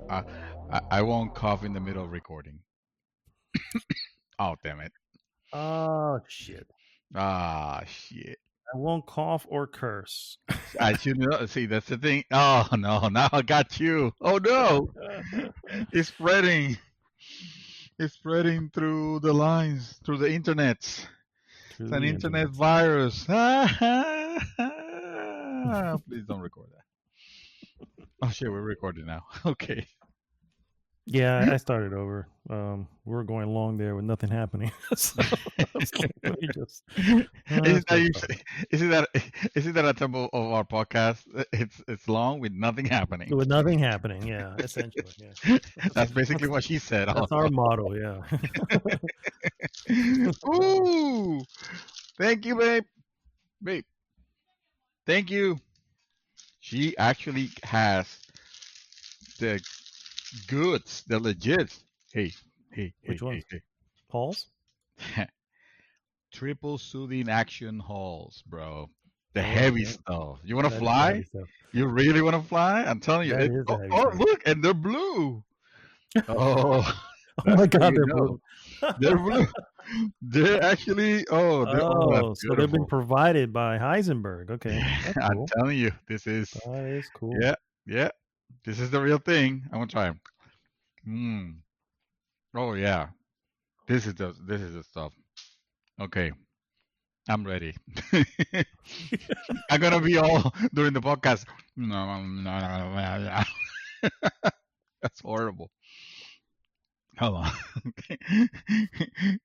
I, I won't cough in the middle of recording. Oh, damn it. Oh, shit. Ah, shit. I won't cough or curse. I should know. See, that's the thing. Oh, no. Now I got you. Oh, no. It's spreading. It's spreading through the lines, through the internet. It's Through an the internet internet. virus. Please don't record that. Oh, shit. We're recording now. Okay. Yeah, I started over. We were going along there with nothing happening. So I was like, let me just. Isn't that Start usually, isn't that a tempo of our podcast? It's long with nothing happening. with nothing happening. Yeah, essentially. Yeah, That's basically what she said that's our also. motto. Yeah. Ooh, thank you, babe. Babe, thank you. She actually has the goods, the legit. Hey, hey, hey, Which ones? hey, Paul's? hey. Triple soothing action halls, bro. The Oh, heavy yeah. stuff. You want to That is the fly? heavy stuff. You really want to fly? I'm telling you. That is the Oh, heavy oh, stuff. look, and they're blue. Oh, Oh that's my how God, you they're know. blue. They're blue. They're actually. Oh, that's Oh, so they've been beautiful. provided by Heisenberg. Okay, that's I'm cool. telling you, this is. That is cool. Yeah, yeah. This is the real thing. I'm gonna try them. Mm. Oh yeah. This is the stuff. Okay, I'm ready. I'm gonna be all during the podcast. No, no, no, no, no. That's horrible. Hold on.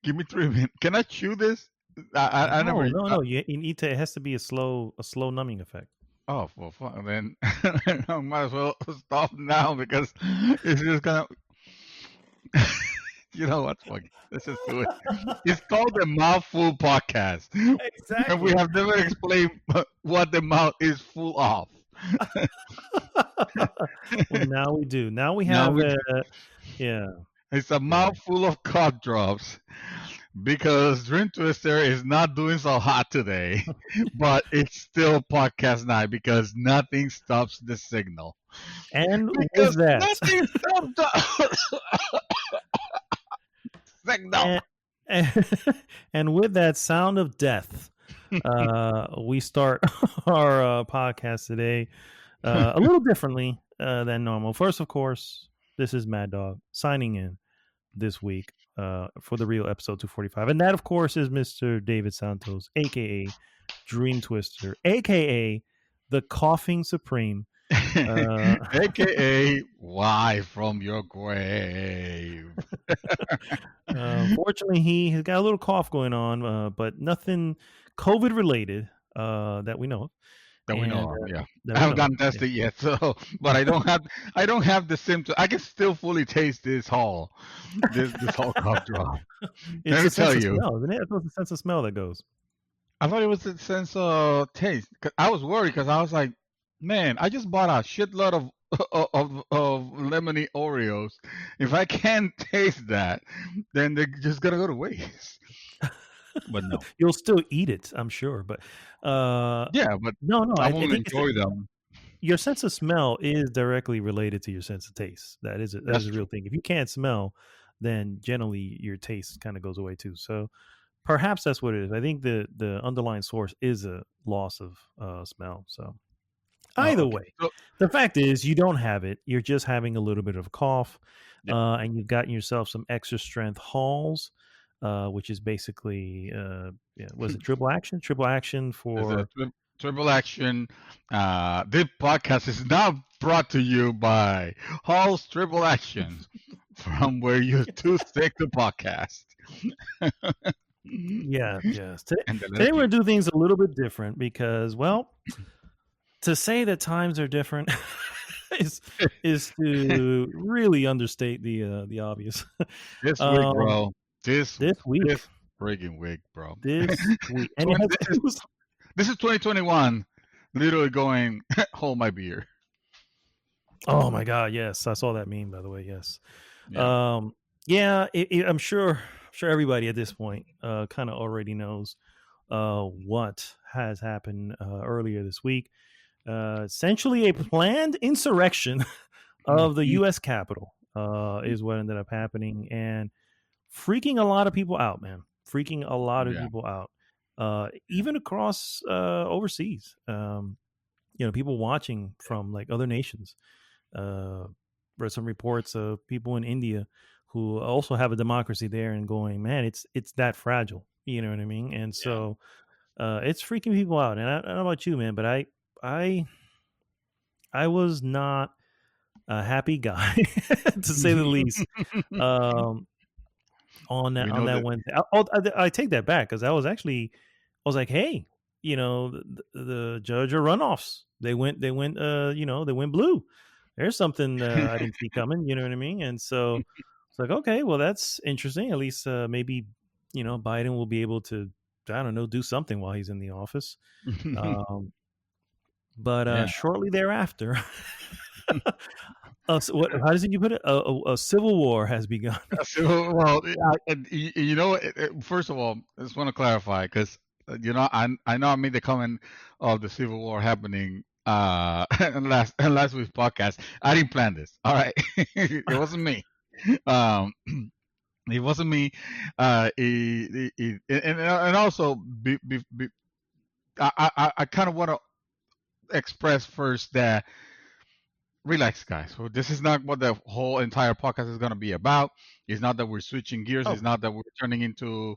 Give me 3 minutes. Can I chew this? I never. No. You need to. It has to be a slow numbing effect. Oh, well, fuck, then I might as well stop now because it's just gonna. You know what? Fuck it. Let's just do it. It's called the Mouthful Podcast, and we Exactly. have never explained what the mouth is full of. Well, now we do. Now we Now have we, a. Yeah. it's a Yeah. mouthful of cough drops because Dream Twister is not doing so hot today, but it's still podcast night because nothing stops the signal. And Because with that, nothing stops the signal. and, and, and with that sound of death, we start our podcast today a little differently than normal. First, of course, this is Mad Dog signing in this week for the real episode 245. And that, of course, is Mr. David Santos, aka Dream Twister, aka the Coughing Supreme. AKA why from your grave. Fortunately, he has got a little cough going on, but nothing COVID related that we know of. That we And know of, yeah. that I we haven't know of. gotten tested yet, so but I don't have the symptoms. I can still fully taste this whole cough drop. It's Let me the sense tell of you. smell, isn't it? It's the sense of smell that goes. I thought it was the sense of taste. 'Cause I was worried because I was like, man, I just bought a shitload of of lemony Oreos. If I can't taste that, then they're just gonna go to waste. But no. You'll still eat it, I'm sure, but Yeah, but no. I I won't think enjoy them. your sense of smell is directly related to your sense of taste. That That's is a true. real thing. If you can't smell, then generally your taste kind of goes away too. So perhaps that's what it is. I think the underlying source is a loss of smell. So Oh, either okay. way, So the fact is you don't have it. You're just having a little bit of a cough, yeah, and you've gotten yourself some extra strength halls, which is basically yeah, was it triple action? Triple action there's a for triple action. This podcast is now brought to you by Hall's Triple Actions, from where you too sick to podcast. yeah, yes. Today, And the today we're lesbian. gonna do things a little bit different because, well, to say that times are different is to really understate the obvious. This week, um, bro. This this week, this freaking week, bro. and it has This to is do with this is 2021. Literally going, hold my beer. oh my god, yes, I saw that meme by the way. Yes, Yeah. yeah, I'm sure everybody at this point kind of already knows what has happened earlier this week. Essentially, a planned insurrection of the U.S. Capitol is what ended up happening, and freaking a lot of people out, man. Freaking a lot of Yeah. people out, even across overseas. People watching from like other nations. Uh, read some reports of people in India who also have a democracy there and going, man, it's that fragile. You know what I mean? And Yeah. so it's freaking people out. And I don't know about you, man, but I I was not a happy guy to say the least. Um, We on know that that. Wednesday, I take that back because I was like, hey, the Georgia runoffs, they went blue. There's something I didn't see coming. You know what I mean? And so it's like, okay, well, that's interesting. At least maybe Biden will be able to, I don't know, do something while he's in the office. Um, but Yeah. shortly thereafter, how does you put it? A civil war has begun. So, well, you know, first of all, I just want to clarify because I know I made the comment of the Civil War happening in last week's podcast. I didn't plan this. All right, it wasn't me. Um, it wasn't me. And also, I kind of want to express first that relax, guys. So this is not what the whole entire podcast is going to be about. It's not that we're switching gears. Oh, It's not that we're turning into,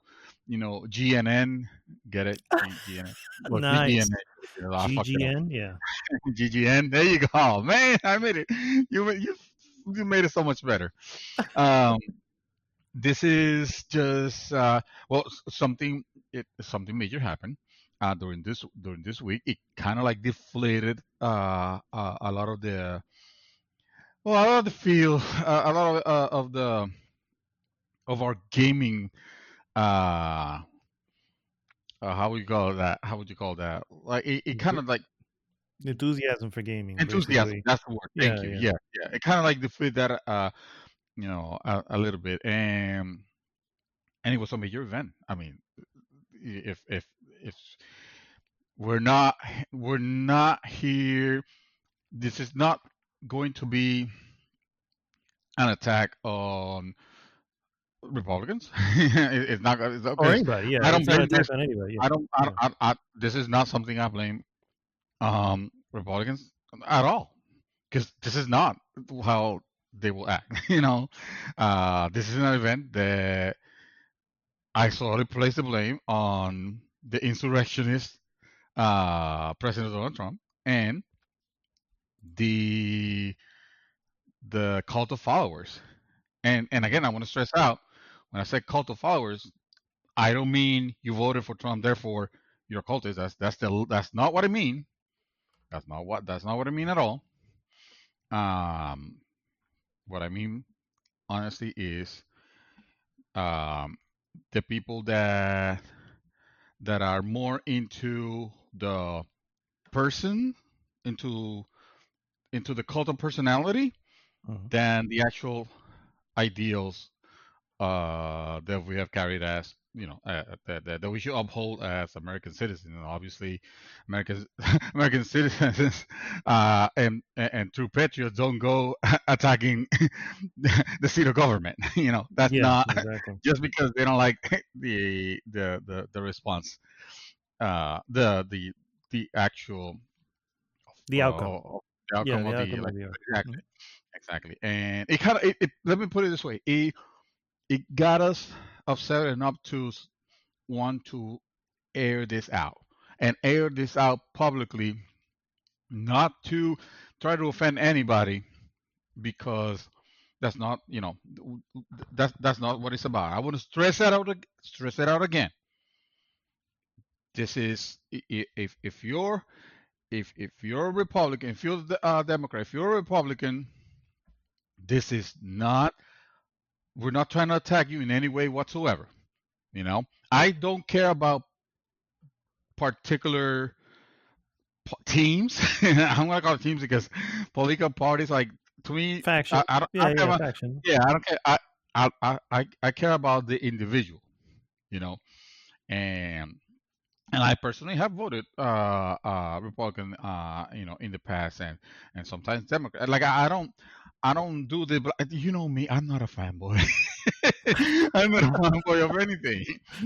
GNN. Get it? GNN. Well, nice. GGN. I fucked it up. GGN, yeah. GGN. There you go, man. I made it. You made it so much better. Um, this is just something major happened during this week. It kind of like deflated a lot of the well, a lot of the feel, a lot of the of our gaming. Uh, how would you call that? How would you call that? Like it kind of like Enthusiasm for gaming, enthusiasm. basically. That's the word. Yeah, Thank you. yeah. Yeah, yeah. It kind of like deflated that. A little bit, and it was a major event. I mean, if we're not we're not here, this is not going to be an attack on Republicans. It's not Or because anybody, yeah. I don't It's not an blame attack this. on anybody. Yeah, I don't. yeah. This is not something I blame Republicans at all, because this is not how they will act. This is an event that I solely place the blame on the insurrectionist President Donald Trump and the cult of followers. And again, I want to stress out when I say cult of followers, I don't mean you voted for Trump, therefore you're a cultist. That's not what I mean. That's not what I mean at all. Um, what I mean honestly is um, the people that are more into the person, into the cult of personality Mhm. than the actual ideals that we have carried as that we should uphold as American citizens. Obviously, American American citizens and true patriots don't go attacking the seat of government. That's Yeah, not exactly. just because they don't like the response, the actual The outcome. the Yeah, outcome the of the outcome of like the art. exactly Mhm. exactly. And it kind of let me put it this way. It got us upset enough to want to air this out and air this out publicly, not to try to offend anybody, because that's not that's not what it's about. I want to stress it out again. This is if you're if you're a Republican, if you're a Democrat, if you're a Republican, this is not we're not trying to attack you in any way whatsoever. I don't care about particular teams. I'm gonna call it teams because political parties, like, to me, Faction. I Yeah, don't care yeah, about. faction. Yeah, I don't care. I care about the individual. You know, and I personally have voted Republican, in the past, and sometimes Democrat. Like I don't. I don't do the. You know me. I'm not a fanboy. I'm not a fanboy of anything.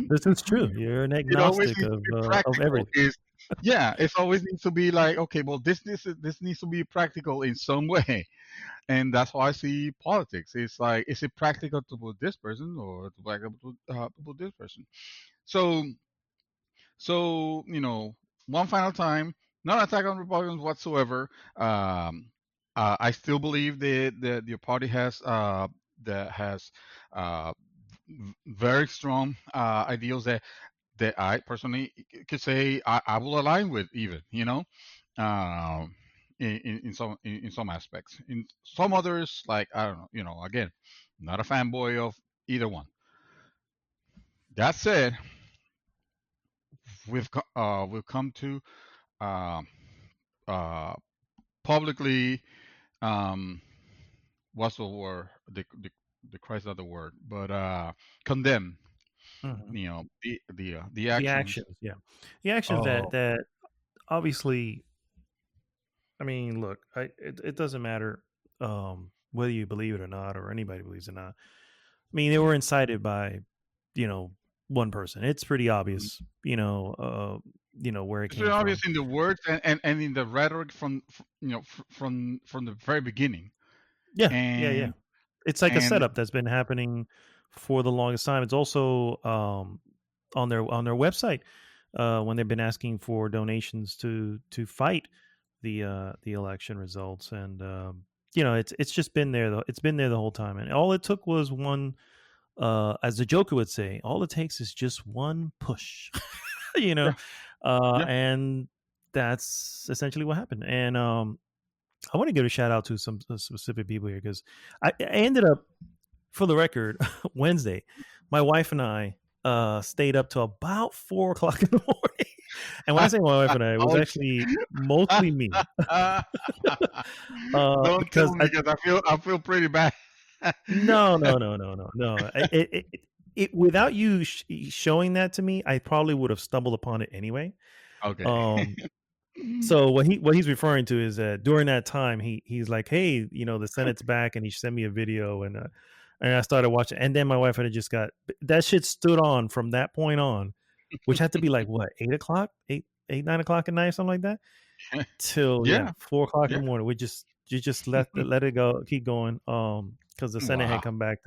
This is true. You're an It always agnostic needs to be of practical. everything. Is Yeah, it always needs to be like, okay, well, this needs to be practical in some way, and that's how I see politics. It's like, is it practical to put this person or to put this person? So, one final time, not attack on Republicans whatsoever. Um, I still believe that your party has uh, very strong ideals that I personally could say I will align with, even, um, in some aspects. In some others, like, I don't know, again, not a fanboy of either one. That said, we've come to uh, uh, publicly, um, what's the word? The Christ of the word, but condemn, Mhm. the The actions. actions, yeah, the actions Oh, that obviously. I mean, look, it doesn't matter whether you believe it or not, or anybody believes it or not. I mean, they were incited by, you know, one person. It's pretty obvious, where it it's very came obvious from. in the words and in the rhetoric from the very beginning. Yeah, yeah, yeah. And It's like a and setup that's been happening for the longest time. It's also on their website when they've been asking for donations to fight the election results, and it's just been there. It's been there the whole time, and all it took was one. As the Joker would say, all it takes is just one push, you know, yeah, yeah. and that's essentially what happened. And I want to give a shout out to some specific people here because I ended up, for the record, Wednesday, my wife and I stayed up till about 4 o'clock in the morning. And when I say my wife and I, it was Ouch. actually mostly me, Don't tell because me, because I feel pretty bad. no. Without you showing that to me, I probably would have stumbled upon it anyway. Okay. Um, so what he's referring to is that during that time he's like, hey, the Senate's back, and he sent me a video, and I started watching, and then my wife had just got that shit stood on from that point on, which had to be like what 8 o'clock, 9 o'clock at night, something like that, till Yeah, 4 o'clock in yeah. the morning. You just let it go, keep going, because the Senate had Wow. come back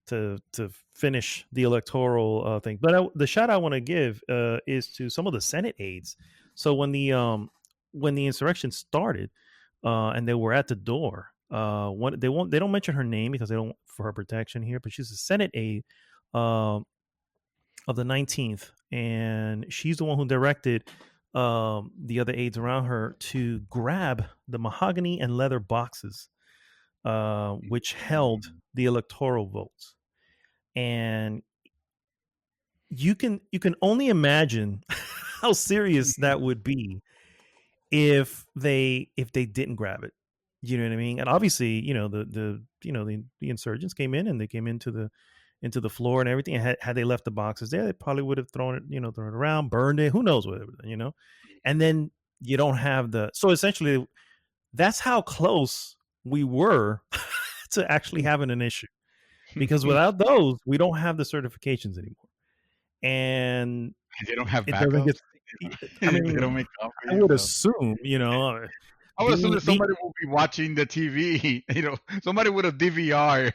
to finish the electoral thing. But the shout I want to give is to some of the Senate aides. So when the insurrection started, and they were at the door, they don't mention her name because they don't, for her protection here, but she's a Senate aide um, of the 19th, and she's the one who directed the other aides around her to grab the mahogany and leather boxes which held Mm. the electoral votes. And you can only imagine how serious that would be if they didn't grab it. You know what I mean? And obviously, the insurgents came in, and they came into the floor and everything. And had they left the boxes there, they probably would have thrown it around, burned it, who knows, whatever. And then you don't have the, so essentially that's how close we were to actually having an issue, because without those, we don't have the certifications anymore. And They don't have it doesn't backups. get. I They mean, don't make I copies would of. assume, I would assume being that somebody will be watching the TV. Somebody would have DVR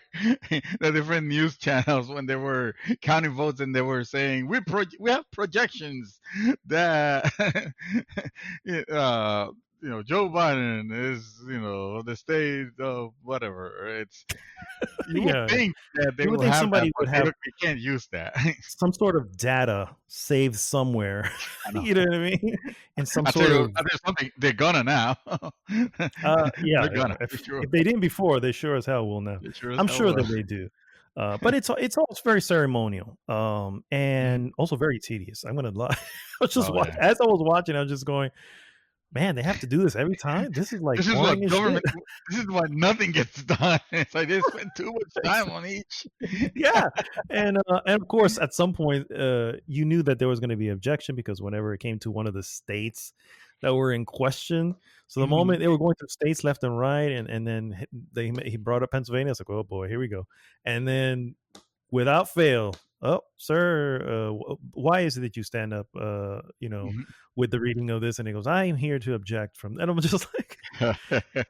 the different news channels when they were counting votes, and they were saying we have projections that uh, Joe Biden is the state of whatever. You would yeah, think that they you would will think have that, somebody but would they have don't, they can't use that. some sort of data saved somewhere. I know. You know what I mean? In some I tell sort you, of there's something they're gonna now. yeah. They're gonna for sure. If they didn't before, they sure as hell will now. They sure as I'm hell sure will. that they do. But it's all very ceremonial, Mhm. and also very tedious. I'm gonna lie. I was just Oh yeah. as I was watching, I was just going, man, they have to do this every time. This is like This is boring what as shit. government. This is why nothing gets done. It's like they spend too much time on each. Yeah, and of course, at some point, you knew that there was going to be objection, because whenever it came to one of the states that were in question. So the Mhm. moment they were going through states left and right, and then he brought up Pennsylvania. I was like, oh boy, here we go. And then without fail, oh sir, why is it that you stand up? Mhm. With the reading of this, and he goes, I am here to object from. And I'm just like,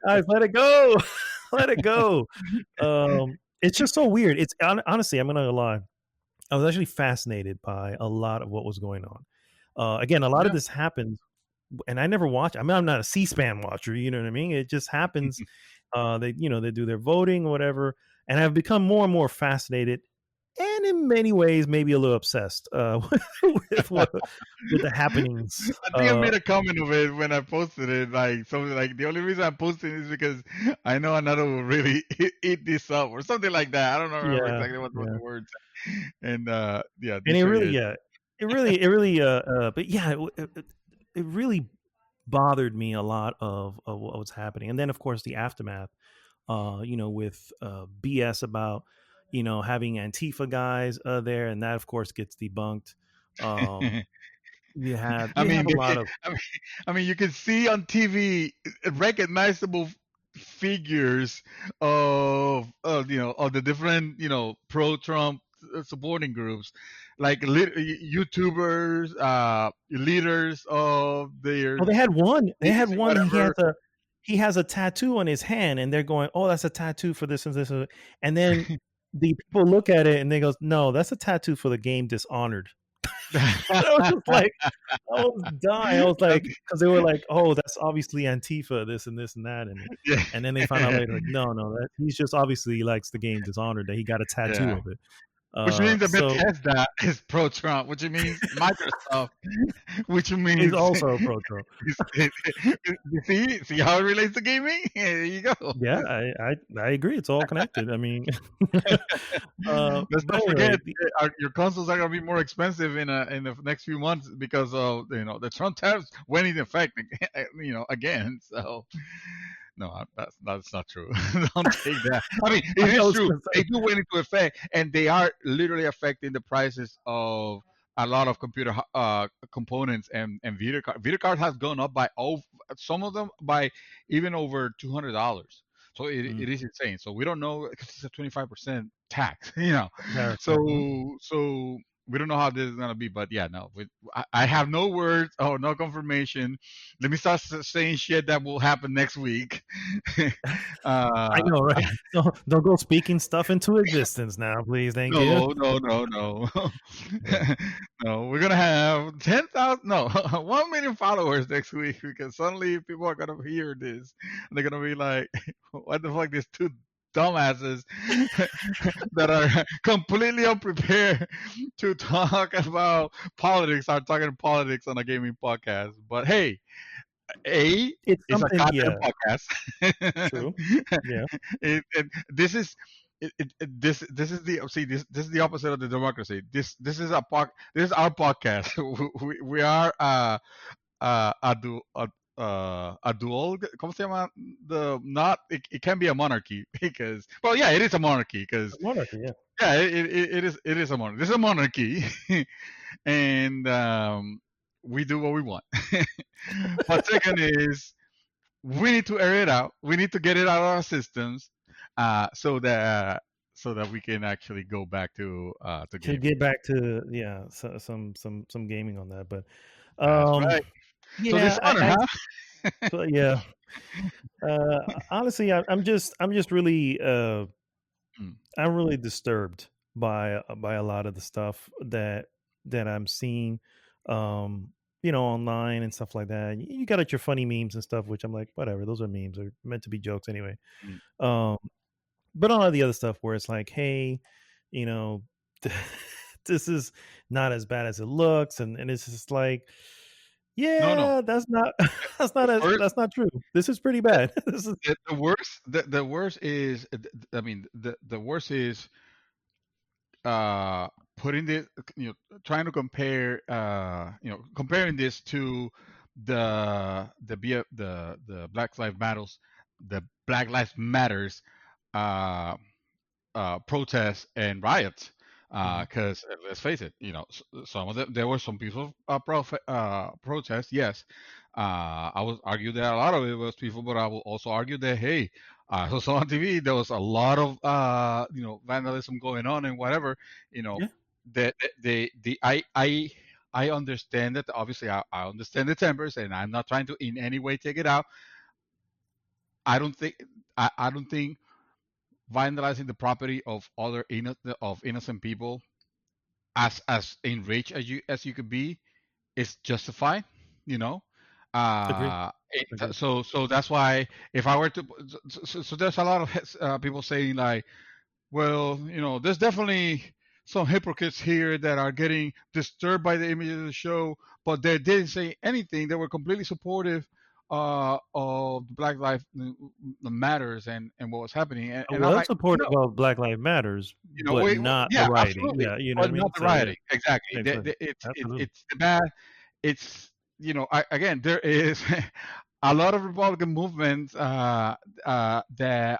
guys, let it go, let it go. It's just so weird. It's honestly, I'm gonna lie. I was actually fascinated by a lot of what was going on. Again, a lot of Yeah. this happens, and I never watch. I mean, I'm not a C-SPAN watcher. You know what I mean? It just happens. They do their voting or whatever, and I've become more and more fascinated, and in many ways, maybe a little obsessed with with the happenings. I think I made a comment of it when I posted it, like something like the only reason I posted it is because I know another will really eat this up or something like that. I don't remember Yeah, exactly what yeah, the words. And yeah, and this right here. it really, but yeah, it really bothered me a lot of what was happening, and then of course the aftermath. With BS about having Antifa guys there, and that of course gets debunked. Um, I you mean, have a lot of I mean, you can see on TV recognizable figures of the different pro-Trump supporting groups, like YouTubers, leaders of their well, they had one. They had one. whatever. He has a tattoo on his hand, and they're going, "Oh, that's a tattoo for this and this." And then the people look at it and they go, "No, that's a tattoo for the game Dishonored." I was just like, I was dying. I was like, because they were like, "Oh, that's obviously Antifa, this and that," Yeah. and then they found out later, like, no, that he's just obviously likes the game Dishonored, that he got a tattoo Yeah. of it. Which means that So Bethesda is pro-Trump, which means Microsoft, which he's means also pro Trump. you see how it relates to gaming? There you go. Yeah, I agree. It's all connected. I mean, Let's but not anyway, forget your consoles are gonna be more expensive in the next few months because of the Trump tariffs went into effect again. So no, that's not true. Don't take that. I mean, I it is was true. gonna They say, do went into effect, and they are literally affecting the prices of a lot of computer components and video card. Video card has gone up by some of them by even over $200. So mm, it is insane. So we don't know because it's a 25% tax. tariff, So yeah, mhm. so we don't know how this is gonna be, but yeah, no, I have no words or no confirmation. Let me start saying shit that will happen next week. I uh, know, right? Don't go speaking stuff into existence now, please. Thank you. no, no, no, no, Yeah. no. We're gonna have 10,000, no, 1 million followers next week because suddenly people are gonna hear this and they're gonna be like, "What the fuck? These two dumbasses that are completely unprepared to talk about politics are talking politics on a gaming podcast." But hey, A It's is a something, content yeah, podcast. true. Yeah. This is this is the see this is the opposite of the democracy. This is this is our podcast. We are a dual. ¿Cómo se llama? The not it can be a monarchy because well yeah it is a monarchy because Monarchy, yeah. yeah it is a monarchy. This is a monarchy and we do what we want. But second is we need to air it out. We need to get it out of our systems, so that we can actually go back to To gaming. get back to, yeah, some gaming on that, but That's um right. So yeah, Dishonor, huh? but yeah. Honestly, I'm just really Mm. I'm really disturbed by a lot of the stuff that I'm seeing, um, online and stuff like that. You got your funny memes and stuff, which I'm like, whatever, those are memes. They're meant to be jokes anyway. Mm. Um, but all of the other stuff where it's like, hey, you know, this is not as bad as it looks, and it's just like, No, no. yeah, that's not The worst, that's not true. This is pretty the, bad. This is the worst, the worst is. I mean, the worst is uh putting this, trying to compare, comparing this to the Black Lives Matters uh protests and riots. Mhm. Because let's face it, some of them there were some peaceful protests, yes, I would argue that a lot of it was peaceful, but I will also argue that hey, I saw on TV there was a lot of vandalism going on and whatever. You know Yeah, that the I understand that obviously I understand the tempers and I'm not trying to in any way take it out. I don't think I don't think vandalizing the property of innocent people as enraged as you could be is justified, you know. agree, agree. So that's why if I were to, so there's a lot of people saying like, well, there's definitely some hypocrites here that are getting disturbed by the image of the show, but they didn't say anything. They were completely supportive of Black Lives Matters and what was happening. And, I and I'm was like, supportive of Black Lives Matters, but not the yeah, rioting. absolutely, Yeah, you know what but I not mean. the So yeah, rioting. Exactly. exactly, It's absolutely. it's the bad. It's again there is a lot of Republican movements that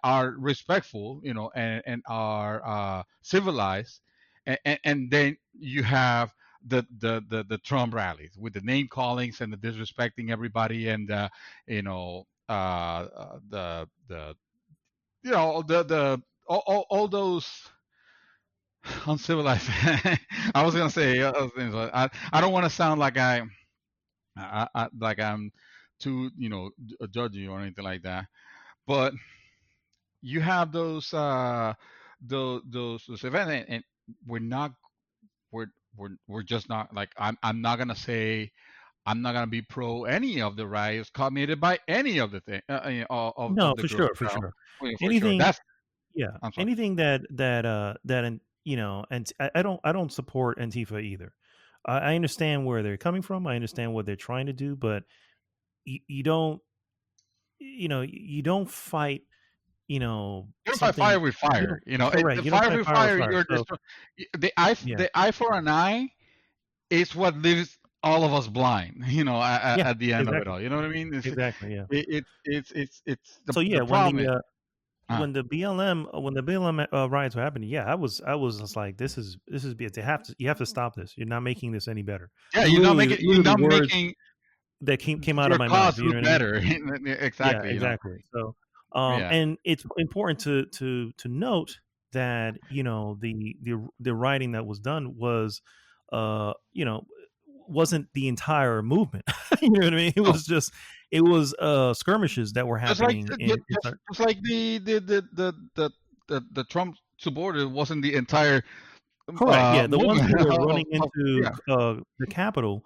are respectful, and are civilized, and then you have the Trump rallies with the name callings and the disrespecting everybody and the the all those uncivilized. I was gonna say other things, but I don't want to sound like like I'm too judgy or anything like that. But you have those events, and we're not we're we're just not like I'm not gonna say I'm not gonna be pro any of the riots committed by any of the thing No, of the for groups. sure, for sure. For sure. Anything, That's yeah, I'm sorry. anything and I don't support Antifa either. I understand where they're coming from. I understand what they're trying to do, but you don't, you don't fight, You don't fight fire something. with You fire. don't correct. The You don't fire fight with fire with fire. fire. You're So yeah, the eye for an eye is what leaves all of us blind. yeah, At the end of it exactly, all. You know what I mean? exactly, yeah. It's So the yeah, problem is. Uh, when the BLM riots were happening, yeah, I was just like, this is they have to you have to stop this. You're not making this any better. yeah, you're Literally the not words making that came out of your my mouth. cause You know look what I mean? better. Yeah, Exactly. exactly. So, Yeah. and it's important to note that the writing that was done was, uh, you know, wasn't the entire movement. You know what I mean? No. It was skirmishes that were Just like happening in just like the Trump supporter wasn't the entire correct. Yeah, the ones movement who were running into yeah. the Capitol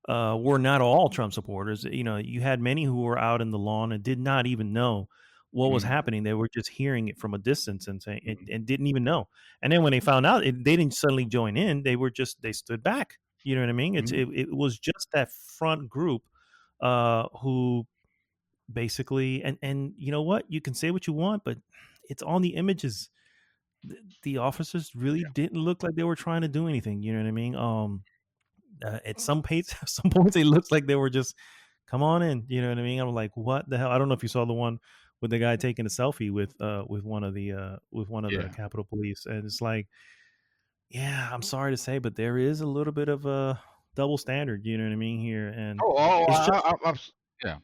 were not all Trump supporters. You had many who were out in the lawn and did not even know what was Mm, happening. They were just hearing it from a distance and saying mm, and didn't even know. And then when they found out, they didn't suddenly join in. They stood back. You know what I mean? mm, It was just that front group who basically and you know what? You can say what you want, but it's on the images. The officers really yeah. didn't look like they were trying to do anything. You know what I mean? At some points, it looks like they were just come on in. You know what I mean? I'm like, what the hell? I don't know if you saw the one with the guy taking a selfie with one of the Yeah. Capitol Police, and it's like, yeah, I'm sorry to say, but there is a little bit of a double standard. You know what I mean here, and it's just Yeah.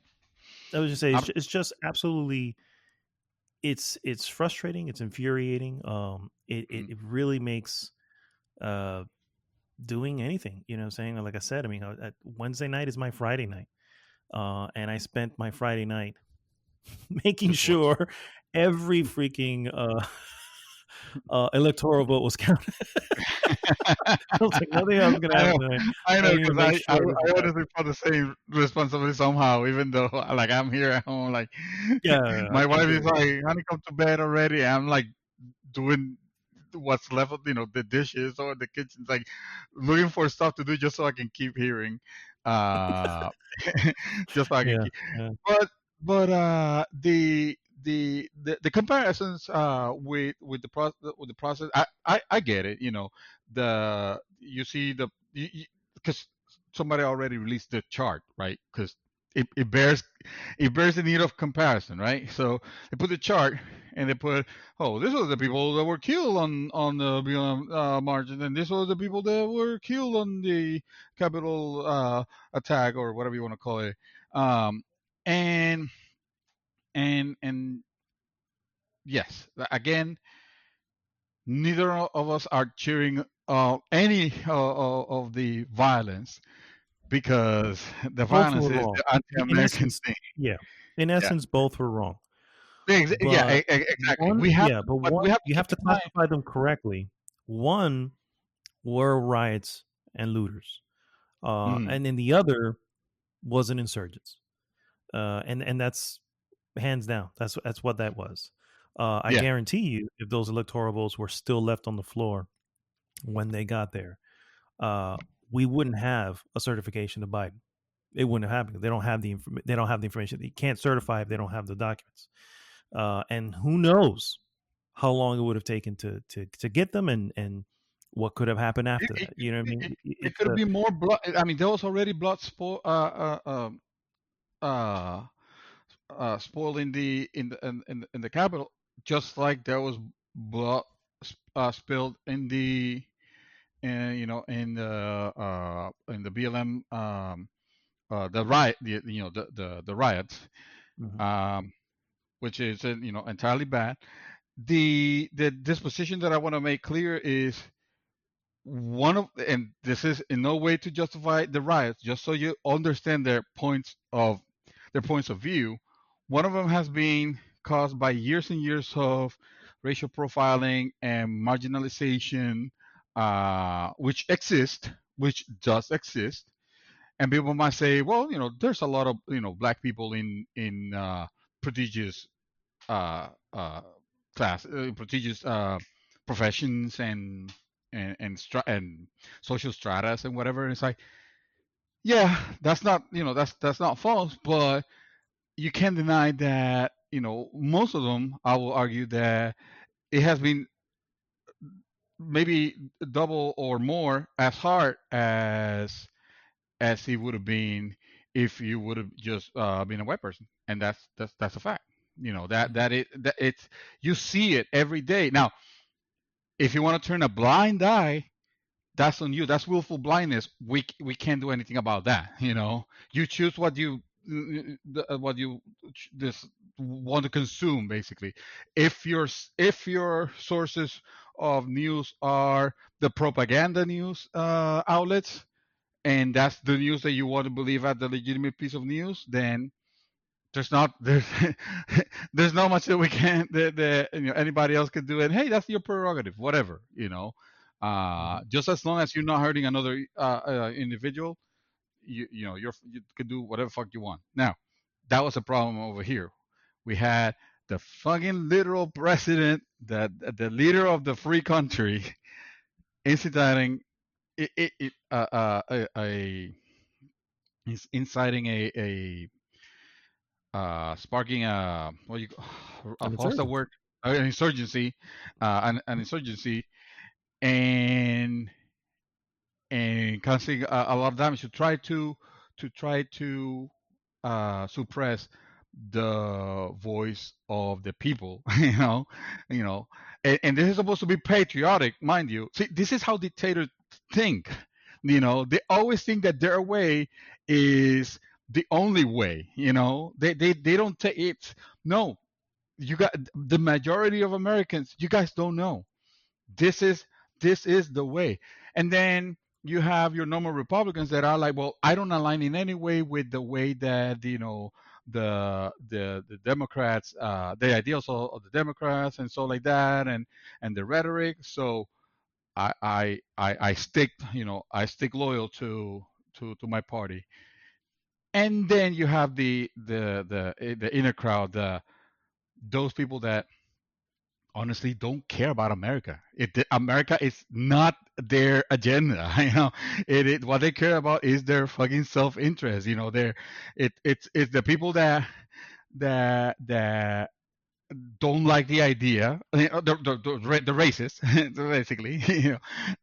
I was just say I'm, it's just absolutely it's frustrating, it's infuriating. It really makes uh doing anything, you know what I'm saying? Like I said, I mean, Wednesday night is my Friday night. And I spent my Friday night making just watch. sure every freaking electoral vote was counted. I was like, nothing else is gonna I know, happen tonight. I I know, need to because make I sure this is done. honestly felt the same responsibility somehow, even though like I'm here at home, like Yeah, I my wife is completely. like, "Honey, come to bed already." I'm like doing what's left of the dishes or the kitchen's like looking for stuff to do just so I can keep hearing, uh, just so I can Yeah, keep. yeah. But the comparisons with the process, I get it. The you see the because somebody already released the chart, right? Because it bears the need of comparison, right? So they put the chart and they put, oh, this was the people that were killed on the BLM margin, and this was the people that were killed on the Capitol attack or whatever you want to call it. Um, and and yes, again, neither of us are cheering any of the violence because the Both violence were is wrong. the In anti-American essence, thing. yeah. In Yeah, essence, both were wrong. yeah, But exactly. We have to, but but we one, have to you keep have to in mind. classify them correctly. One were riots and looters, Mhm. and then the other was an insurgents, and that's hands down. That's what that was. I Yeah, guarantee you, if those electoral votes were still left on the floor when they got there, uh, we wouldn't have a certification of Biden. It wouldn't have happened. They don't have the information. They can't certify if they don't have the documents. And who knows how long it would have taken to get them, and what could have happened it, after it, that. You know what I it, mean? it it It's could a be more blood. I mean, there was already blood uh, spoiled in the capital, just like there was blood spilled in the in the BLM the riot the riots, Mhm. um, which is entirely bad. The disposition that I want to make clear is and this is in no way to justify the riots, just so you understand their points of view. One of them has been caused by years and years of racial profiling and marginalization, which does exist. And people might say, well, there's a lot of black people in prestigious uh, uh, prestigious professions and social stratas and whatever. And it's like, yeah, that's not false, but you can't deny that most of them. I will argue that it has been maybe double or more as hard as it would have been if you would have just been a white person, and that's a fact. That it's you see it every day. Now, if you want to turn a blind eye, that's on you. That's willful blindness. We can't do anything about that. You choose what you this want to consume, basically. If your sources of news are the propaganda news outlets, and that's the news that you want to believe as the legitimate piece of news, then there's there's not much that we can that anybody else can do. And hey, that's your prerogative, whatever. Mhm. Just as long as you're not hurting another individual, you can do whatever fuck you want. Now, that was a problem over here. We had the fucking literal president, the leader of the free country, inciting a inciting sparking what you An what's the insurgency. word, an insurgency, an insurgency, and causing a lot of damage to try to suppress the voice of the people. You know, and this is supposed to be patriotic, mind you. See, this is how dictators think. They always think that their way is the only way. They don't take it. No, you got the majority of Americans. You guys don't know. This is this is the way. And then you have your normal Republicans that are like, well, I don't align in any way with the way that the Democrats, the ideals of the Democrats and so like that, and the rhetoric. So I stick I stick loyal to my party. And then you have the inner crowd, those people that honestly don't care about America. America is not their agenda. What they care about is their fucking self interest. It's the people that don't like the idea. The racists, basically.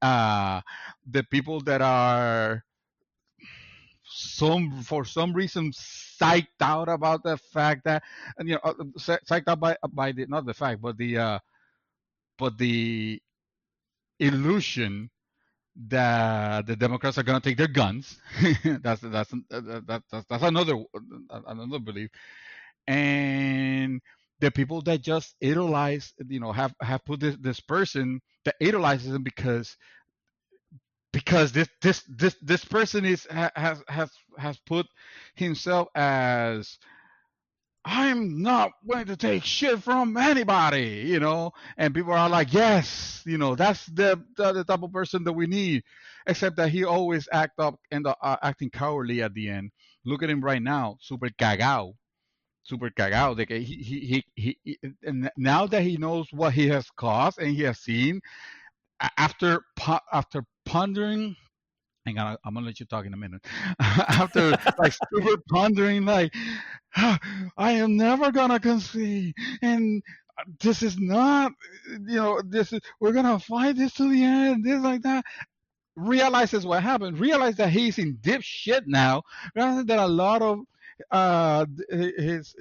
The people that are for some reason psyched out about the fact that, and psyched out by the not the fact, but the illusion that the Democrats are going to take their guns. That's another belief. And the people that just idolize, have put this person that idolizes him because this person has put himself as, I'm not going to take shit from anybody, and people are like, yes, that's the type of person that we need, except that he always end up acting cowardly at the end. Look at him right now, super cagao. De que and now that he knows what he has caused and he has seen, after pondering. Hang on, I'm gonna let you talk in a minute. After like super pondering, like, I am never gonna concede, and this is not, this is, we're gonna fight this to the end, this like that. Realizes what happened. Realize that he's in deep shit now. Realize that a lot of his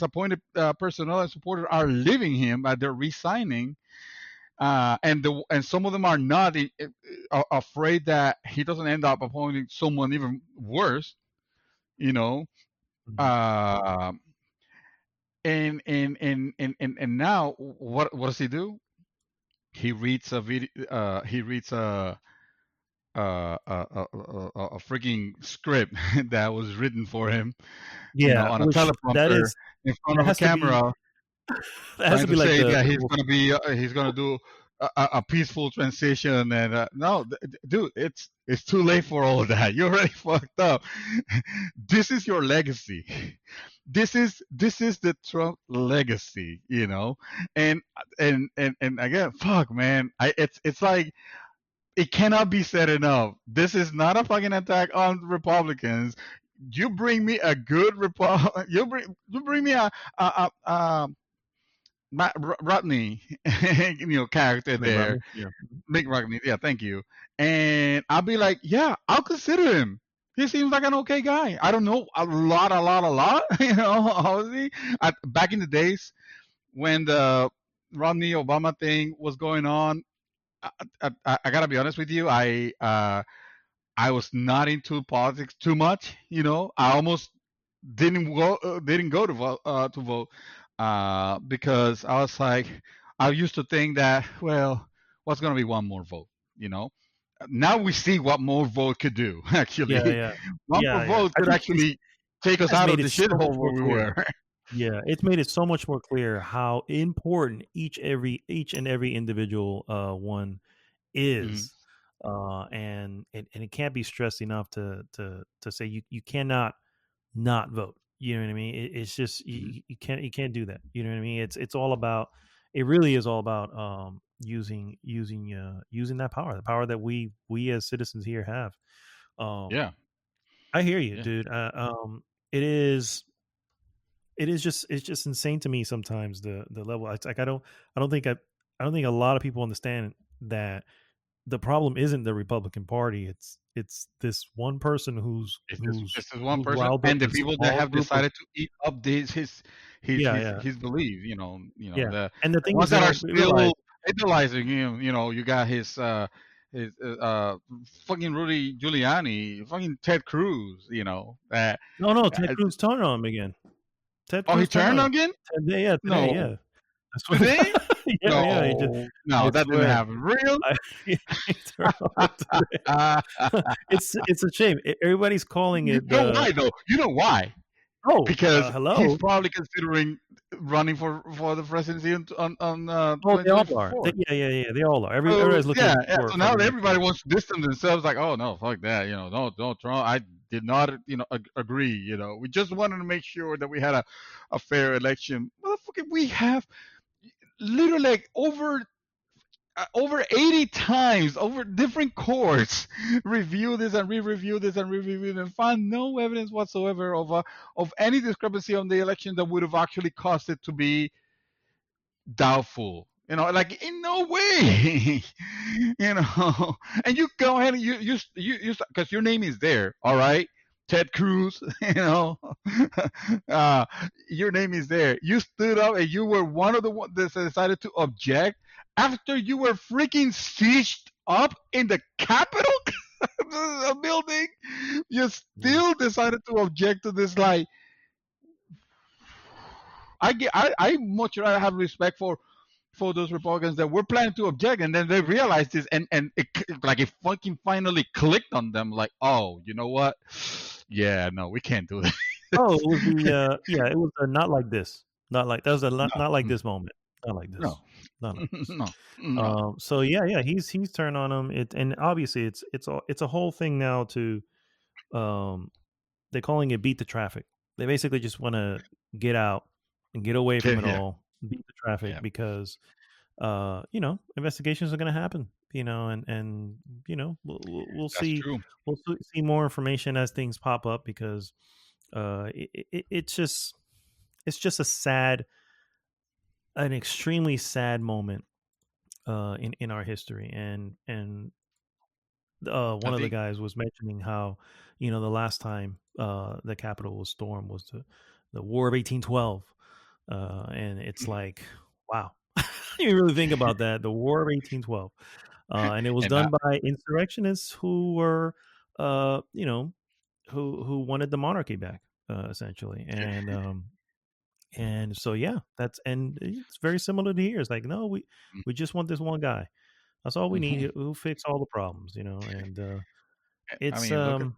appointed personnel and supporters are leaving him. They're resigning, and some of them are not afraid that he doesn't end up appointing someone even worse, you know. Uh, and now what does he do? He reads a video. He reads a freaking script that was written for him, Yeah, on a which that teleprompter is in front that of a has to be camera, that has trying to to be like say the that he's gonna do a peaceful transition. And no, dude, it's too late for all of that. You're already fucked up. This is your legacy. This is the Trump legacy, and again, fuck, man. It's like, it cannot be said enough. This is not a fucking attack on Republicans. You bring me a good you bring me a Matt Rodney, character Mitt there, Romney. Yeah. Mick Rodney. Yeah, thank you. And I'll be like, yeah, I'll consider him. He seems like an okay guy. I don't know a lot, obviously. Back in the days when the Romney Obama thing was going on, I gotta be honest with you. I was not into politics too much. I almost didn't go to vote because I was like, I used to think that, well, what's gonna be one more vote? You know. Now we see what more vote could do. Yeah, Actually, yeah. one more Yeah, yeah. vote I could think it's actually take us has out made of the it so much shithole more where we clear. were. Yeah, it's made it so much more clear how important each and every individual one Mhm. is. And it can't be stressed enough to say you cannot not vote. You know what I mean? It's just Mhm. you can't do that. You know what I mean? It's all about, it really is all about using that power, the power that we as citizens here have. Um, Yeah. I hear you, Yeah. dude. It is just, it's just insane to me sometimes, the level. It's like I don't think a lot of people understand that the problem isn't the Republican Party. It's this one person who's It's just who's it's just one who's person, riled up and the this people that small have group of, decided to eat up his yeah, his yeah, his belief. yeah. And the The thing ones is, they that are don't realize. still idolizing him. You got his fucking Rudy Giuliani, fucking Ted Cruz. That No, no, Ted uh, Cruz turned on him again. Ted oh, he Cruz turned turned on him. again? Yeah, today, No, yeah. I swear. today? Yeah, yeah. No, I that didn't swear. happen. Real? I, he turned on today. It's a shame. Everybody's calling You it know the why though? You know why? oh, Because he's hello. probably considering running for the presidency on Oh, they all are. 2024. Yeah, yeah, yeah. They all are. So Everybody's looking yeah, yeah. for So for now the next everybody one. wants to distance themselves. Like, oh no, fuck that. No Trump. I did not, agree. We just wanted to make sure that we had a fair election. Motherfucker, we have literally like over 80 times over different courts review this and re-review this and re-review it and find no evidence whatsoever of any discrepancy on the election that would have actually caused it to be doubtful. Like in no way. And you go ahead and you because your name is there, all right. Ted Cruz, uh, your name is there. You stood up and you were one of the ones that decided to object after you were freaking sieged up in the Capitol building, you Yeah. still decided to object to this. Like, I much rather have respect for those Republicans that were planning to object, and then they realized this, and like it fucking finally clicked on them. Like, oh, you know what? Yeah, no, we can't do that. Oh, it was yeah, it was not like this. Not like that was a No, not like this moment. Not like no, this. Not like this. no, no. So yeah, he's turned on him. It and obviously it's a whole thing now to um they're calling it beat the traffic. They basically just want to get out and get away from Yeah, it yeah, all, beat the traffic yeah. because investigations are going to happen, and we'll That's see true. see more information as things pop up because it's just a sad, an extremely sad moment in our history, and I one of the think. guys was mentioning how the last time the Capitol was stormed was the War of 1812, and it's like, wow, you really think about that, the War of 1812, and it was And I, done by insurrectionists who were, you know, who wanted the monarchy back, essentially, and so yeah, and it's very similar to here. It's like, no, we just want this one guy. That's all we need. mhm. Who fix all the problems, and I it's mean, look at. um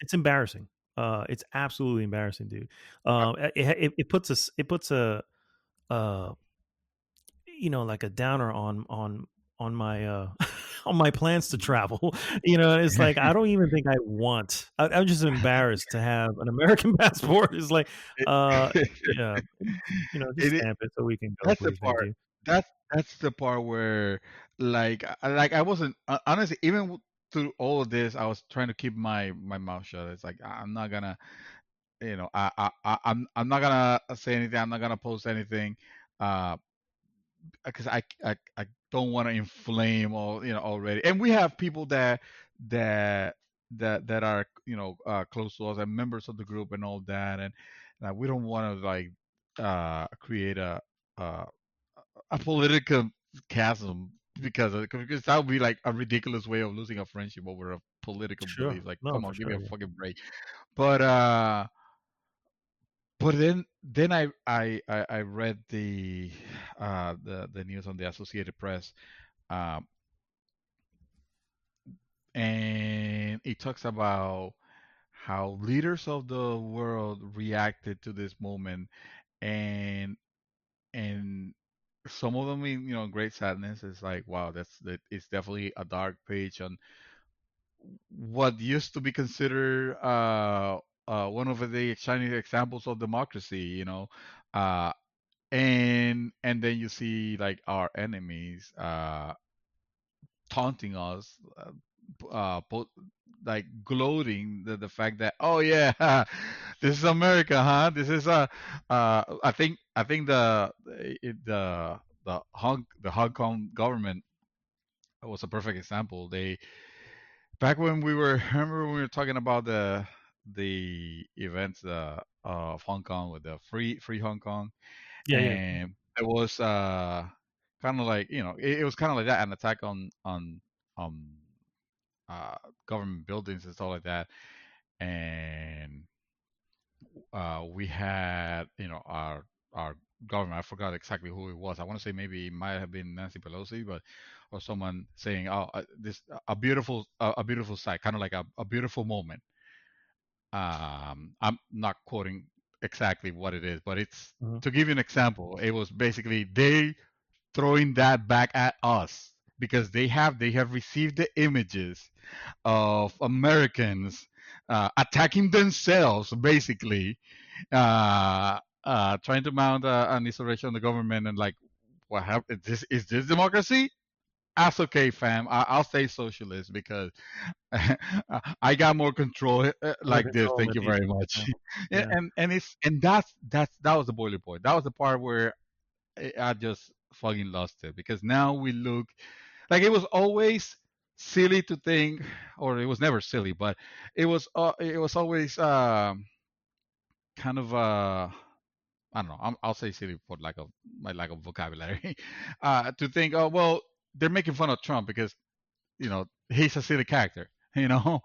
it's embarrassing. It's absolutely embarrassing, dude. It puts a uh like a downer on my on my plans to travel. It's like I don't even think I want. I'm just embarrassed to have an American passport. It's like, it, uh, yeah, just it, stamp it so we can go, that's the please. Thank part. you. That's the part where, like I wasn't honestly, even through all of this, I was trying to keep my mouth shut. It's like I'm not gonna, I'm not gonna say anything. I'm not gonna post anything, uh, because I don't want to inflame all already. And we have people that that are close to us and members of the group and all that, and we don't want to like create a a political chasm because that would be like a ridiculous way of losing a friendship over a political Sure. belief. Like, No, come for on, give me sure. a Yeah. fucking break. But then I read the news on the Associated Press, um, and it talks about how leaders of the world reacted to this moment, and and some of them in great sadness. It's like, wow, it's definitely a dark page on what used to be considered one of the shining examples of democracy. Uh, and then you see like our enemies taunting us, like gloating the fact that, oh yeah, this is America, huh? This is I think the Hong Kong government was a perfect example. They back when we were remember when we were talking about the events of Hong Kong with the free Hong Kong, Yeah. Yeah. and it was kind of like it was kind of like that, an attack on uh, government buildings and stuff like that, and we had our government. I forgot exactly who it was. I want to say maybe it might have been Nancy Pelosi, but or someone saying, "Oh, this a beautiful sight, kind of like a beautiful moment." I'm not quoting exactly what it is, but it's Mhm. to give you an example. It was basically they throwing that back at us because they have received the images of Americans attacking themselves, basically, trying to mount an insurrection on the government, and like, what happened? Is this democracy? That's okay, fam. I'll stay socialist because I got more control More like this. control Thank than you these very people. much. Yeah. and Yeah. that was the boiling point. That was the part where I just fucking lost it because now we look like it was always silly to think, or it was never silly, but it was always kind of I don't know. I'll say silly for my lack of vocabulary. To think, oh well, they're making fun of Trump because he's a silly character. You know,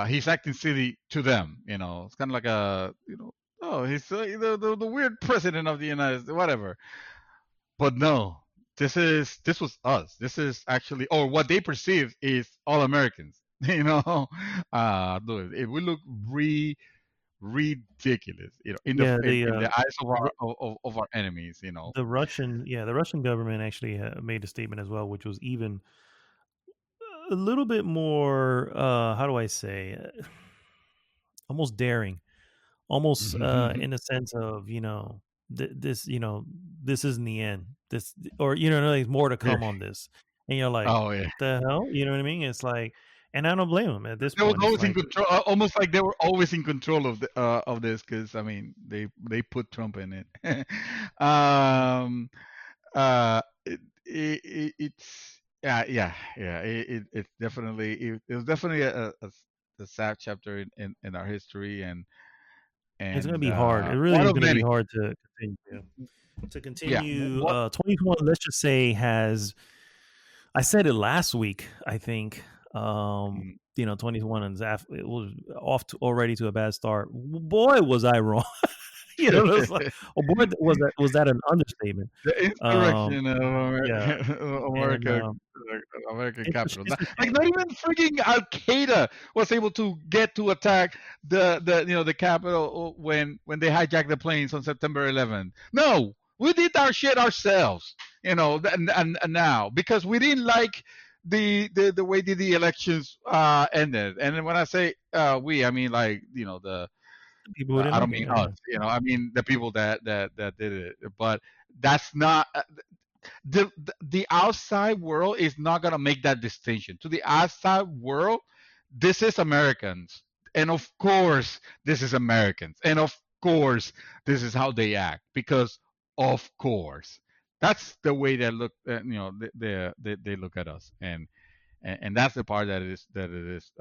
he's acting silly to them. It's kind of like oh, he's the weird president of the United States, whatever. But no, this was us. This is actually, or what they perceive is all Americans. Dude, it would look ridiculous, in the Yeah, in the eyes of our enemies. the Russian government actually made a statement as well, which was even a little bit more, how do I say, almost daring, almost in a sense of, this isn't the end. This, or there's more to Yeah. come on this, and you're like, Oh yeah. what the hell? You know what I mean? It's like, and I don't blame them at this They was point. It's always in like, control, almost like they were always in control of this, because I mean they put Trump in it. um, it's yeah. It was definitely a sad chapter in our history, it's gonna be hard. It really one is of gonna be many. hard to continue. Yeah, 21, let's just say, has, I said it last week, I think. 21 and it was off to, already to a bad start. Boy, was I wrong. It's like, oh boy, was that an understatement? the Um, insurrection of yeah, and America, American capital. it's a Like, not even freaking Al Qaeda was able to get to attack the capital when they hijacked the planes on September 11th. No, we did our shit ourselves. And now, because we didn't like the way the elections ended. And when I say we, I mean, like, the people who didn't I don't like it. mean Yeah, us, I mean the people that did it. But that's not the outside world is not gonna make that distinction. To the outside world, this is Americans, and of course this is Americans, and of course this is how they act, because of course that's the way they look. They look at us, and that's the part that it is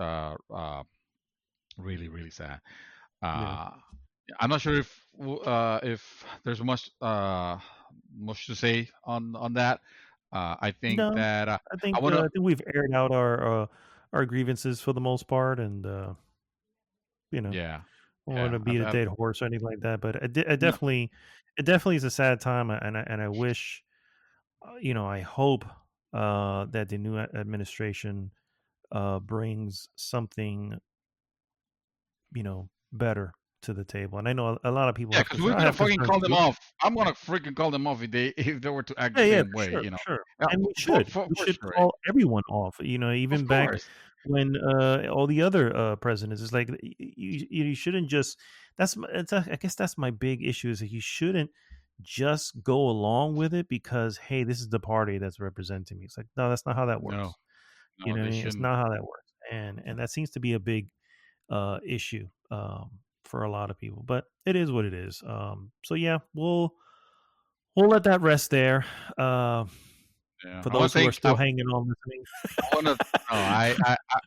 really really sad. yeah. Uh, I'm not sure if there's much to say on that. I think No, that I I think want to. we've aired out our grievances for the most part, and you know, Yeah, I don't want yeah. to beat a dead horse or anything like that. But I No, definitely, it definitely is a sad time, and I wish, I hope that the new administration brings something, better to the table. And I know a lot of people yeah, have because we're I gonna have fucking concerns call them too. off. I'm gonna freaking call them off if they were to act Yeah, the yeah, same for way. sure, for sure. Yeah, And we for should sure. call everyone off. Of Even back course. when all the other presidents, it's like you shouldn't just. I guess that's my big issue, is that you shouldn't just go along with it because, hey, this is the party that's representing me. It's like, no, that's not how that No, works. You no, know what they I mean? It's shouldn't. not how that works, and that seems to be a big issue for a lot of people. But it is what it is. So yeah, we'll let that rest there. Yeah, For I want those to who are thank. still hanging on listening. I want to. No,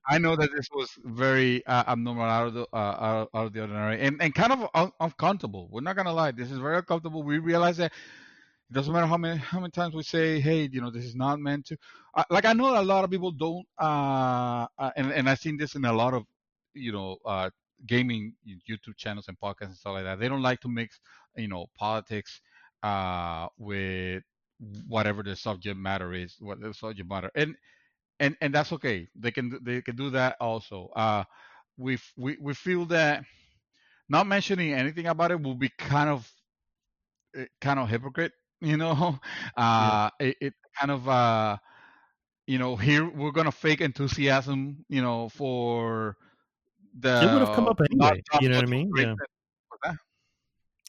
I know that this was very abnormal, out of the ordinary, and kind of uncomfortable. We're not gonna lie. This is very uncomfortable. We realize that it doesn't matter how many times we say, hey, this is not meant to. Like, I know a lot of people don't. And I've seen this in a lot of gaming YouTube channels and podcasts and stuff like that. They don't like to mix politics with whatever the subject matter is, what the subject matter, and that's okay. They can do that also. We feel that not mentioning anything about it will be kind of hypocrite, you know. Yeah, It kind of here we're gonna fake enthusiasm, for it would have come the up anyway. not You know what I much of mean? Yeah, greatness. What's that?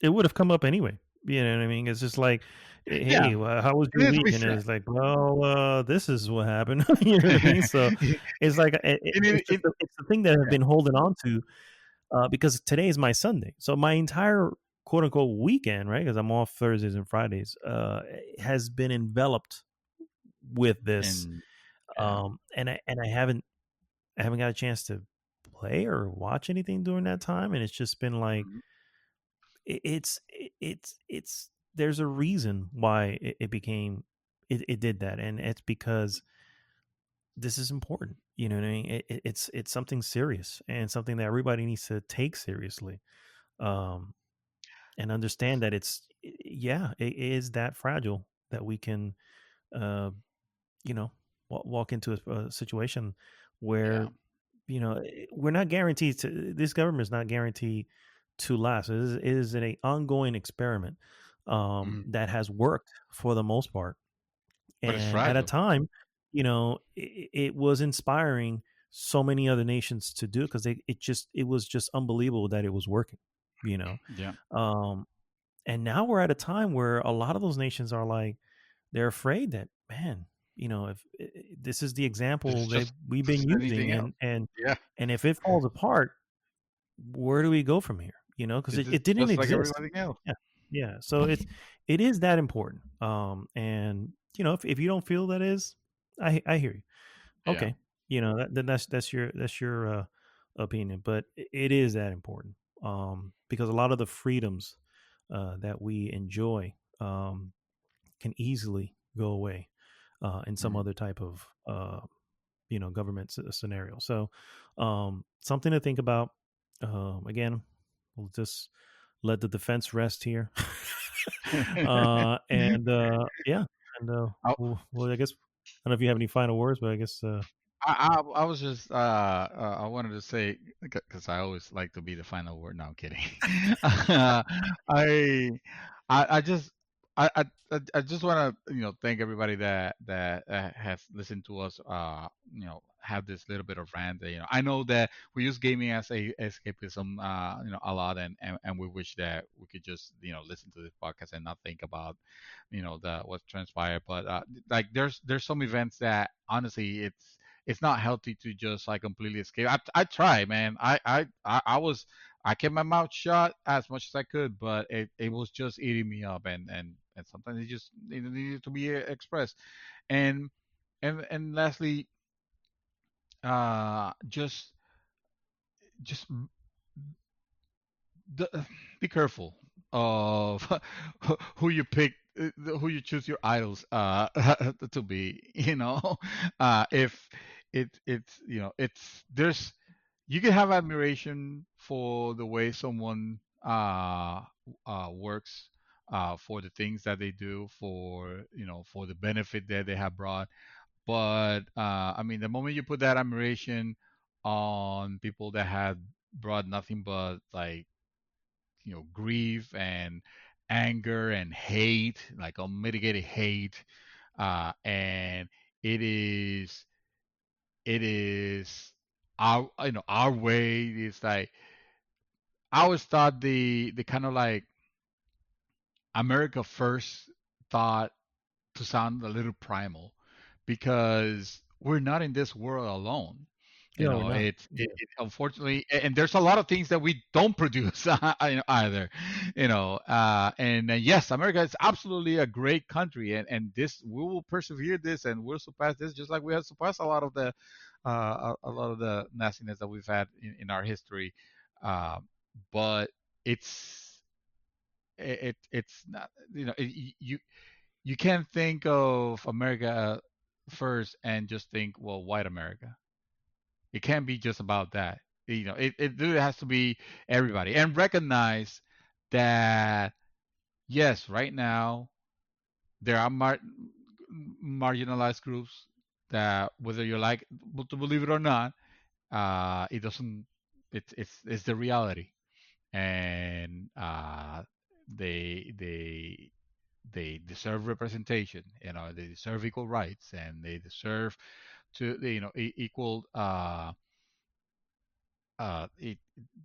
it would have come up anyway. You know what I mean? It's just like, Yeah, hey, how was it your needs to week? be And said. it's like, well, this is what happened. You know what I mean? So it's like It, it, it's the thing that I've yeah. been holding on to because today is my Sunday. So my entire quote unquote weekend, right? Because I'm off Thursdays and Fridays, has been enveloped with this, And yeah. and I haven't got a chance to play or watch anything during that time, and it's just been like Mhm. it's there's a reason why it became it did that, and it's because this is important. You know what I mean? It's something serious and something that everybody needs to take seriously, um, and understand that yeah, it is that fragile that we can, uh, you know, walk into a situation Yeah. where, we're not guaranteed to. This government is not guaranteed to last. It is an ongoing experiment, Mhm. that has worked for the most part, But it's and at a fragile. time, it was inspiring so many other nations to do it because it was just unbelievable that it was working. You know, Yeah. um, and now we're at a time where a lot of those nations are like they're afraid that, man, if this is the This example is that just we've this been is using, anything else. Yeah. and if it falls apart, where do we go from here? Because This is it didn't just like exist. everybody else. Yeah, yeah. So it is that important. And if you don't feel that is, I hear you. Yeah. Okay, then that's your opinion, but it is that important. Because a lot of the freedoms that we enjoy can easily go away in some Mhm. other type of government scenario. So something to think about. Again, we'll just let the defense rest here. And yeah, and I, well, I guess I don't know if you have any final words, but I guess I was just I wanted to say because I always like to be the final word. No, I'm kidding. I I just I just want to thank everybody that has listened to us have this little bit of rant. I know that we use gaming as a escapism a lot, and we wish that we could just listen to this podcast and not think about the what transpired. But like there's some events that honestly it's not healthy to just like completely escape. I try, man. I kept my mouth shut as much as I could, but it was just eating me up, and sometimes it needed to be expressed. And and lastly, just be careful of who you pick, who you choose your idols to be. If it's it's there's you can have admiration for the way someone works, for the things that they do, for for the benefit that they have brought. But I mean, the moment you put that admiration on people that have brought nothing but like grief and anger and hate, like unmitigated hate, and it is it is our our way. It's like I always thought the kind of like America first thought to sound a little primal because we're not in this world alone. yeah, we're not. It unfortunately, and there's a lot of things that we don't produce either, and yes, America is absolutely a great country, and this we will persevere this and we'll surpass this just like we have surpassed a lot of the a lot of the nastiness that we've had in our history, uh, but it's it's not you can't think of America first and just think, well, white America. It can't be just about that. It really has to be everybody and recognize that yes, right now there are marginalized groups that whether you like to believe it or not, it doesn't. It's the reality, and they they deserve representation. They deserve equal rights, and they deserve to equal it,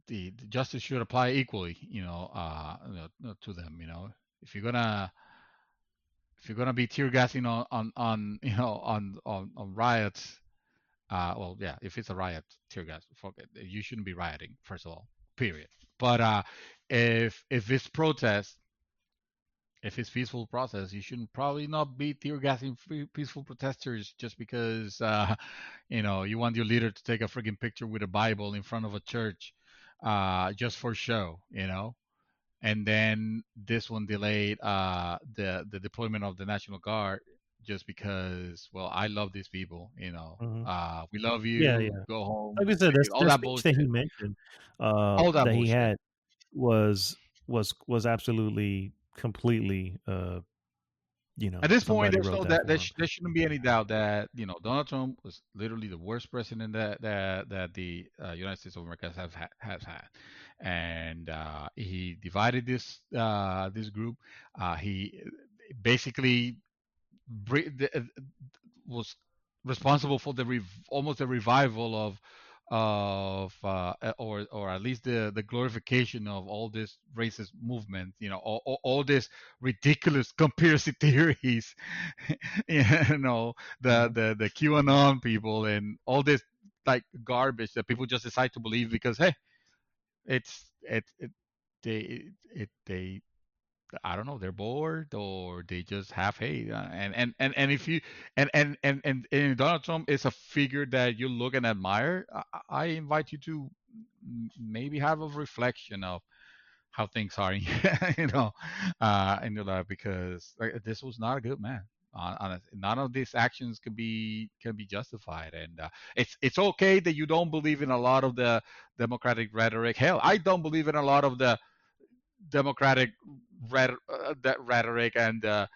the justice should apply equally to them. If you're gonna if you're gonna be tear gassing on on riots, well, yeah, if it's a riot, tear gas, forget you shouldn't be rioting first of all, period. But if it's protest, if it's peaceful process, you shouldn't probably not be tear gassing peaceful protesters just because you want your leader to take a freaking picture with a Bible in front of a church, just for show, And then this one delayed the deployment of the National Guard just because, well, I love these people, Mhm. we love Yeah, you, yeah. go home, Like I said, all the that speech that he bullshit, mentioned, all that that he bullshit. had was was absolutely completely, At this point, somebody there's wrote no that that for him. there shouldn't be any doubt that Donald Trump was literally the worst president that the United States of America has had, and he divided this group. He basically was responsible for almost the revival of or at least the glorification of all this racist movement, all this ridiculous conspiracy theories, Mhm. the QAnon people and all this like garbage that people just decide to believe because hey, it's it they I don't know, they're bored or they just have hate. And if you and Donald Trump is a figure that you look and admire, I invite you to maybe have a reflection of how things are, in your life because like, this was not a good man. None of these actions can be justified, and it's okay that you don't believe in a lot of the democratic rhetoric. Hell, I don't believe in a lot of the democratic that rhetoric and the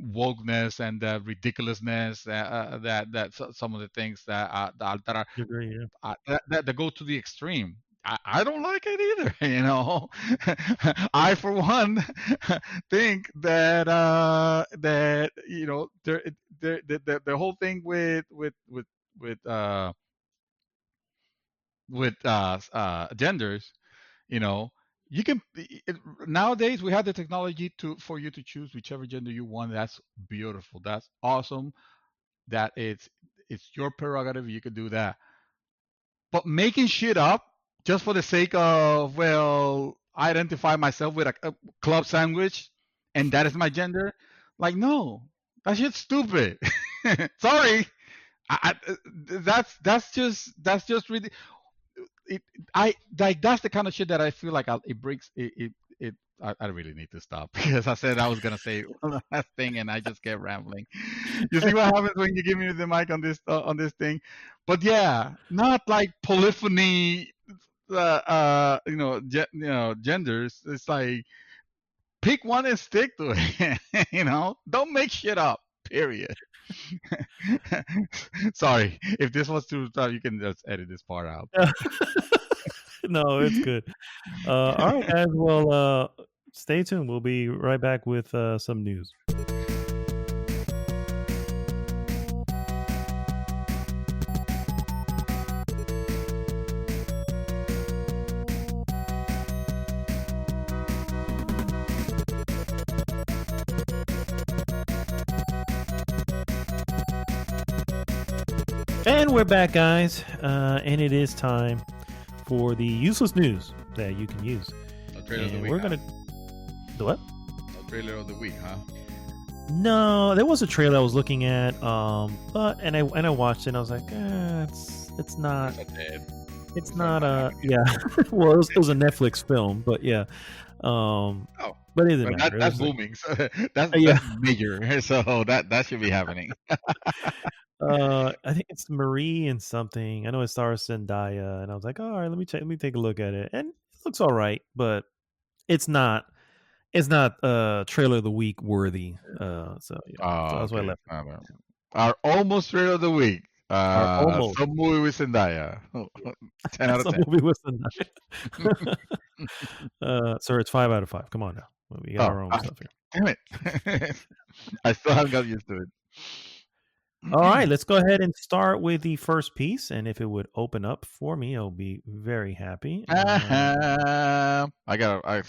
wokeness and the ridiculousness that some of the things that are Agree, yeah. that go to the extreme. I don't like it either. I for one think that the whole thing with genders, you know you can nowadays we have the technology to for you to choose whichever gender you want. That's beautiful, that's awesome, that it's your prerogative, you could do that. But making shit up just for the sake of, well, I identify myself with a club sandwich and that is my gender, like, no, that shit's stupid. Sorry. That's just really it, I like that's the kind of shit that I feel like it breaks it. I really need to stop because I said I was gonna say one last thing and I just kept rambling. You see what happens when you give me the mic on this thing? But yeah, not like polyphony, genders. It's like pick one and stick to it. Don't make shit up. Period. Sorry, if this was too tough, you can just edit this part out. No, it's good. All right, guys. Well, stay tuned. We'll be right back with some news. And we're back, guys. And it is time for the useless news that you can use. No trailer of the And week. we're huh? gonna the what? No trailer of the week, huh? No, there was a trailer I was looking at, but and I watched it. and I was like, it's not, It's a dead. it's not a yeah. Well, it was a Netflix film, but yeah, Oh, but it didn't but matter. It that's was like, booming. So that's yeah, major. So that should be happening. I think it's Marie and something. I know it stars Zendaya, and I was like, all right, let me take a look at it, and it looks all right, but it's not. It's not trailer of the week worthy. So yeah, so Oh, that's why I okay. left it. Our almost trailer of the week. Our almost Some movie with Zendaya. 10 out of some 10. movie was the sir, it's 5 out of 5. Come on now, we got Oh, our own stuff here. damn it. I still haven't got used to it. All right, let's go ahead and start with the first piece, and if it would open up for me, I'll be very happy. I got it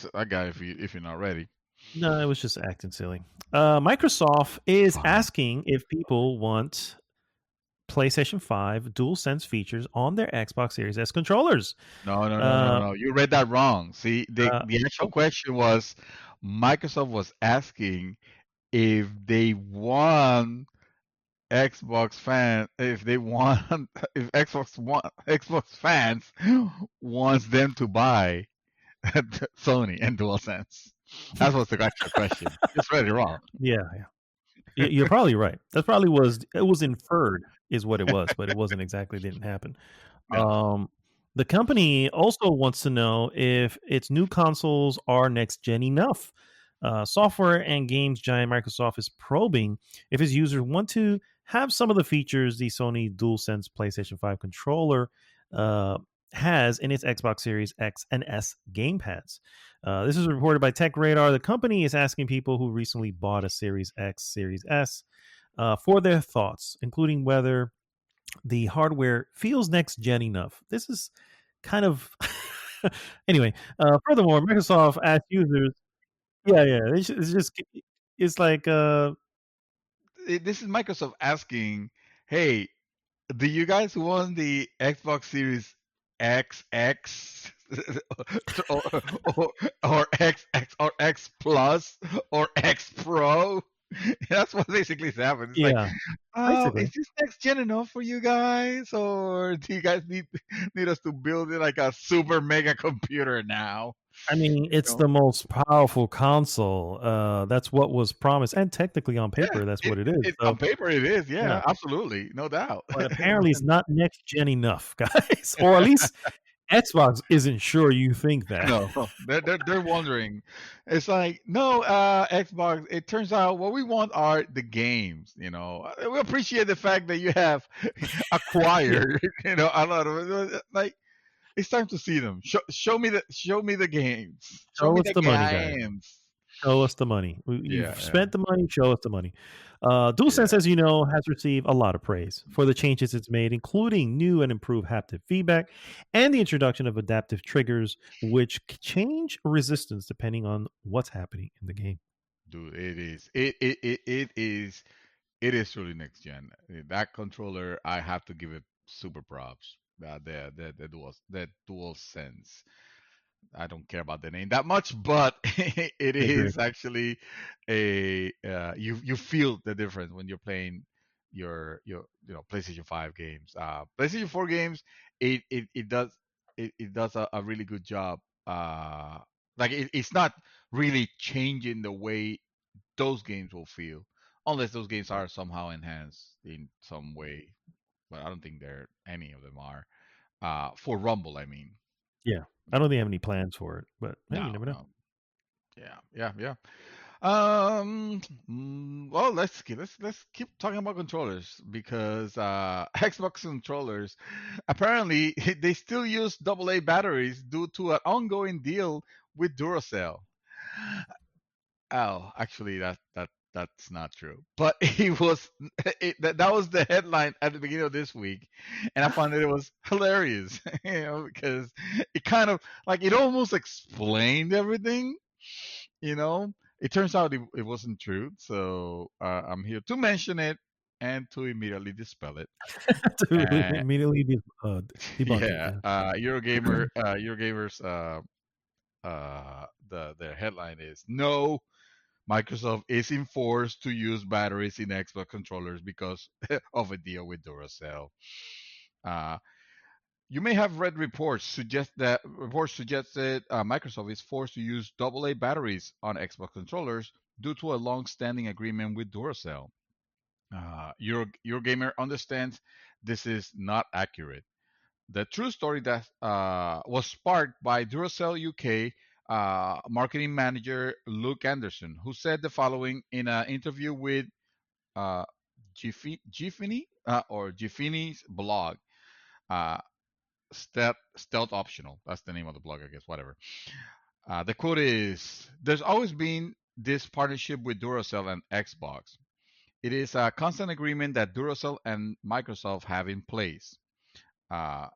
if you're not ready. No, it was just acting silly. Microsoft is Fine. asking if people want PlayStation 5 DualSense features on their Xbox Series S controllers. No. You read that wrong. See, the actual question was Microsoft was asking if they want Xbox fans, if Xbox fans wants them to buy Sony and DualSense. That was the actual question. Just read it wrong. Yeah, you're probably right. That probably was it was inferred is what it was, but it wasn't exactly didn't happen. Yeah. Um, the company also wants to know if its new consoles are next gen enough. Software and games giant Microsoft is probing if its users want to have some of the features the Sony DualSense PlayStation 5 controller uh, has in its Xbox Series X and S gamepads. This is reported by Tech Radar. The company is asking people who recently bought a Series X, Series S for their thoughts, including whether the hardware feels next gen enough. This is kind of anyway. Furthermore, Microsoft asked users, yeah, yeah, it's just it's like This is Microsoft asking, "Hey, do you guys want the Xbox Series XX or, or, or XX or X Plus or X Pro?" That's what basically is happening. It's like, yeah, basically. is this next gen enough for you guys, or do you guys need us to build it like a super mega computer now? I mean, You it's know? the most powerful console. That's what was promised, and technically on Yeah, paper, that's what it is. it So on paper it is. yeah, Yeah, absolutely, no doubt. but apparently it's not next gen enough, guys, or at least Xbox isn't sure you think that. No, they're wondering. It's like, no, Xbox. It turns out what we want are the games. We appreciate the fact that you have Yeah, acquired, a lot of like. It's time to see them. Show me the games. Show show me us the the money, guys. games. Show us the money. You've Yeah, yeah, spent the money. Show us the money. DualSense, yeah. as you know, has received a lot of praise for the changes it's made, including new and improved haptic feedback and the introduction of adaptive triggers, which change resistance depending on what's happening in the game. Dude, it is. It is truly next gen. That controller, I have to give it super props. The dual sense. I don't care about the name that much, but it I agree. is actually a you feel the difference when you're playing your PlayStation 5 games. PlayStation 4 games, it does a really good job. Like it's not really changing the way those games will feel, unless those games are somehow enhanced in some way. But I don't think any of them are. For Rumble, I mean. Yeah. I don't Yeah. think they have any plans for it, but hey, you No, never know. no. Yeah, yeah, yeah. Well, let's keep talking about controllers because Xbox controllers apparently they still use AA batteries due to an ongoing deal with Duracell. Oh, actually, that's not true. But that was the headline at the beginning of this week, and I found that it was hilarious, because it kind of like it almost explained everything. It turns out it wasn't true, so I'm here to mention it and to immediately dispel it. To And immediately debunk it. yeah, Yeah. Eurogamer's the headline is no. Microsoft is enforced to use batteries in Xbox controllers because of a deal with Duracell. Uh, you may have read reports suggest that Microsoft is forced to use AA batteries on Xbox controllers due to a long-standing agreement with Duracell. Your gamer understands this is not accurate. The true story that was sparked by Duracell UK marketing manager Luke Anderson, who said the following in an interview with uh, Gifini or Gifini's blog. Uh, Stealth Optional. That's the name of the blog, I guess. Whatever. The quote is: "There's always been this partnership with Duracell and Xbox. It is a constant agreement that Duracell and Microsoft have in place. Uh,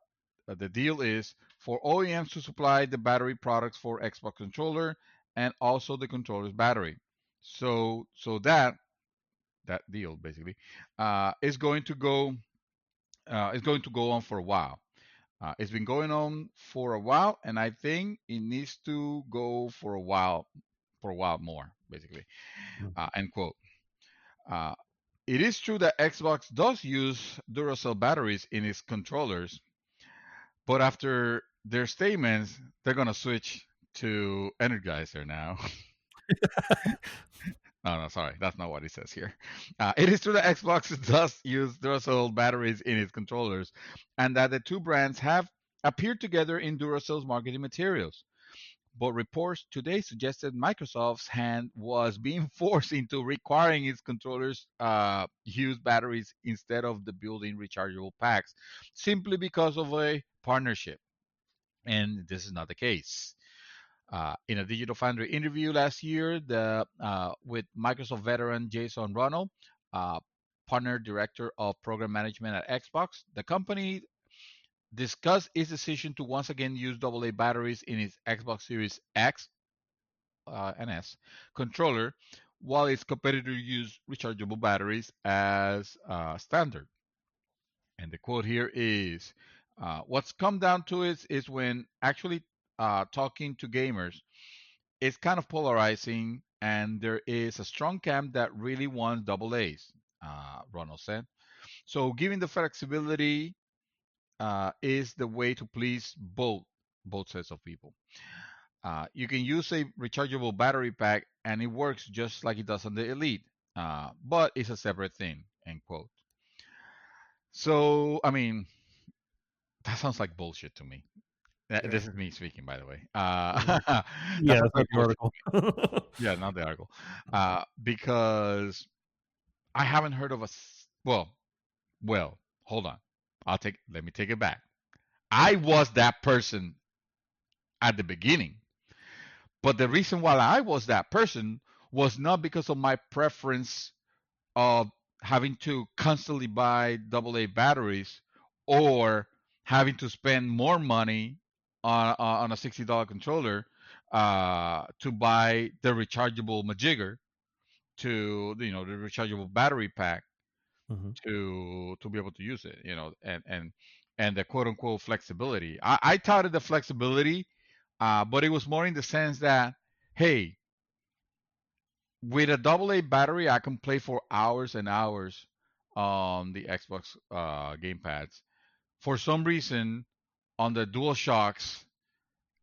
the deal is for OEMs to supply the battery products for Xbox controller and also the controller's battery. So that deal basically is going to go on for a while. It's been going on for a while, and I think it needs to go for a while more, basically." Mm. End quote. Uh, it is true that Xbox does use Duracell batteries in its controllers, but after their statements, they're gonna switch to Energizer now. No, sorry, that's not what it says here. It is true that Xbox does use Duracell batteries in its controllers, and that the two brands have appeared together in Duracell's marketing materials. But reports today suggested Microsoft's hand was being forced into requiring its controllers use batteries instead of the built-in rechargeable packs, simply because of a partnership. And this is not the case. In a Digital Foundry interview last year with Microsoft veteran Jason Ronald, uh, partner director of program management at Xbox, the company discussed its decision to once again use AA batteries in its Xbox Series X and S controller, while its competitors use rechargeable batteries as standard. And the quote here is what's come down to it is when actually talking to gamers, it's kind of polarizing, and there is a strong camp that really wants double A's, Ronald said. So giving the flexibility is the way to please both sets of people. You can use a rechargeable battery pack, and it works just like it does on the Elite, but it's a separate thing. End quote. So I mean, that sounds like bullshit to me. Yeah. This is me speaking, by the way. That Yeah, sounds that's like not the bullshit. article. Yeah, not the article. Because I haven't heard of a. Well, hold on. Let me take it back. I was that person at the beginning. But the reason why I was that person was not because of my preference of having to constantly buy AA batteries or having to spend more money on a $60 controller to buy the rechargeable Majigger to the rechargeable battery pack Hmm. to be able to use it, and the quote unquote flexibility. I touted the flexibility, but it was more in the sense that, hey, with a AA battery, I can play for hours and hours on the Xbox gamepads. For some reason, on the Dual Shocks,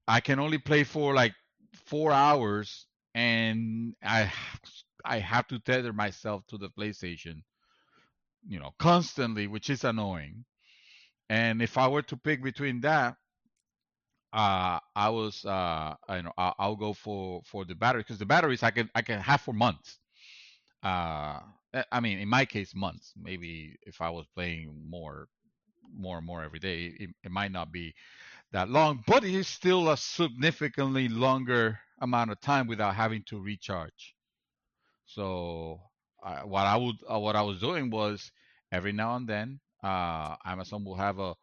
I can only play for like 4 hours, and I have to tether myself to the PlayStation, constantly, which is annoying. And if I were to pick between that, I'll go for the battery, because the batteries I can have for months. Uh, I mean, in my case, months. Maybe if I was playing more and more every day, it might not be that long, but it is still a significantly longer amount of time without having to recharge. So what I was doing was, every now and then, Amazon will have a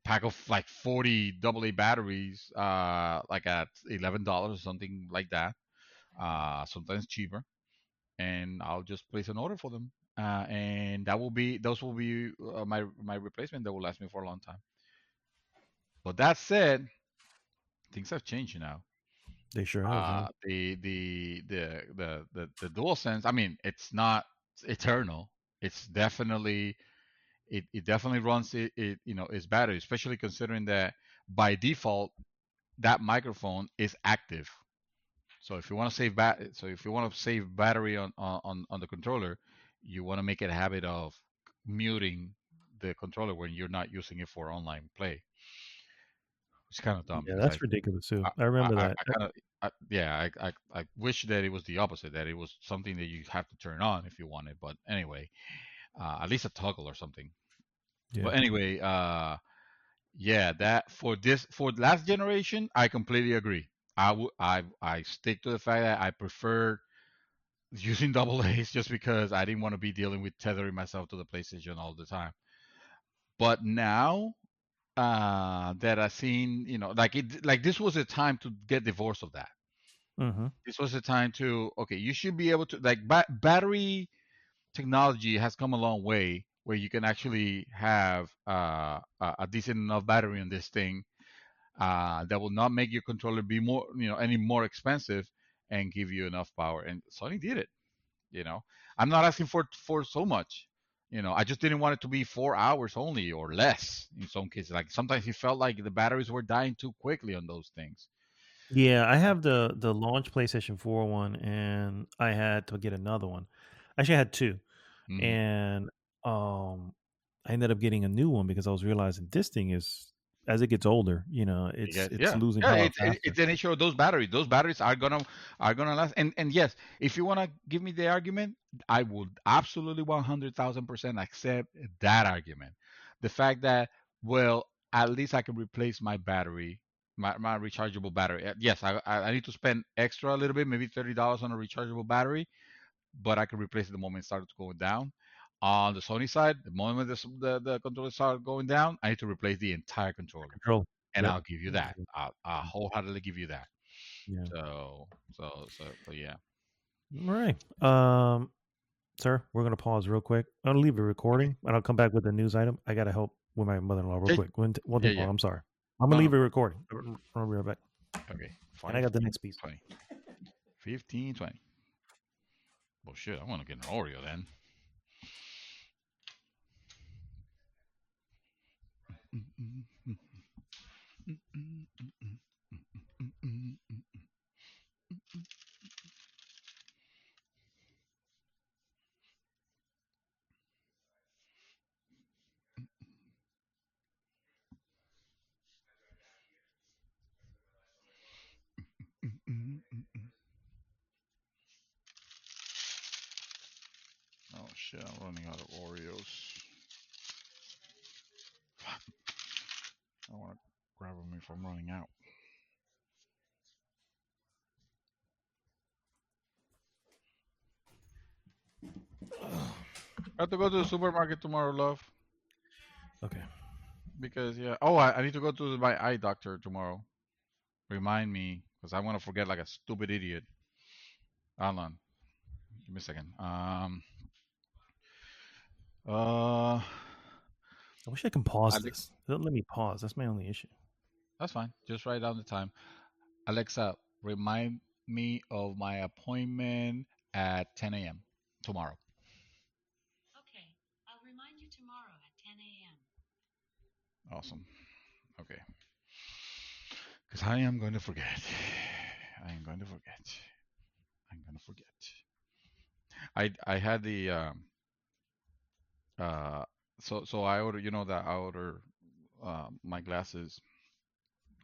pack of like 40 AA batteries, like at $11 or something like that. Sometimes cheaper, and I'll just place an order for them. And those will be my replacement that will last me for a long time. But that said, things have changed now. They sure have, yeah. The dual sense, I mean, it's not eternal. It's definitely it definitely runs its battery, especially considering that by default that microphone is active. So if you want to save battery on the controller, you want to make it a habit of muting the controller when you're not using it for online play. It's kind of dumb Yeah, because that's ridiculous too. I, I remember I that. kind of, yeah, I wish that it was the opposite, that it was something that you have to turn on if you want it. But anyway, at least a toggle or something. Yeah. But anyway, yeah, that for last generation, I completely agree. I stick to the fact that I prefer using double A's just because I didn't want to be dealing with tethering myself to the PlayStation all the time. But now that I've seen, like this was a time to get divorced of that. Hmm. This was a time to, okay, you should be able to, like, battery technology has come a long way where you can actually have a decent enough battery on this thing that will not make your controller be more, any more expensive, and give you enough power. And Sony did it. You know, I'm not asking for so much. I just didn't want it to be 4 hours only or less in some cases. Like sometimes it felt like the batteries were dying too quickly on those things. Yeah, I have the launch PlayStation 4 one, and I had to get another one. Actually, I had two, Hmm. and um, I ended up getting a new one because I was realizing this thing is, as it gets older, Yes, it's yeah, losing yeah. power It's faster. an issue of those batteries. Those batteries are gonna last. And yes, if you wanna give me the argument, I would absolutely 100,000% accept that argument. The fact that, well, at least I can replace my battery, my rechargeable battery. Yes, I need to spend extra a little bit, maybe $30 on a rechargeable battery, but I can replace it the moment it starts going down. On the Sony side, the moment the controller starts going down, I need to replace the entire controller, Control. and Yep. I'll give you that. I'll wholeheartedly give you that. Yeah. So yeah. All right. Sir, we're gonna pause real quick. I'll leave the Okay. recording, and I'll come back with a news item. I gotta help with my mother-in-law real Yeah, quick. One yeah, thing, yeah. Paul. I'm sorry. I'm gonna No, leave no. the recording. I'll be right back. Okay. And I got the 15, next piece. 20. 15, 20. Well, shit, I want to get an Oreo then. Oh shit, I'm running out of Oreos. I want to grab them if I'm running out. I have to go to the supermarket tomorrow, love. Okay. Because yeah. Oh, I need to go to my eye doctor tomorrow. Remind me, because I want to forget like a stupid idiot. Hold on. Give me a second. Uh, I wish I can pause Alex, this. It doesn't let me pause. That's my only issue. that's fine. Just write down the time. Alexa, remind me of my appointment at 10 a.m. tomorrow. Okay, I'll remind you tomorrow at 10 a.m. Awesome. Okay. Because I am going to forget. I am going to forget. I'm going to forget. I had the uh so I order, that I order my glasses,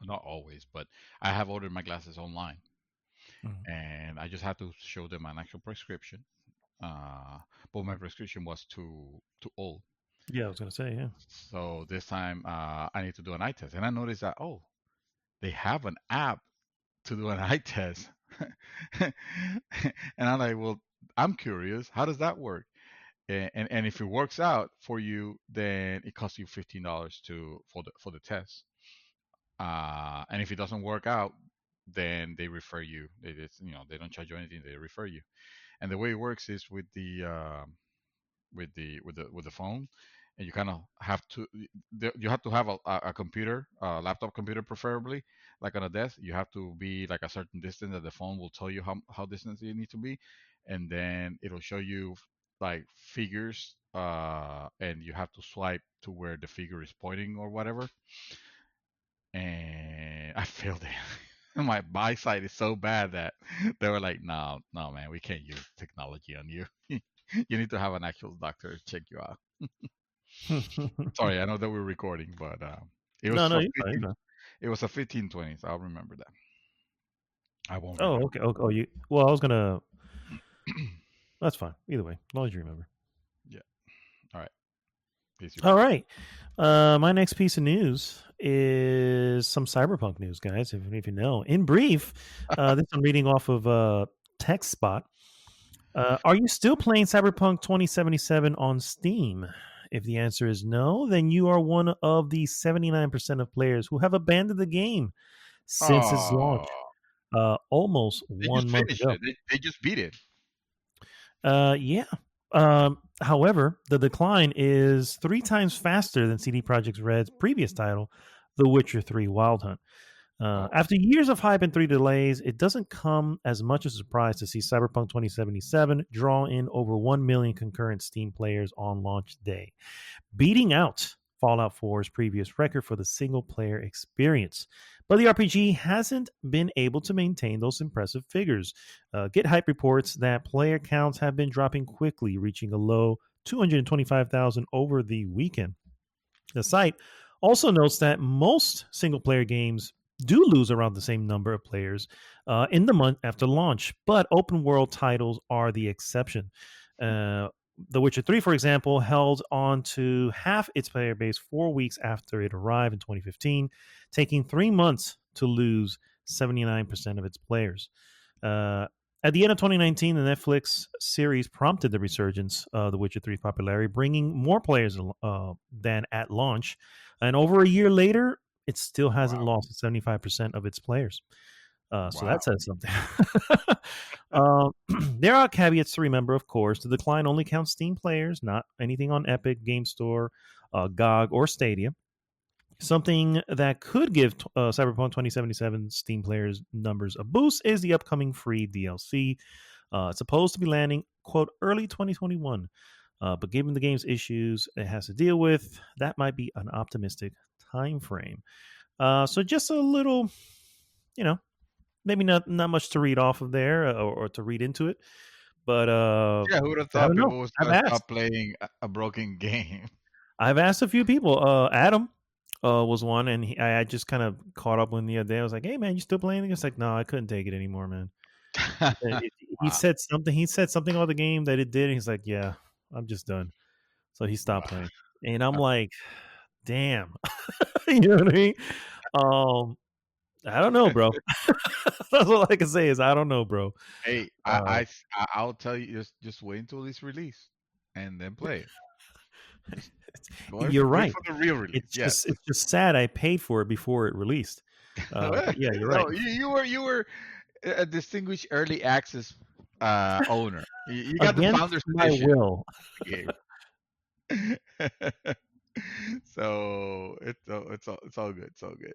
not always, but I have ordered my glasses online, Mhm. and I just have to show them an actual prescription. Uh, but my prescription was too old. Yeah, I was gonna say, yeah. So this time I need to do an eye test, and I noticed that, oh, they have an app to do an eye test, and I'm like, well, I'm curious, how does that work? And if it works out for you, then it costs you $15 for the test. And if it doesn't work out, then they refer you. They don't charge you anything. They refer you. And the way it works is with the phone, and you kind of have to you have to have a computer, a laptop computer preferably, like on a desk. You have to be like a certain distance that the phone will tell you how distance you need to be, and then it'll show you like figures, and you have to swipe to where the figure is pointing or whatever. And I failed it. My eyesight is so bad that they were like, no, no, man, we can't use technology on you. You need to have an actual doctor check you out. Sorry, I know that we're recording, but it was No, no, a you're fine. 15. You're fine. It was a 1520. So I'll remember that. I won't Oh, remember. okay. Oh, you. Well, I was gonna. That's fine. Either way, as long as you remember. Yeah. All right. Peace, you All guys. right. My next piece of news is some cyberpunk news, guys. If you know, in brief, this I'm reading off of TechSpot. Are you still playing Cyberpunk 2077 on Steam? If the answer is no, then you are one of the 79% of players who have abandoned the game since its launch Oh, almost they just 1 month finished ago. it. They just beat it. Yeah. However, the decline is 3 times faster than CD Projekt Red's previous title, The Witcher 3 Wild Hunt. Oh, After years of hype and 3 delays, it doesn't come as much as a surprise to see Cyberpunk 2077 draw in over 1 million concurrent Steam players on launch day, beating out Fallout 4's previous record for the single player experience. But the RPG hasn't been able to maintain those impressive figures. Get Hype reports that player counts have been dropping quickly, reaching a low 225,000 over the weekend. The site also notes that most single player games do lose around the same number of players in the month after launch, but open world titles are the exception. Uh, the Witcher 3, for example, held on to half its player base 4 weeks after it arrived in 2015, taking 3 months to lose 79% of its players. At the end of 2019, the Netflix series prompted the resurgence of The Witcher 3's popularity, bringing more players than at launch. And over a year later, it still hasn't Wow. lost 75% of its players. So Wow. that says something. There are caveats to remember, of course. The decline only counts Steam players, not anything on Epic, Game Store, GOG, or Stadia. Something that could give Cyberpunk 2077 Steam players numbers a boost is the upcoming free DLC. It's supposed to be landing, quote, early 2021. But given the game's issues it has to deal with, that might be an optimistic time frame. So just a little, maybe not much to read off of there or to read into it. But Yeah, who would have I thought don't know. people would I've start asked. playing a broken game? I've asked a few people. Adam was one, and I just kind of caught up with him the other day. I was like, "Hey, man, you still playing?" It's like, "No, I couldn't take it anymore, man." And he Wow. said something. He said something about the game that it did. And he's like, "Yeah, I'm just done." So he stopped playing, and I'm like, "Damn," you know what I mean? Um, I don't know, bro. That's all I can say is I don't know, bro. Hey, Uh, I'll tell you, just wait until it's released and then play it. Just you're wait right. for the real release. Yes. It's just sad I paid for it before it released. But yeah, you're right. No, you were a distinguished early access owner. You got the Against founder's my edition will. of the game. So it's all good. It's all good.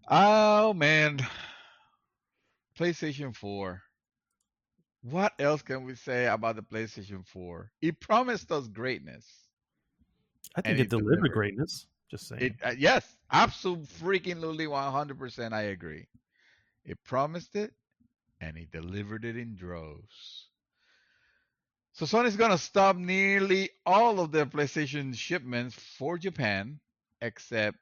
Oh man, PlayStation 4. What else can we say about the PlayStation 4? It promised us greatness, I and think it it delivered delivered. greatness. Just It saying. yes, absolutely freaking literally 100%. I agree. It promised it, and it delivered it in droves. So Sony's gonna stop nearly all of their PlayStation shipments for Japan, except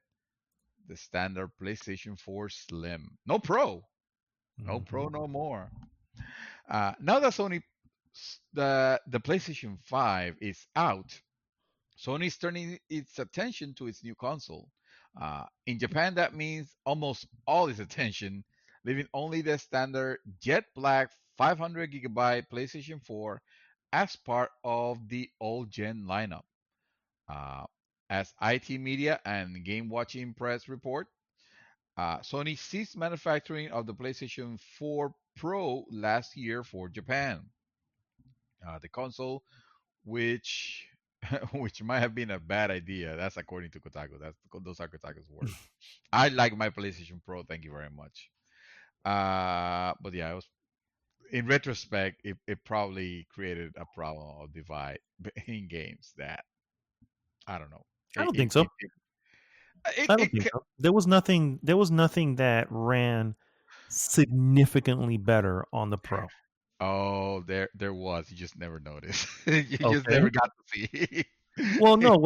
the standard PlayStation 4 Slim. No Pro, no Mhm. Pro, no more. Now that the PlayStation 5 is out, Sony's turning its attention to its new console. In Japan, that means almost all its attention, leaving only the standard jet black 500 gigabyte PlayStation 4 as part of the old gen lineup. Uh, as IT Media and Game Watching Press report, Sony ceased manufacturing of the PlayStation 4 Pro last year for Japan. The console, which which might have been a bad idea. That's according to Kotaku. Those are Kotaku's words. I like my PlayStation Pro. Thank you very much. But yeah, it was in retrospect, it probably created a problem of divide in games that I don't know. I It don't it think so. it it, I it, don't think it so. There was nothing. There was nothing that ran significantly better on the Pro. oh there was. You just never noticed. You just Okay. never got to see. Well, no.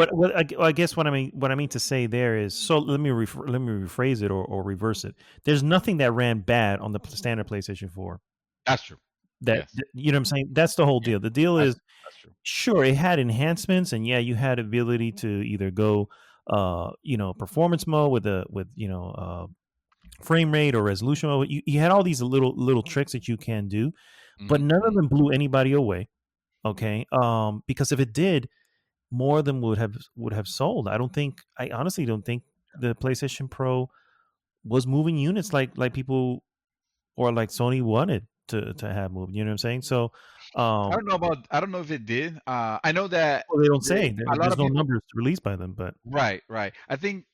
I guess what I mean to say there is so let me rephrase it or reverse it. There's nothing that ran bad on the standard PlayStation 4. That's true. Yes. You know what I'm saying? That's the whole Yeah. deal. The deal That's is that's true. sure it had enhancements and yeah, you had ability to either go performance mode with frame rate or resolution mode. You had all these little tricks that you can do, but none of Mhm. them blew anybody away. Okay. Because if it did, more of them would have sold. I honestly don't think the PlayStation Pro was moving units like people or like Sony wanted to have moved. You know what I'm saying? So um I don't know if it did. I know that well, they don't say a lot there's of no people. numbers released by them, but Right, right. I think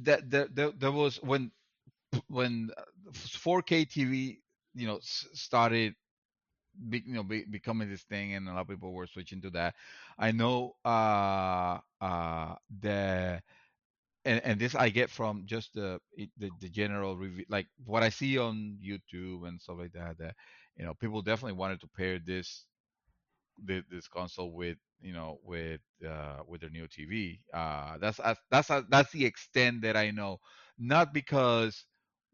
that there was when 4K TV, started becoming this thing, and a lot of people were switching to that. I know the and this I get from just the general review, like what I see on YouTube and stuff like that. That people definitely wanted to pair this console with with their new TV. That's the extent that I know. Not because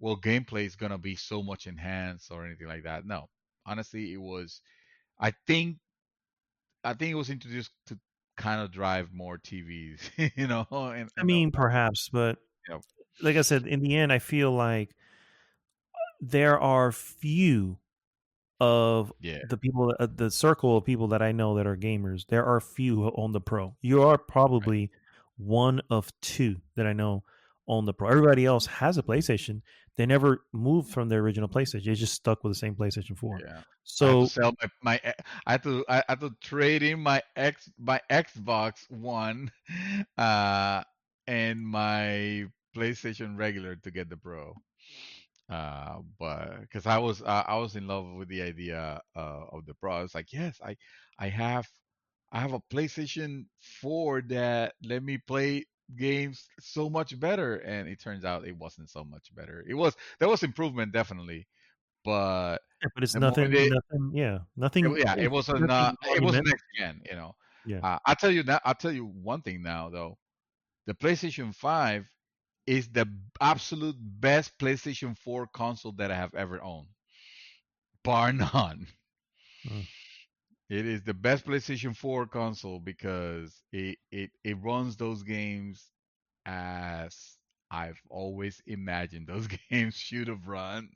gameplay is gonna be so much enhanced or anything like that. No, honestly, it was. I think it was introduced to kind of drive more TVs, I and mean, perhaps, but you know, like I said, in the end, I feel like there are few of yeah, the people, the circle of people that I know that are gamers. There are few who own the Pro. You are right, probably one of two that I know own the Pro. Everybody else has a PlayStation. They never moved from their original PlayStation. They just stuck with the same PlayStation 4. yeah. I had to So, sell I had to trade in my Xbox One, uh, and my PlayStation regular to get the Pro. But because I was in love with the idea of the Pro. I was like, yes, I have a PlayStation 4 that let me play games so much better, and it turns out it wasn't so much better. There was improvement definitely, but yeah, but it's the more nothing. Yeah, nothing. yeah, it It's wasn't nothing it was monumental. next gen. Yeah. I'll tell you one thing now though. The PlayStation 5 is the absolute best PlayStation 4 console that I have ever owned, bar none. Mm. It is the best PlayStation 4 console because it runs those games as I've always imagined those games should have run.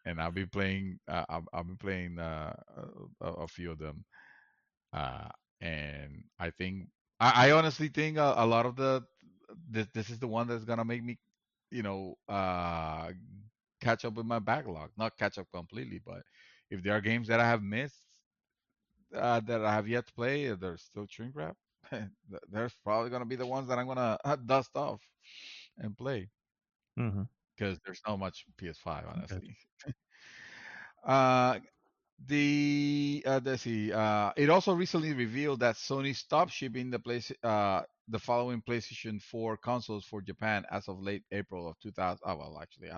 And I've been playing a few of them, uh, and I honestly think a lot of this is the one that's gonna make me you know uh catch up with my backlog. Not catch up completely, but if there are games that I have missed, that I have yet to play, they're still shrink wrap. There's probably gonna be the ones that I'm gonna dust off and play Hmm. because there's not much PS5, Okay. honestly. Uh, let's see. It also recently revealed that Sony stopped shipping the following PlayStation 4 consoles for Japan as of late April of 2000. Oh well, actually,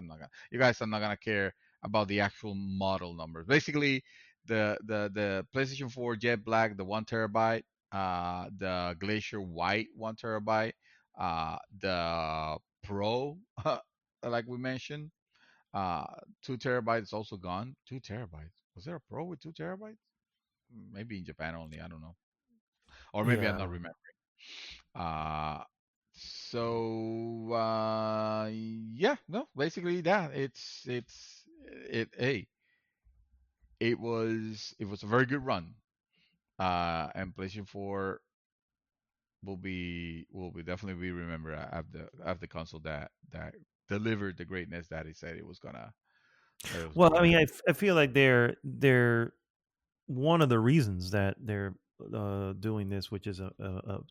You guys are not gonna care about the actual model numbers. Basically, the PlayStation 4 Jet Black, the 1 terabyte, the Glacier White 1 terabyte, the Pro, like we mentioned, uh, 2 terabytes also gone. 2 terabytes. Was there a Pro with 2 terabytes? Maybe in Japan only. I don't know, or maybe I'm not Yeah. remembering. Uh, yeah, no, basically that. Hey, it was a very good run. And PlayStation 4 will be definitely be remembered as the console that delivered the greatness that it said it was Well, I gonna mean, do. I feel like they're one of the reasons that they're doing this, which is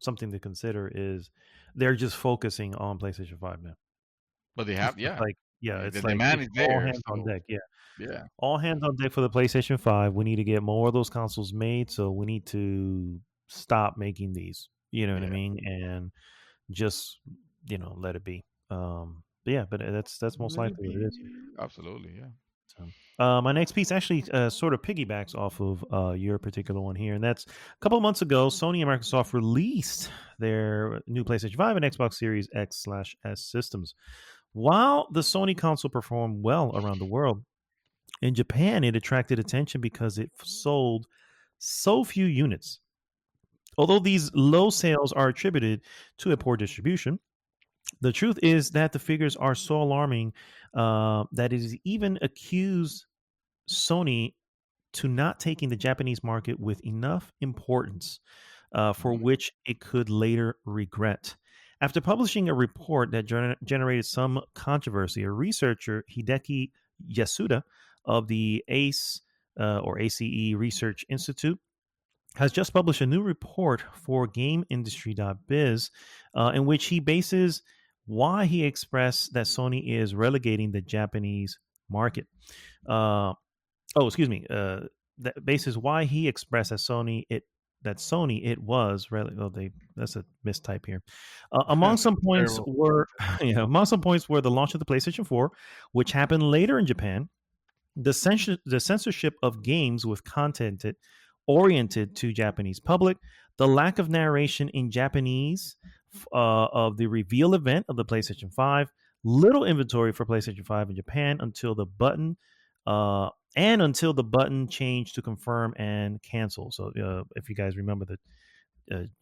something to consider, is they're just focusing on PlayStation 5 now. But they It's have, just yeah. like, yeah, The it's like demand it's is all there, hands on so deck. Yeah, yeah, all hands on deck for the PlayStation 5. We need to get more of those consoles made, so we need to stop making these. You know what I yeah. mean? And just let it be. But yeah, but that's most Let it likely what it is. be. Absolutely, yeah. So, my next piece actually sort of piggybacks off of your particular one here, and that's a couple of months ago, Sony and Microsoft released their new PlayStation 5 and Xbox Series X/S systems. While the Sony console performed well around the world, in Japan it attracted attention because it sold so few units. Although these low sales are attributed to a poor distribution, the truth is that the figures are so alarming that it is even accused Sony to not taking the Japanese market with enough importance, for Mm, which it could later regret. After publishing a report that generated some controversy, a researcher, Hideki Yasuda of the ACE Research Institute, has just published a new report for GameIndustry.biz, in which he bases why he expressed that Sony is relegating the Japanese market. Uh, Oh, excuse me. That basis why he expressed that Sony it was really. Oh, they that's a mistype here. Among some points Terrible. were yeah, among some points were the launch of the PlayStation 4, which happened later in Japan, the censorship of games with content oriented to Japanese public, the lack of narration in Japanese of the reveal event of the PlayStation 5, little inventory for PlayStation 5 in Japan uh, until the button changed to confirm and cancel. So if you guys remember that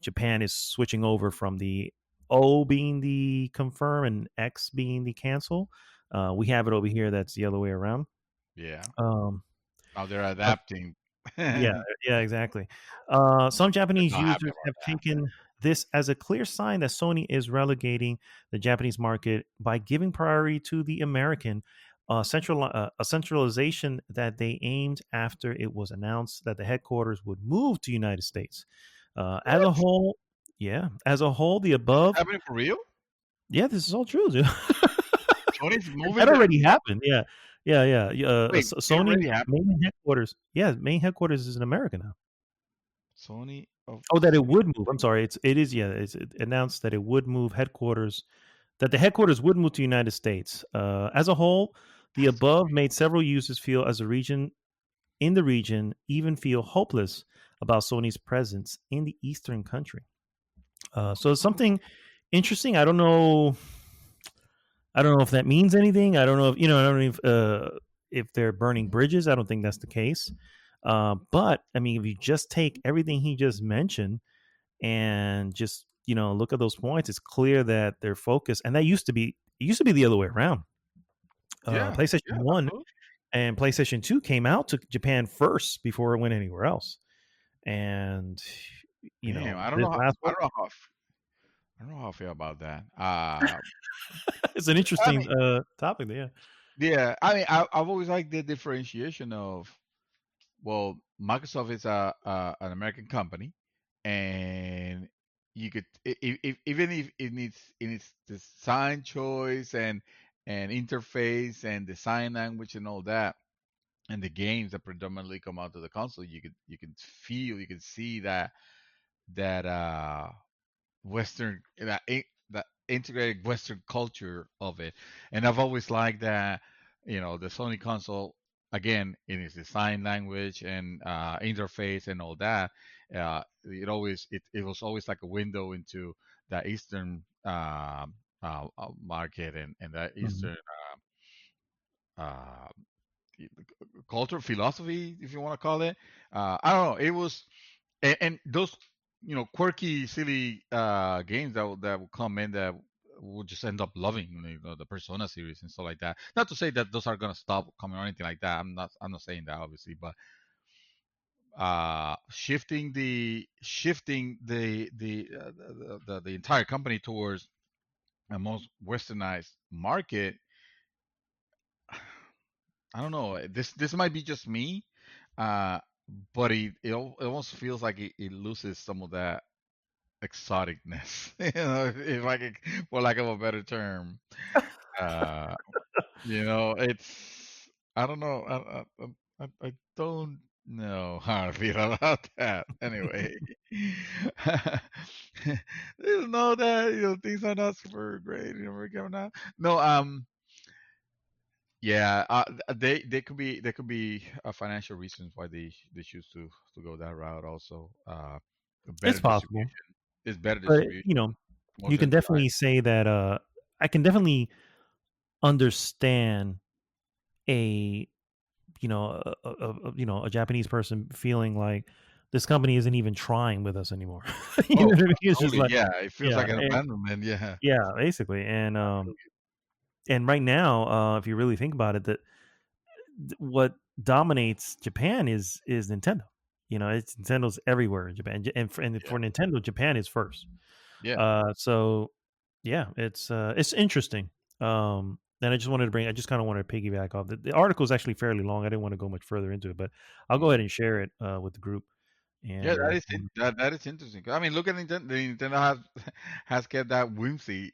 Japan is switching over from the O being the confirm and X being the cancel. We have it over here that's the other way around. Yeah. Um, Now they're uh, adapting. yeah, They're yeah, exactly. Some Japanese not happy users about have that. taken this as a clear sign that Sony is relegating the Japanese market by giving priority to the American a centralization that they aimed after it was announced that the headquarters would move to United States. As a What? whole, yeah, as a whole, the This is above, happening for real? yeah, this is all true, dude. Sony's moving That their already happened. Yeah, yeah, yeah. wait, it Sony's already happened? main headquarters, yeah, main headquarters is in America now. Sony of Oh, that it Sony. would move. I'm sorry. It is, yeah. It announced that it would move headquarters, that the headquarters would move to the United States. As a whole, the That's above made several users feel as a region in the region even feel hopeless about Sony's presence in the Eastern country. So it's something interesting. I don't know. I don't know if that means anything. I don't know if I don't know if they're burning bridges. I don't think that's the case. But I mean, if you just take everything he just mentioned and just look at those points, it's clear that their focus, and that used to be the other way around. yeah, PlayStation yeah, 1 absolutely. and PlayStation 2 came out to Japan first before it went anywhere else. And Damn, this last one, I don't know how I feel about that. it's an I interesting mean, topic there. yeah, I've always liked the differentiation of, well, Microsoft is an American company, and you could even if in its design choice and interface and design language and all that, and the games that predominantly come out of the console, you can see that Western that integrated Western culture of it, and I've always liked that. The Sony console, again, in its design language and interface and all that, it was always like a window into the Eastern market and that Mhm. Eastern uh, culture philosophy, if you want to call it. I don't know. It was and those quirky, silly games that will come in that will just end up loving the Persona series and stuff like that. Not to say that those are gonna stop coming or anything like that. I'm not saying that obviously, but shifting the entire company towards a most westernized market. I don't know. This might be just me, uh, but it almost feels like it loses some of that exoticness, if I could, for lack of a better term. Uh, it's I don't know. I don't know how I feel about that. Anyway, just know that things are not super great. We're coming out. No, yeah, there could be financial reasons why they choose to go that route. Also, better It's possible, distribution is better but distribution, more you can definitely centralized. say that. I can definitely understand a a Japanese person feeling like this company isn't even trying with us anymore. You know Oh, what I mean? It's just absolutely. like, Yeah, it feels yeah, like an abandonment. Yeah, yeah, basically. And right now, if you really think about it, that what dominates Japan is Nintendo. It's Nintendo's everywhere in Japan, and yeah, for Nintendo, Japan is first. yeah. So yeah, it's interesting. And I just kind of wanted to piggyback off the article is actually fairly long. I didn't want to go much further into it, but I'll go Mhm. ahead and share it with the group. Yeah, And that is interesting. I mean, look at Nintendo. Nintendo has has kept that whimsy.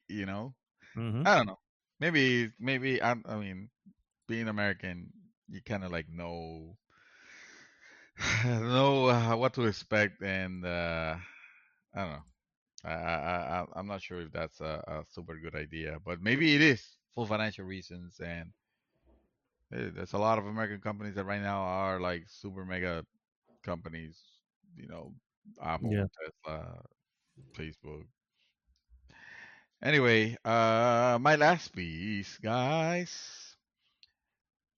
mhm. I don't know. Maybe I mean, being American, you kind of like know what to expect, and I don't know. I'm not sure if that's a super good idea, but maybe it is for financial reasons. And there's a lot of American companies that right now are like super mega companies. You know, Yeah. Apple, Tesla, Facebook. Anyway, my last piece, guys,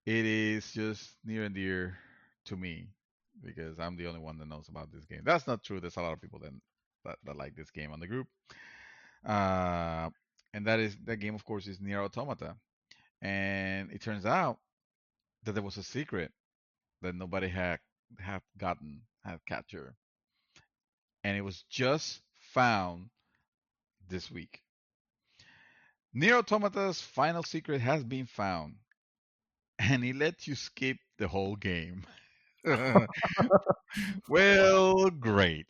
it is just near and dear to me because I'm the only one that knows about this game. That's not true. There's a lot of people that like this game on the group. Uh, and that game, of course, is Nier Automata. And it turns out that there was a secret that nobody had captured, and it was just found this week. Nier Automata's final secret has been found, and it lets you skip the whole game. Well, great.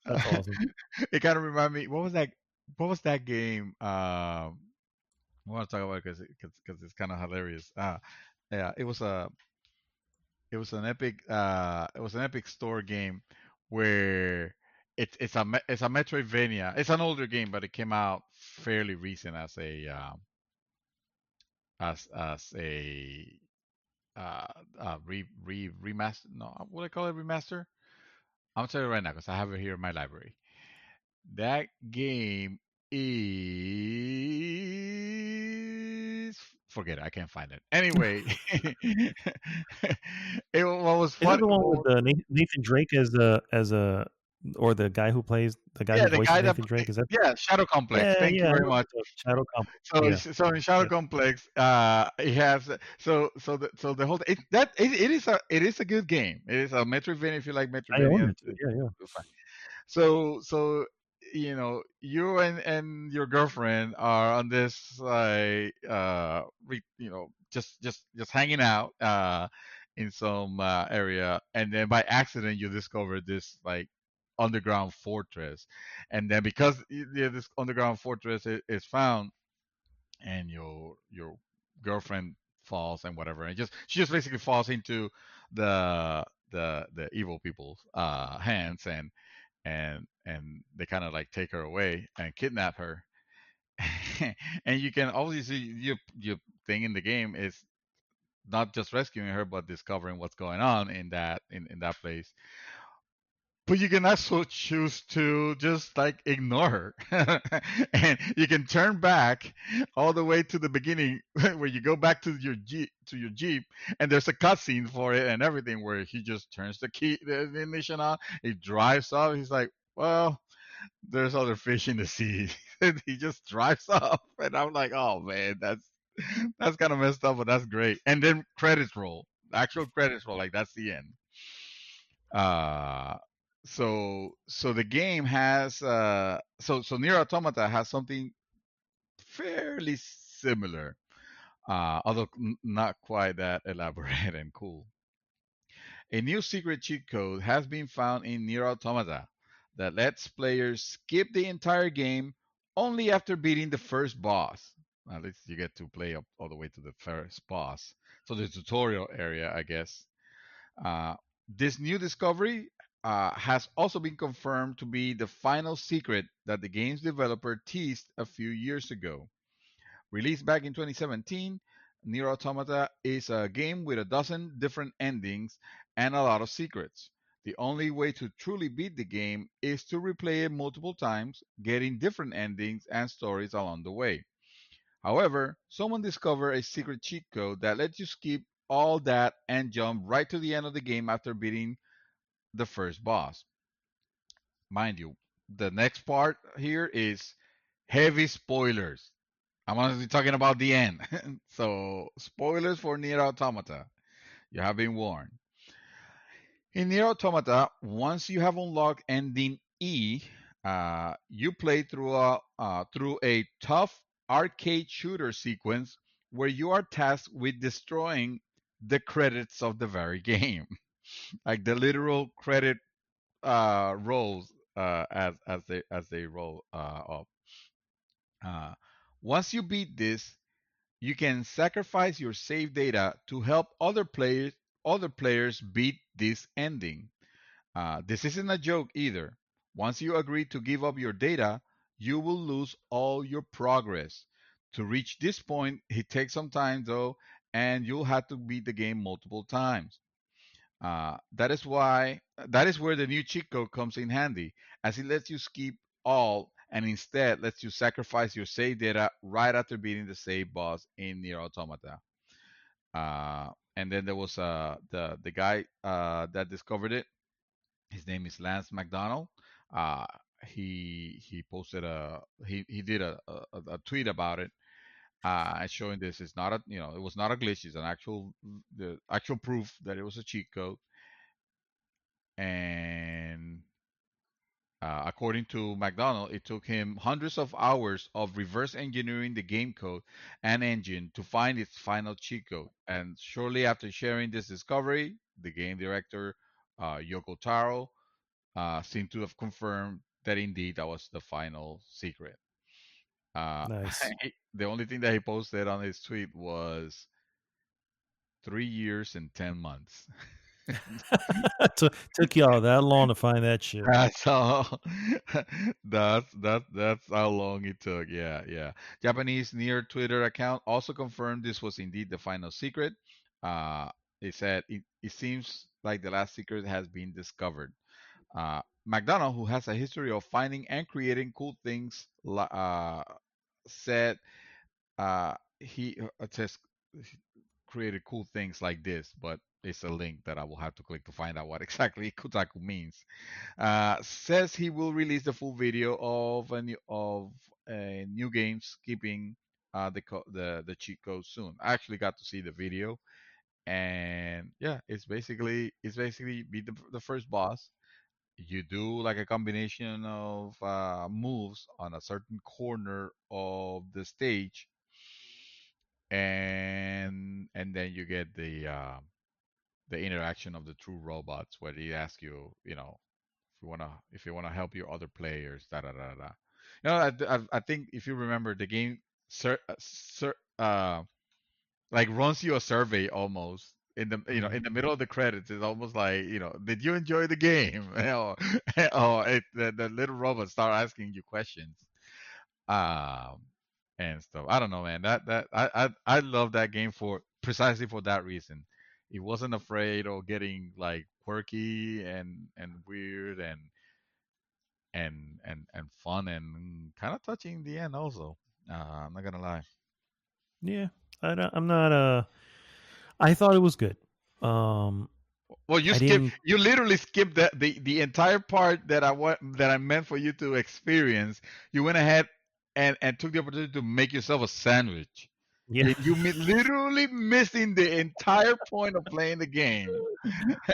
That's awesome. It kind of reminded me. What was that? What was that game? I want to talk about it because it's kind of hilarious. Yeah, it was an epic store game where it's a Metroidvania. It's an older game, but it came out fairly recent as a uh, remaster. No, what do I call it? Remaster. I'm telling you right now because I have it here in my library. That game is forget it. I can't find it. Anyway, what was Is it funny? the one with Nathan Drake as a or the guy who plays the guy Yeah, who the voices guy that Nathan Drake? Is that? yeah, Shadow Complex. Yeah, Thank you yeah. I very know what much. you're talking Shadow Complex. So Yeah, so in Shadow yeah. Complex, it has so the whole it is a good game. It is a Metroidvania if you like I own Metroidvania. it too. Yeah, yeah. So you and your girlfriend are on this like just hanging out in some area, and then by accident you discover this like underground fortress, and then because this underground fortress is found, and your girlfriend falls and whatever, and just she just basically falls into the evil people's hands, and they kind of like take her away and kidnap her. And you can obviously your thing in the game is not just rescuing her but discovering what's going on in that place, but you can also choose to just like ignore her. And you can turn back all the way to the beginning where you go back to your jeep, and there's a cutscene for it and everything where he just turns the ignition on, he drives off, he's like, well, there's other fish in the sea. And he just drives off, and I'm like, oh man, that's kind of messed up, but that's great. And then credits roll, actual credits roll, like that's the end. uh so the game has so Nier Automata has something fairly similar, although not quite that elaborate and cool. A new secret cheat code has been found in Nier Automata that lets players skip the entire game only after beating the first boss. At least you get to play up all the way to the first boss. So the tutorial area, I guess. This new discovery has also been confirmed to be the final secret that the game's developer teased a few years ago. Released back in 2017, Nier Automata is a game with a dozen different endings and a lot of secrets. The only way to truly beat the game is to replay it multiple times, getting different endings and stories along the way. However, someone discovered a secret cheat code that lets you skip all that and jump right to the end of the game after beating the first boss. Mind you, the next part here is heavy spoilers. I'm honestly talking about the end. So, spoilers for Nier Automata. You have been warned. In Nier Automata, once you have unlocked ending E, you play through a tough arcade shooter sequence where you are tasked with destroying the credits of the very game, like the literal credit rolls as they roll up. Uh, Once you beat this, You can sacrifice your save data to help other players beat this ending. This isn't a joke either. Once you agree to give up your data, you will lose all your progress. To reach this point, it takes some time though, and you'll have to beat the game multiple times. That is where the new cheat code comes in handy, as it lets you skip all and instead lets you sacrifice your save data right after beating the save boss in Nier Automata. And then there was the guy that discovered it. His name is Lance McDonald. Uh, he posted he did a tweet about it, showing this is not a it was not a glitch. It's an the actual proof that it was a cheat code. And according to McDonald, it took him hundreds of hours of reverse engineering the game code and engine to find its final cheat code. And shortly after sharing this discovery, the game director Yoko Taro seemed to have confirmed that indeed that was the final secret. Nice. The only thing that he posted on his tweet was 3 years and 10 months. Took y'all that long to find that shit. That's all. That's how long it took. Yeah, yeah. Japanese Near Twitter account also confirmed this was indeed the final secret. Uh, it said it seems like the last secret has been discovered. McDonald, who has a history of finding and creating cool things, said he just created cool things like this, but it's a link that I will have to click to find out what exactly Kotaku means. Says he will release the full video of a new game skipping the cheat code soon. I actually got to see the video, and yeah, it's basically beat the first boss. You do like a combination of moves on a certain corner of the stage, and then you get the interaction of the true robots where they ask you, if you wanna help your other players, da da da da. I think if you remember the game, like runs you a survey almost in the in the middle of the credits. It's almost like, did you enjoy the game? The little robots start asking you questions. Um, and stuff. I don't know, man. I love that game for precisely for that reason. It wasn't afraid of getting like quirky and weird and fun and kind of touching in the end also. I'm not gonna lie. Yeah, I'm not. I thought it was good. Well, I didn't. you literally skipped the entire part that I meant for you to experience. You went ahead and took the opportunity to make yourself a sandwich. Yeah. Literally missing the entire point of playing the game.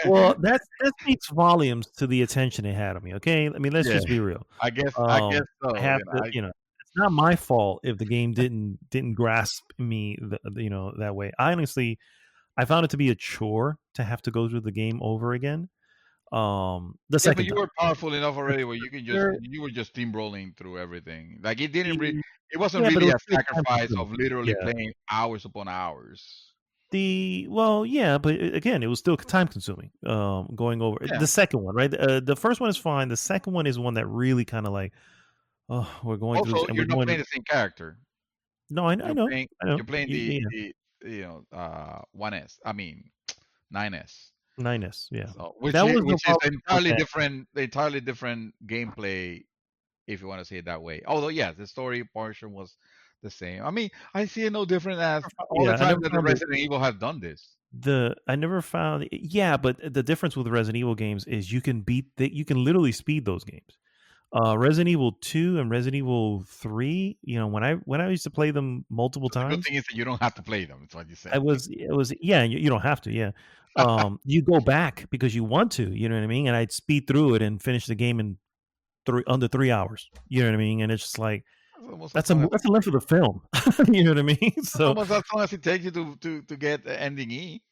Well, that speaks volumes to the attention it had on me. Okay, I mean, let's Yeah, just be real. I guess so. I have to, it's not my fault if the game didn't grasp me, that way. I found it to be a chore to have to go through the game over again. The but second you time. were powerful enough already where Sure. you were just steamrolling through everything. Like it wasn't Yeah, but it really was a still time sacrifice consuming. of literally Yeah. playing hours upon hours. Yeah, but again, it was still time consuming. Going over Yeah. the second one, right? The first one is fine. The second one is one that really kind of like, oh, we're going through this, Also, and you're we're not going. playing the same character. No, I You're know, playing I know. you're playing Yeah, the 1S. I mean 9S. 9S, yeah. So, That was the which is problem with that. entirely different gameplay, if you want to say it that way. Although yes, the story portion was the same. I mean, I see it no different as all the Yeah, I time never that the found it. Resident Evil have done this. I never found. Yeah, but the difference with Resident Evil games is you can you can literally speed those games. Resident Evil 2 and Resident Evil 3, when I used to play them multiple The good times, thing is that you don't have to play them. That's what you say. it was yeah, you don't have to, yeah. You go back because you want to, you know what I mean? And I'd speed through it and finish the game in under 3 hours. You know what I mean? And it's just like That's almost as that's a long as that's the length of the film. You know what I mean? that's So almost as long as it takes you to get the ending E.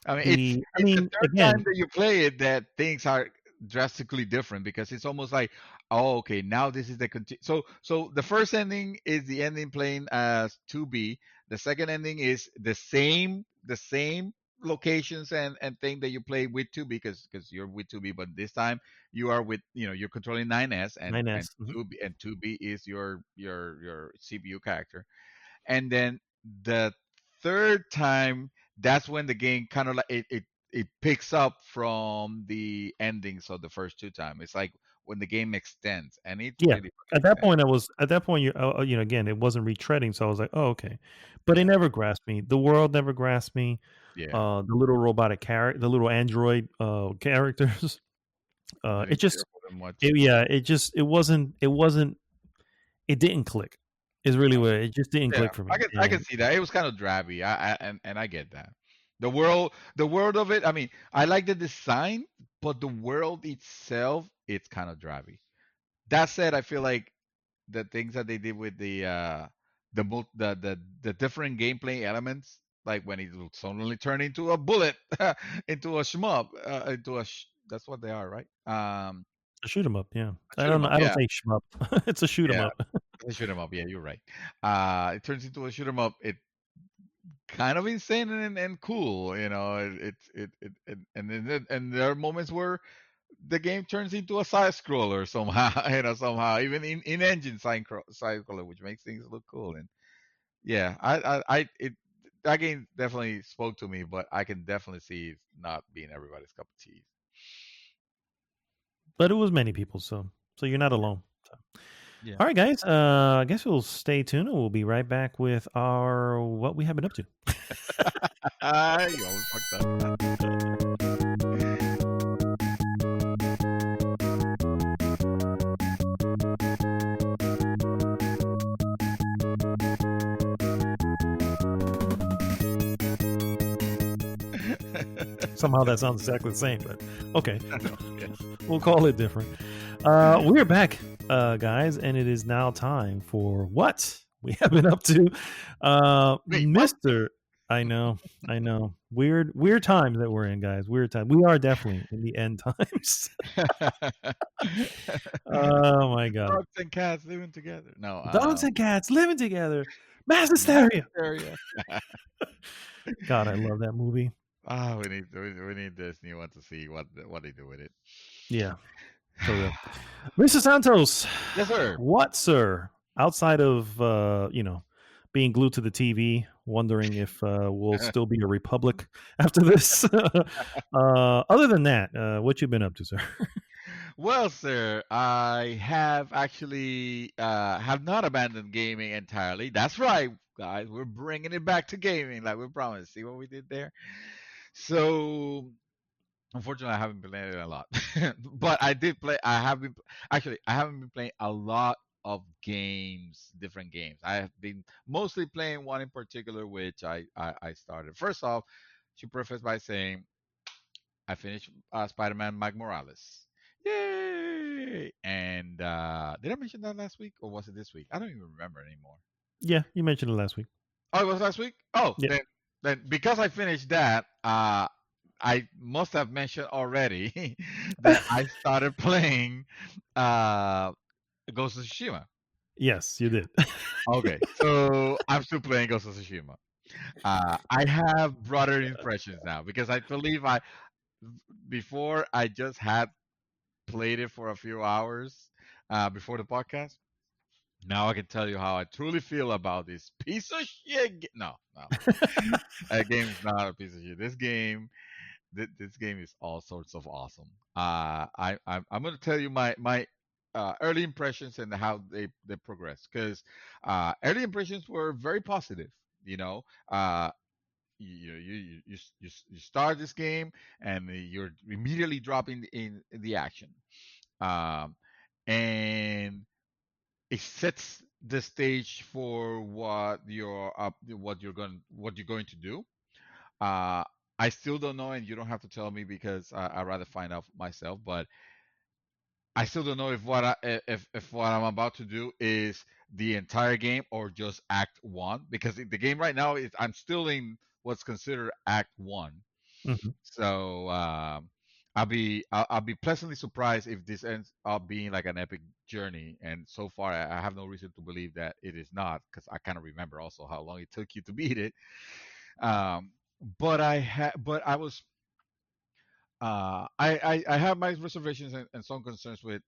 I mean, I it's the mean, third again, time that you play it that things are drastically different because it's almost like, oh, okay, now this is the so the first ending is the ending playing as 2B. The second ending is the same locations and thing that you play with 2B because you're with 2B, but this time you are with, you're controlling 9S, and 9S. Mhm. 2B is your CPU character. And then the third time, that's when the game kind of like it picks up from the endings of the first two times. It's like when the game extends, and it Yeah. really fucking At that extends. point, I was at that point. Again, it wasn't retreading, so I was like, "Oh, okay," but it Yeah, never grasped me. The world never grasped me. yeah. The little robotic character, the little android characters. You It didn't care just, for them much. yeah, it didn't click. Is really what it just didn't Yeah, click for I me. can I can And see that. It was kind of drabby. And I get that. The world of it. I mean, I like the design, but the world itself, it's kind of drabby. That said, I feel like the things that they did with the different gameplay elements, like when it will suddenly turn into a bullet, into a shmup, that's what they are, right? a shoot 'em up, yeah. I Shoot 'em don't know. up, I don't yeah, say shmup. It's a shoot 'em yeah, up. a shoot 'em up, yeah, you're right. It turns into a shoot 'em up. It kind of insane and cool, and there are moments where the game turns into a side scroller somehow, somehow even in engine side scroller, which makes things look cool. And yeah, that game definitely spoke to me, but I can definitely see it not being everybody's cup of tea. But it was many people, so you're not alone. So. Yeah. All right, guys. I guess we'll stay tuned, and we'll be right back with our what we have been up to. You almost fucked up. Somehow that sounds exactly the same, but okay. I know. Yeah. We'll call it different. We're back, guys, and it is now time for what we have been up to. Wait, what? Mister, I know. Weird times that we're in, guys. Weird time. We are definitely in the end times. Oh my god. Dogs and cats living together. No, Dogs and cats living together. Mass mass hysteria. hysteria. God, I love that movie. We need this new one to see what they do with it. Yeah, for real. Mr. Santos, Yes, sir. what, sir? Outside of being glued to the TV, wondering if we'll still be a republic after this. Other than that, what you been up to, sir? Well, sir, I have actually have not abandoned gaming entirely. That's right, guys. We're bringing it back to gaming, like we promised. See what we did there? So, unfortunately, I haven't been playing it a lot, but I did play. I have been actually. I haven't been playing a lot of games, different games. I have been mostly playing one in particular, which I started. First off, should preface by saying I finished Spider-Man: Mike Morales. Yay! And did I mention that last week or was it this week? I don't even remember anymore. Yeah, you mentioned it last week. Oh, it was last week. Oh, Yeah. then because I finished that, I must have mentioned already that I started playing uh, Ghost of Tsushima. Yes, you did. Okay, so I'm still playing Ghost of Tsushima. I have broader impressions now because I believe before I just had played it for a few hours before the podcast. Now I can tell you how I truly feel about this piece of shit. No, no, that game is not a piece of shit. This game is all sorts of awesome. I'm going to tell you my early impressions and how they progress because early impressions were very positive. You know, you start this game and you're immediately dropping in the action, um, and it sets the stage for what you're going to do. Uh, I still don't know, and you don't have to tell me because I'd rather find out myself. But I still don't know if what I'm about to do is the entire game or just Act One because the game right now is I'm still in what's considered Act One. Mhm. So I'll be pleasantly surprised if this ends up being like an epic journey. And so far, I have no reason to believe that it is not, because I kind of remember also how long it took you to beat it. Um, but I was I have my reservations and some concerns with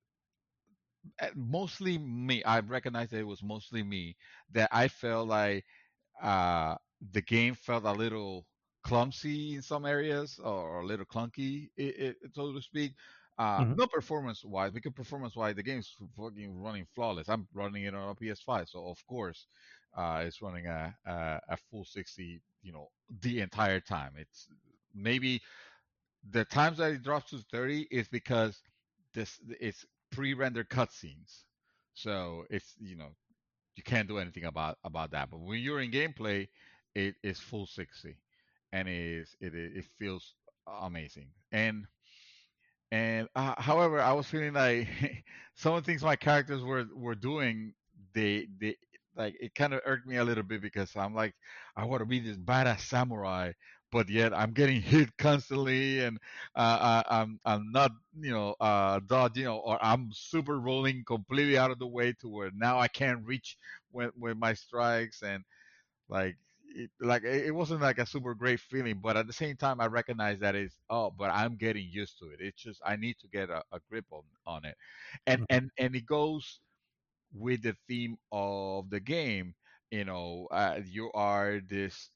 mostly me. I recognize that it was mostly me, that I felt like uh, the game felt a little clumsy in some areas, or a little clunky, so to speak. Hmm. Not performance wise, because performance wise, the game's fucking running flawless. I'm running it on a PS5, so of course, it's running a full 60, the entire time. It's maybe the times that it drops to 30 is because this it's pre-rendered cutscenes, so it's you can't do anything about that. But when you're in gameplay, it is full 60, and it feels amazing. And however, I was feeling like some of the things my characters were doing, they like it kind of irked me a little bit, because I'm like, I want to be this badass samurai, but yet I'm getting hit constantly, and I'm not dodging, or I'm super rolling completely out of the way to where now I can't reach with my strikes, and like it wasn't like a super great feeling, but at the same time I recognize that it's, oh, but I'm getting used to it. It's just I need to get a grip on it. And it goes with the theme of the game. You are this,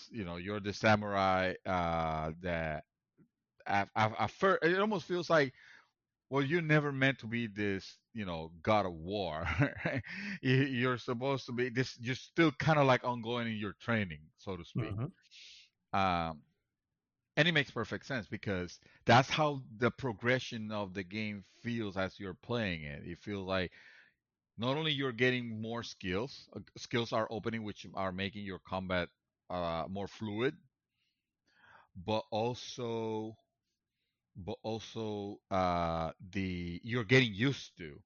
you're the samurai, that at first it almost feels like, well, you're never meant to be this, god of war. You're supposed to be this. You're still kind of like ongoing in your training, so to speak. Hmm. Um, and it makes perfect sense, because that's how the progression of the game feels as you're playing it. It feels like not only you're getting more skills, skills are opening, which are making your combat more fluid, but also the you're getting used to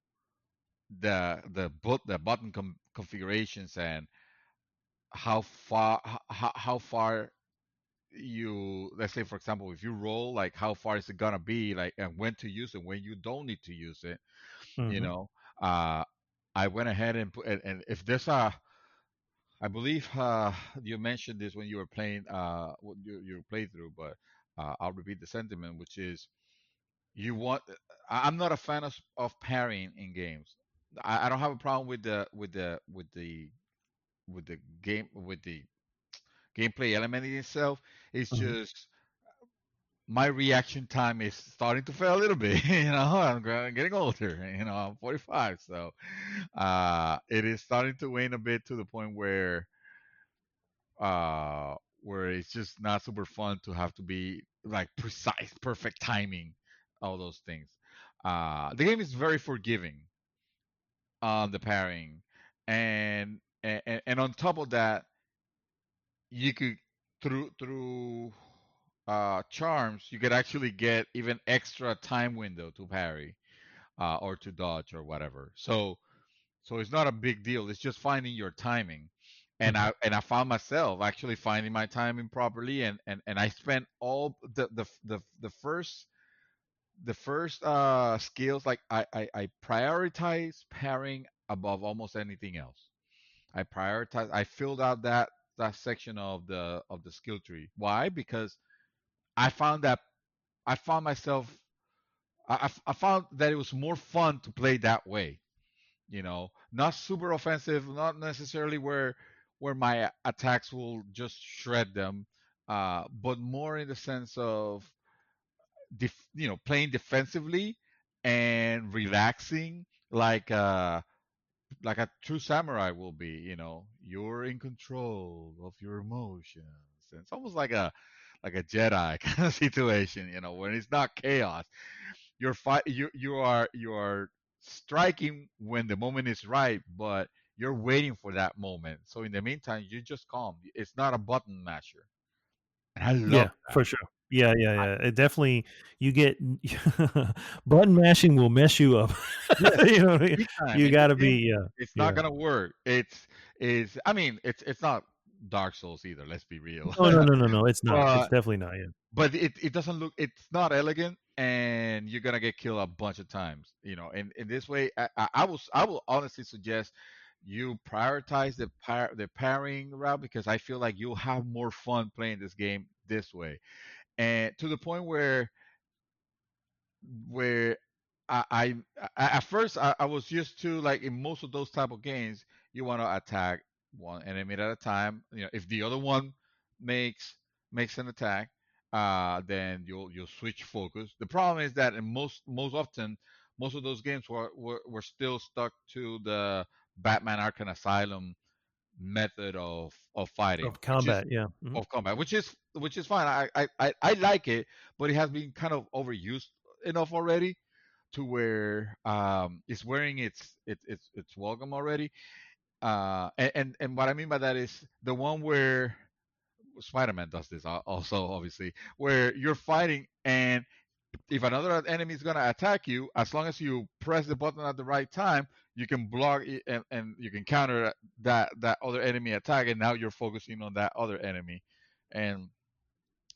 the button configurations, and how far you, let's say for example, if you roll, like how far is it gonna be, like, and when to use it, when you don't need to use it. you Hmm. know uh I went ahead and put, and if there's a, I believe you mentioned this when you were playing your playthrough, but I'll repeat the sentiment, which is, you want I'm not a fan of parrying in games. I don't have a problem with the game, with the gameplay element in itself. It's Hmm. just my reaction time is starting to fail a little bit. I'm getting older. I'm 45, so it is starting to wane a bit, to the point where it's just not super fun to have to be like precise, perfect timing, all those things. The game is very forgiving on the parrying, and on top of that, you could, through charms, you could actually get even extra time window to parry, or to dodge, or whatever. So it's not a big deal. It's just finding your timing. And Hmm. I found myself actually finding my timing properly, and I spent all the first skills, like I prioritize pairing above almost anything else. I filled out that section of the skill tree. Why? Because I found that I found myself I found that it was more fun to play that way. Not super offensive, not necessarily where my attacks will just shred them, but more in the sense of playing defensively and relaxing, like a true samurai will be. You're in control of your emotions. And it's almost like a Jedi kind of situation, when it's not chaos. You are striking when the moment is right, but you're waiting for that moment. So in the meantime, you just calm. It's not a button masher, and I love Yeah, for sure. Yeah, yeah, yeah. It definitely, you get button mashing will mess you up. Yes, You know what I mean? big time. You In this gotta game, be, yeah, it's not yeah. gonna work. I mean, it's not Dark Souls either. Let's be real. No, no, no, no, no. It's not. It's but definitely not. Yeah. but it doesn't look. It's not elegant, and you're gonna get killed a bunch of times. And in this way, I will honestly suggest you prioritize the parrying route, because I feel like you'll have more fun playing this game this way, and to the point where I, I, at first I was used to, like, in most of those type of games, you want to attack one enemy at a time. If the other one makes makes an attack, then you'll switch focus. The problem is that in most often, most of those games were still stuck to the Batman Arkham Asylum method of fighting, Of combat, yeah. which is fine. I like it, but it has been kind of overused enough already to where it's wearing its welcome already. And what I mean by that is the one where Spider-Man does this also, obviously, where you're fighting, and if another enemy is gonna attack you, as long as you press the button at the right time, you can block it, and you can counter that other enemy attack, and now you're focusing on that other enemy, and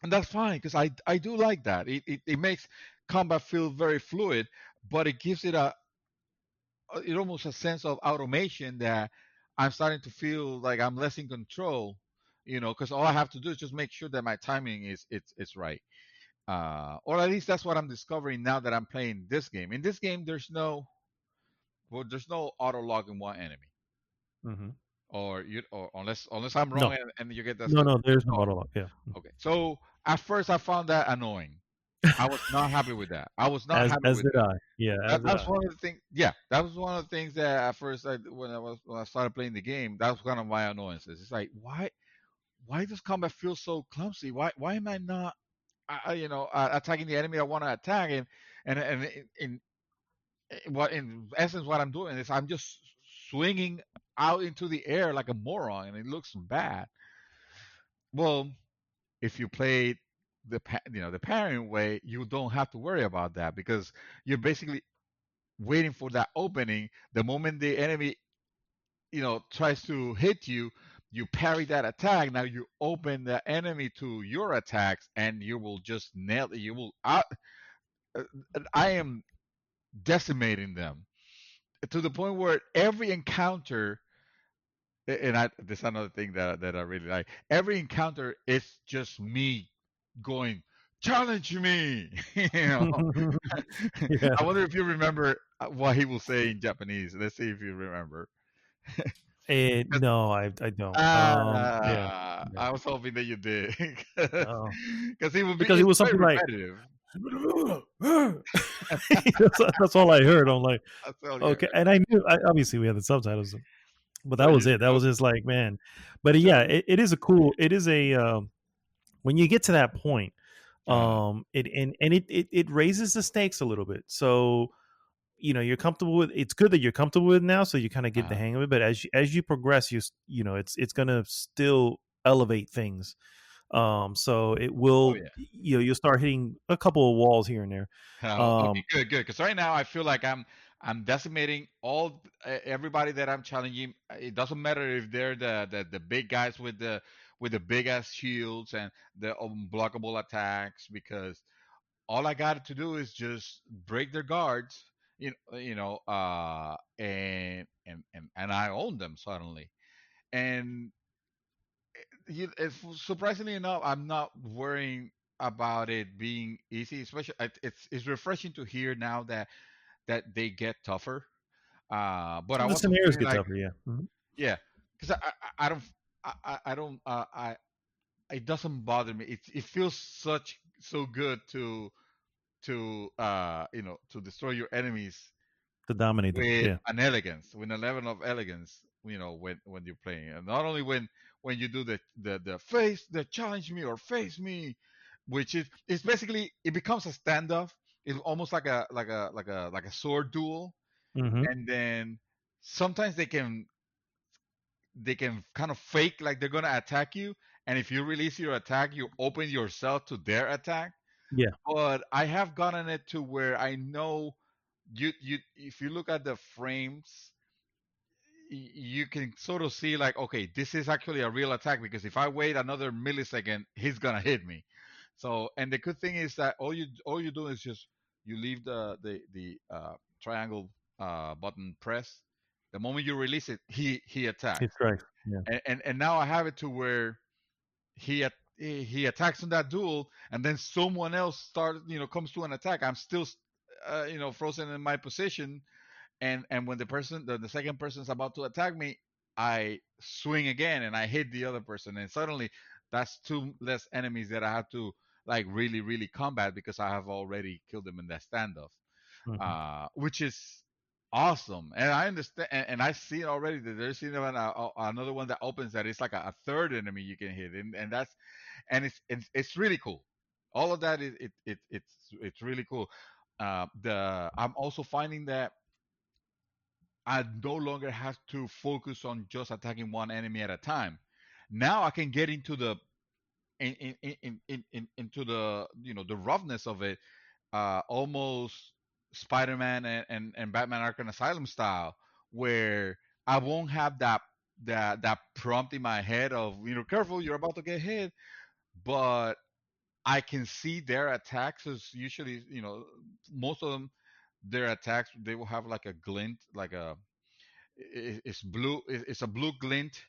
and that's fine, because I do like that. It makes combat feel very fluid, but it gives it almost a sense of automation that I'm starting to feel like I'm less in control. Because all I have to do is just make sure that my timing is right. Or at least that's what I'm discovering now that I'm playing this game. In this game, there's no auto log in one enemy, Hmm. or unless I'm wrong, No, and you get that no, stuff. no. There's no Oh, auto lock. Yeah, okay. So at first I found that annoying. I was not happy with that. I was not happy as with did that. I. Yeah, as did That's I. one of the things. Yeah, that was one of the things that at first, when I started playing the game, that was kind of my annoyances. It's like, why does combat feel so clumsy? Why am I not attacking the enemy I want to attack, and in essence what I'm doing is I'm just swinging out into the air like a moron, and it looks bad. Well, if you play the parent way, you don't have to worry about that, because you're basically waiting for that opening. The moment the enemy tries to hit you, you parry that attack. Now you open the enemy to your attacks, and you will just nail it. Uh, I am decimating them to the point where every encounter, and this is another thing that I really like. Every encounter is just me going, challenge me. you know. Yeah. I wonder if you remember what he will say in Japanese. Let's see if you remember. No, I don't. Yeah, yeah. I was hoping that you did, Oh, because because it it's was very something like repetitive. that's all I heard. I'm like, That's all you okay, heard. and obviously we had the subtitles, but So that was you it. That so was just like, man. But so yeah, it is a cool. It is a when you get to that point, uh it raises the stakes a little bit. So you're comfortable with. It's good that you're comfortable with it now, so you kind of get the uh hang of it. But as you progress, it's gonna still elevate things. So it oh will, yeah. you'll start hitting a couple of walls here and there. Okay, Um, good. Because right now I feel like I'm decimating everybody that I'm challenging. It doesn't matter if they're the big guys with the big ass shields and the unblockable attacks, because all I got to do is just break their guards, and I own them suddenly. And if surprisingly enough, I'm not worrying about it being easy. Especially, it's refreshing to hear now that they get tougher. But I the wasn't scenarios feeling get like, tougher, yeah. Mhm. yeah, because I don't I don't it doesn't bother me. It feels so good to destroy your enemies To dominate them, with yeah. an elegance, with a level of elegance, when you're playing, and not only when you do the challenge me or face me, which is it's basically it becomes a standoff. It's almost like a sword duel, Hmm. and then sometimes they can kind of fake like they're gonna attack you, and if you release your attack, you open yourself to their attack. Yeah. But I have gotten it to where I know you if you look at the frames, you can sort of see like, okay, this is actually a real attack, because if I wait another millisecond, he's gonna hit me. So, and the good thing is that all you do is just you leave the triangle button pressed. The moment you release it, he attacks. It's right. Yeah. And now I have it to where he attacks on that duel, and then someone else comes to an attack. I'm still frozen in my position, and when the second person is about to attack me, I swing again and I hit the other person, and suddenly that's two less enemies that I have to like really really combat because I have already killed them in that standoff, Mhm. which is awesome. And I understand, and I see already that there's another one that opens that it's like a third enemy you can hit, and it's really cool. All of that is it's really cool. The I'm also finding that I no longer have to focus on just attacking one enemy at a time. Now I can get into the into the the roughness of it, almost Spider-Man and Batman Arkham Asylum style, where I won't have that prompt in my head of careful, you're about to get hit, but I can see their attacks as usually most of them, their attacks, they will have like a glint, like it's blue, it's a blue glint,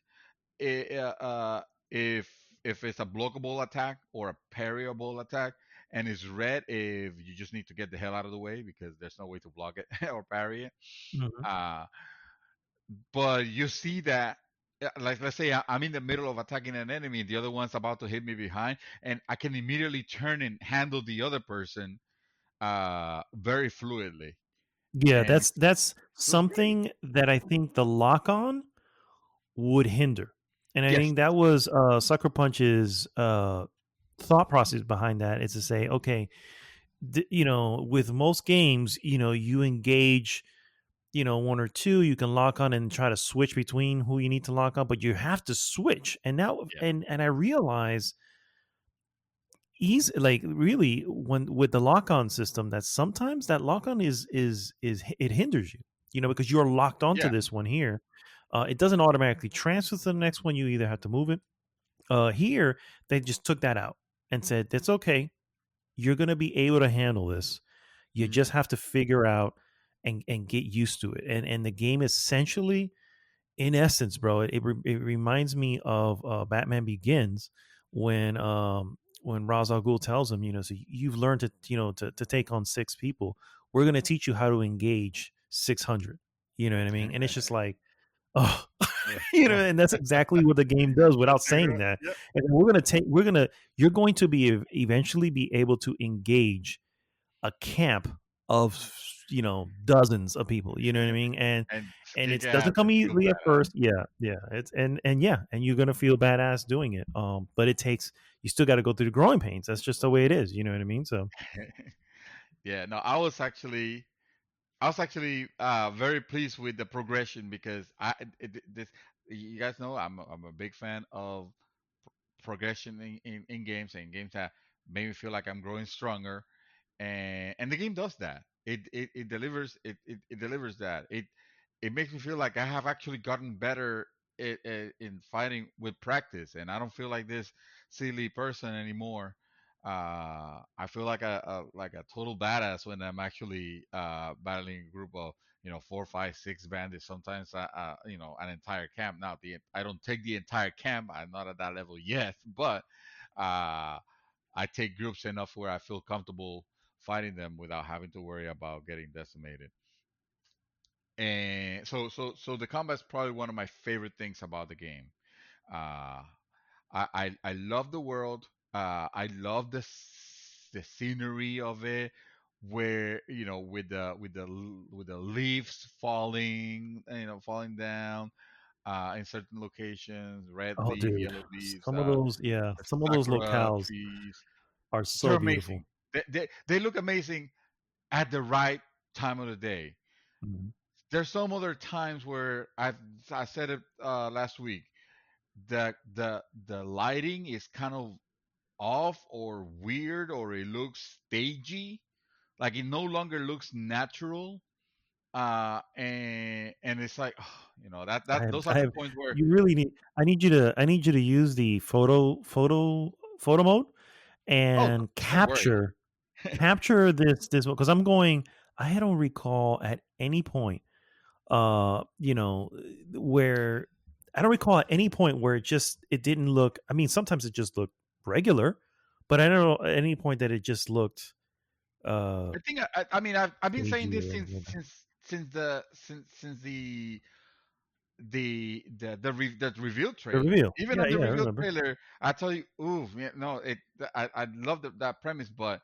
if it's a blockable attack or a parryable attack, and it's red if you just need to get the hell out of the way because there's no way to block it or parry it. Mhm. Uh, but you see that, like let's say I'm in the middle of attacking an enemy, and the other one's about to hit me behind, and I can immediately turn and handle the other person very fluidly, Yeah, and that's feels great. something that I think the lock on would hinder. And I Yes. think that was Sucker Punch's thought process behind that is to say, okay, with most games, you engage, one or two, you can lock on and try to switch between who you need to lock on, but you have to switch. And now, Yeah. and I realize like really when with the lock on system that sometimes that lock on is it hinders you, because you're locked onto Yeah. this one here. It doesn't automatically transfer to the next one. You either have to move it. Here, they just took that out and said, that's okay. You're going to be able to handle this. You Mhm. just have to figure out and get used to it. And the game essentially, in essence, bro, it reminds me of Batman Begins when Ra's al Ghul tells him, so you've learned to take on six people. We're going to teach you how to engage 600. You know what I mean? And it's just like, oh, Yeah. and that's exactly what the game does without saying that. Yep. And you're going to be eventually be able to engage a camp of dozens of people. You know what I mean? And And kick it ass doesn't come and feel easily at badass. first. Yeah. It's and yeah, and you're gonna feel badass doing it. But it takes you still got to go through the growing pains. That's just the way it is. You know what I mean? So Yeah, no, I was actually very pleased with the progression because this you guys know I'm a big fan of progression in games and games that make me feel like I'm growing stronger, and the game does that. It delivers it delivers that. It makes me feel like I have actually gotten better in fighting with practice, and I don't feel like this silly person anymore. I feel like a total badass when I'm actually battling a group of 4, 5, 6 bandits. Sometimes an entire camp. Now I don't take the entire camp. I'm not at that level yet, but uh, I take groups enough where I feel comfortable fighting them without having to worry about getting decimated. And so the combat's probably one of my favorite things about the game. Uh, I love the world. I love the scenery of it, where with the leaves falling, falling down in certain locations, red oh, leaf, dude, yellow leaves, some of those, yeah, the some of those sakura locales trees. are They're so amazing. beautiful. They look amazing at the right time of the day. Mhm. There's some other times where I said it last week that the lighting is kind of off or weird, or it looks stagey, like it no longer looks natural, and it's like those are I the have, points where you really need. I need you to use the photo mode oh, and don't worry. capture. Capture this one because I'm going. I don't recall at any point, where I don't recall at any point where it didn't look. I mean, sometimes it just looked regular, but I don't know at any point that it just looked I think I mean I've been saying stagey this or anything like that. since the reveal The trailer. reveal. Even Yeah, on the yeah, I reveal remember. trailer, I tell you, ooh, yeah, no, I love that premise, but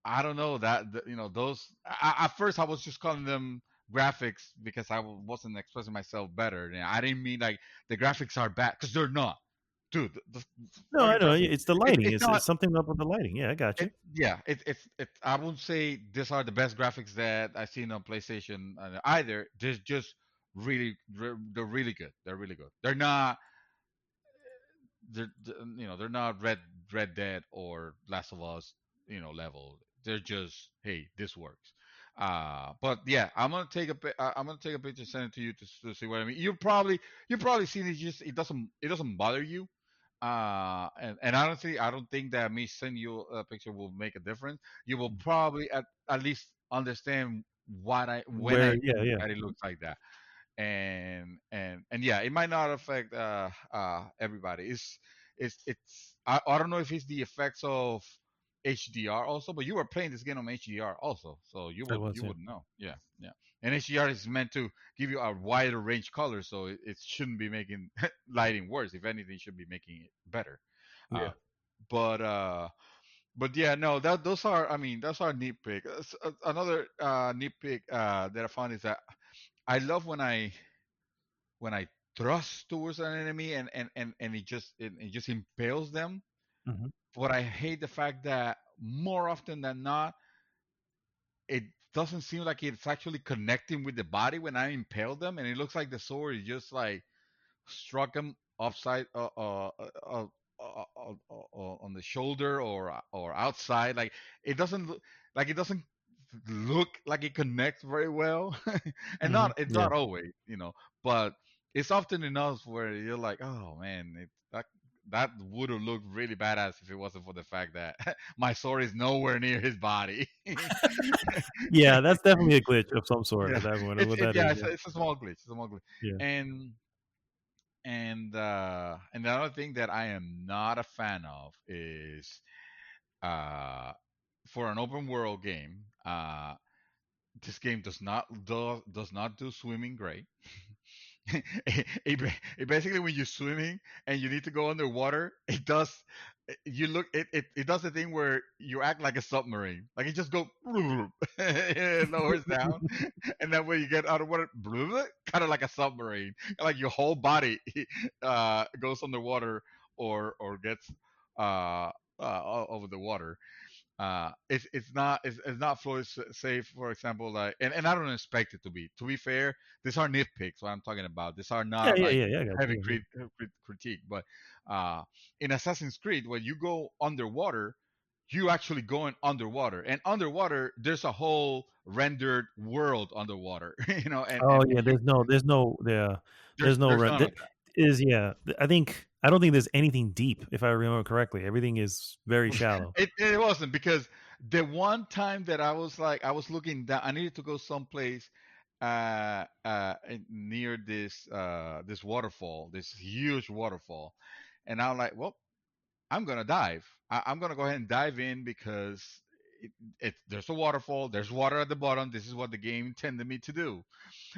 I don't know those. At first, I was just calling them graphics because wasn't expressing myself better. I didn't mean like the graphics are bad because they're not, dude. The No, I fucking know. graphics. It's the lighting. It's It's not. something up with the lighting. Yeah, I got you. Yeah, it's. I won't say these are the best graphics that I've seen on PlayStation either. Just really, they're really good. They're really good. They're not. They're not Red Dead or Last of Us, level. They're just, hey, this works. But yeah, I'm gonna take a picture, send it to you to see what I mean. You probably seen it. Just it doesn't bother you. And I don't think that me sending you a picture will make a difference. You will probably at least understand when I Where? Yeah, mean yeah. that it looks like that. And yeah, it might not affect everybody. I don't know if it's the effects of HDR also, but you were playing this game on HDR also, so you I would was. you Yeah. would know. Yeah, yeah. And HDR is meant to give you a wider range color, so it shouldn't be making lighting worse. If anything, it should be making it better. Uh, Yeah. but yeah, no, those are, I mean, that's our nitpick. Another nitpick that I found is that I love when I thrust towards an enemy and it just impales them. Hmm. But I hate the fact that more often than not, it doesn't seem like it's actually connecting with the body when I impale them, and it looks like the sword is just like struck him upside on the shoulder or outside. Like it doesn't look like it connects very well, and Hmm. not it's Yeah. not always, but it's often enough where you're like, oh man, that would have looked really badass if it wasn't for the fact that my sword is nowhere near his body. Yeah, that's definitely a glitch of some sort. Yeah, At that point, it's what it, that yeah, is. it's, Yeah. it's a small glitch. It's a small glitch, Yeah. and and the other thing that I am not a fan of is uh for an open world game. This game does not do swimming great. It basically, when you're swimming and you need to go underwater, it does the thing where you act like a submarine, like it just go it lowers down, and then when you get out of water, kind of like a submarine, like your whole body goes underwater or gets uh, over the water. It's not Floyd safe, for example, like, and I don't expect it to be. To be fair, these are nitpicks. What I'm talking about. These are Yeah. not Yeah. like Yeah. Yeah. I got heavy you. Yeah. critique. But uh, in Assassin's Creed, when you go underwater, you actually going underwater, and underwater there's a whole rendered world underwater. Oh And yeah. you Yeah. there's There's no there's none of that. is yeah. I don't think there's anything deep if I remember correctly. Everything is very shallow. It wasn't, because the one time that I was like, I was looking down, I needed to go someplace near this waterfall, this huge waterfall, and I'm like, well, I'm gonna dive. I'm gonna go ahead and dive in because there's a waterfall, there's water at the bottom. This is what the game intended me to do.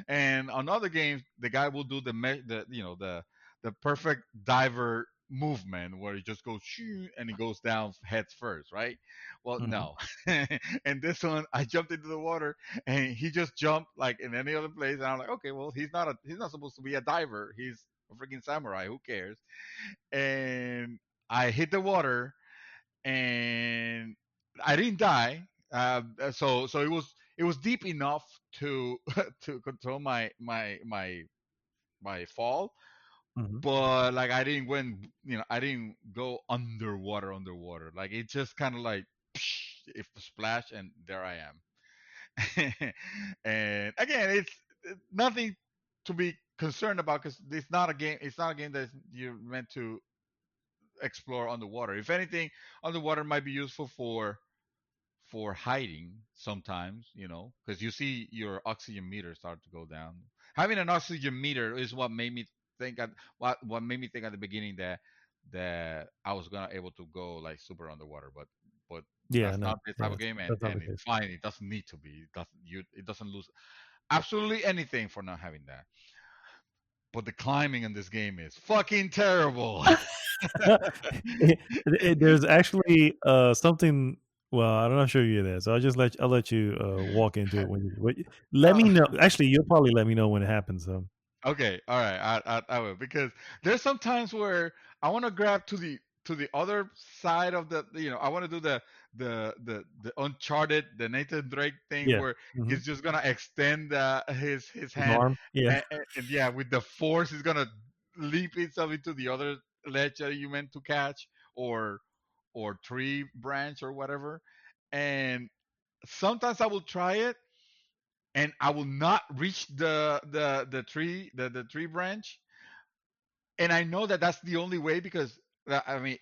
And on other games, the guy will do the perfect diver movement where he just goes shoo and he goes down heads first, right? Well, Hmm. no. And this one, I jumped into the water and he just jumped like in any other place, and I'm like, okay, well, he's not supposed to be a diver. He's a freaking samurai. Who cares? And I hit the water and I didn't die. So it was deep enough to to control my fall, Hmm. but like I didn't go underwater. Like it just kind of like if splash and there I am. And again, it's nothing to be concerned about because it's not a game. It's not a game that you're meant to explore underwater. If anything, underwater might be useful for hiding sometimes, because you see your oxygen meter start to go down. Having an oxygen meter is what made me think at what made me think at the beginning that I was gonna able to go like super underwater, but Yeah, that's no, not this type yeah, of game, and that's not the it's case. fine. It doesn't need to be. It doesn't lose absolutely anything for not having that. But the climbing in this game is fucking terrible. There's actually something. Well, I'm not sure you that, so I'll let you walk into it let me Uh, know. Actually, you'll probably let me know when it happens. So Okay, all right, I will because there's some times where I want to grab to the other side of I want to do the Uncharted, the Nathan Drake thing yeah, where hmm he's just gonna extend his his hand arm. Yeah. and yeah, with the force, he's gonna leap himself into the other ledge that you meant to catch or tree branch or whatever, and sometimes I will try it and I will not reach the tree branch, and I know that that's the only way because I mean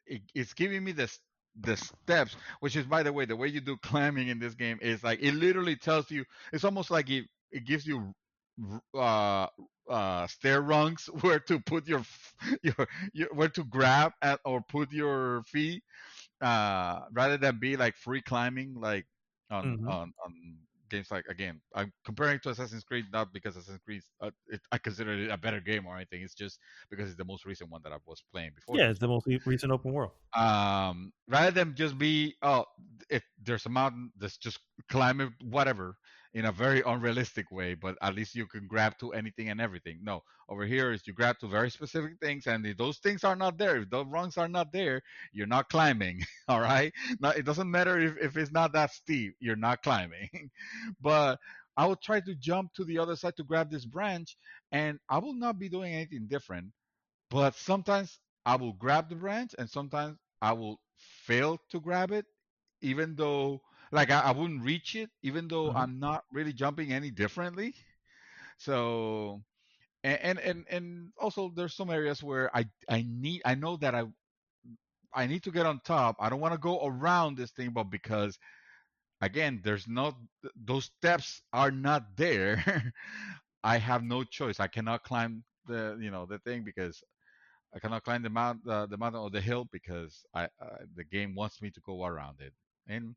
it's giving me the steps, which is by the way the way you do climbing in this game is like it literally tells you it's almost like it gives you uh stair rungs where to put your where to grab at or put your feet rather than be like free climbing like hmm on games like again I'm comparing to Assassin's Creed not because Assassin's Creed I consider it a better game or anything it's just because it's the most recent one that I was playing before Yeah, this it's the one most recent open world. rather than just be if there's a mountain let's just climb it whatever in a very unrealistic way but at least you can grab to anything and everything no over here is you grab to very specific things and if those things are not there if those rungs are not there you're not climbing all right now it doesn't matter if it's not that steep you're not climbing but I will try to jump to the other side to grab this branch and I will not be doing anything different but sometimes I will grab the branch and sometimes I will fail to grab it, even though like I wouldn't reach it, even though Hmm I'm not really jumping any differently. So and also there's some areas where I know that I need to get on top. I don't want to go around this thing, but because again, there's not those steps are not there. I have no choice. I cannot climb the thing because I cannot climb the mountain or the hill because the game wants me to go around it, and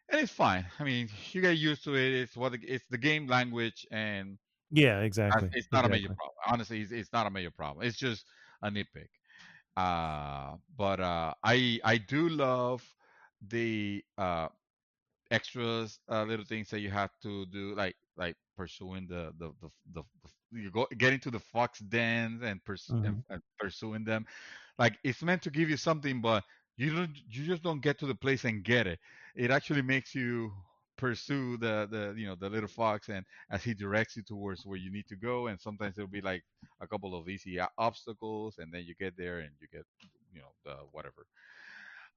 it's fine. I mean, you get used to it. It's the game language, and Yeah, exactly, it's not a major exactly. problem. Honestly, it's not a major problem. It's just a nitpick. But I do love the extras little things that you have to do like pursuing you go getting to the fox dens and, Hmm and pursuing them like it's meant to give you something but you just don't get to the place and get it it actually makes you pursue the little fox and as he directs you towards where you need to go and sometimes there'll be like a couple of easy obstacles and then you get there and you get the whatever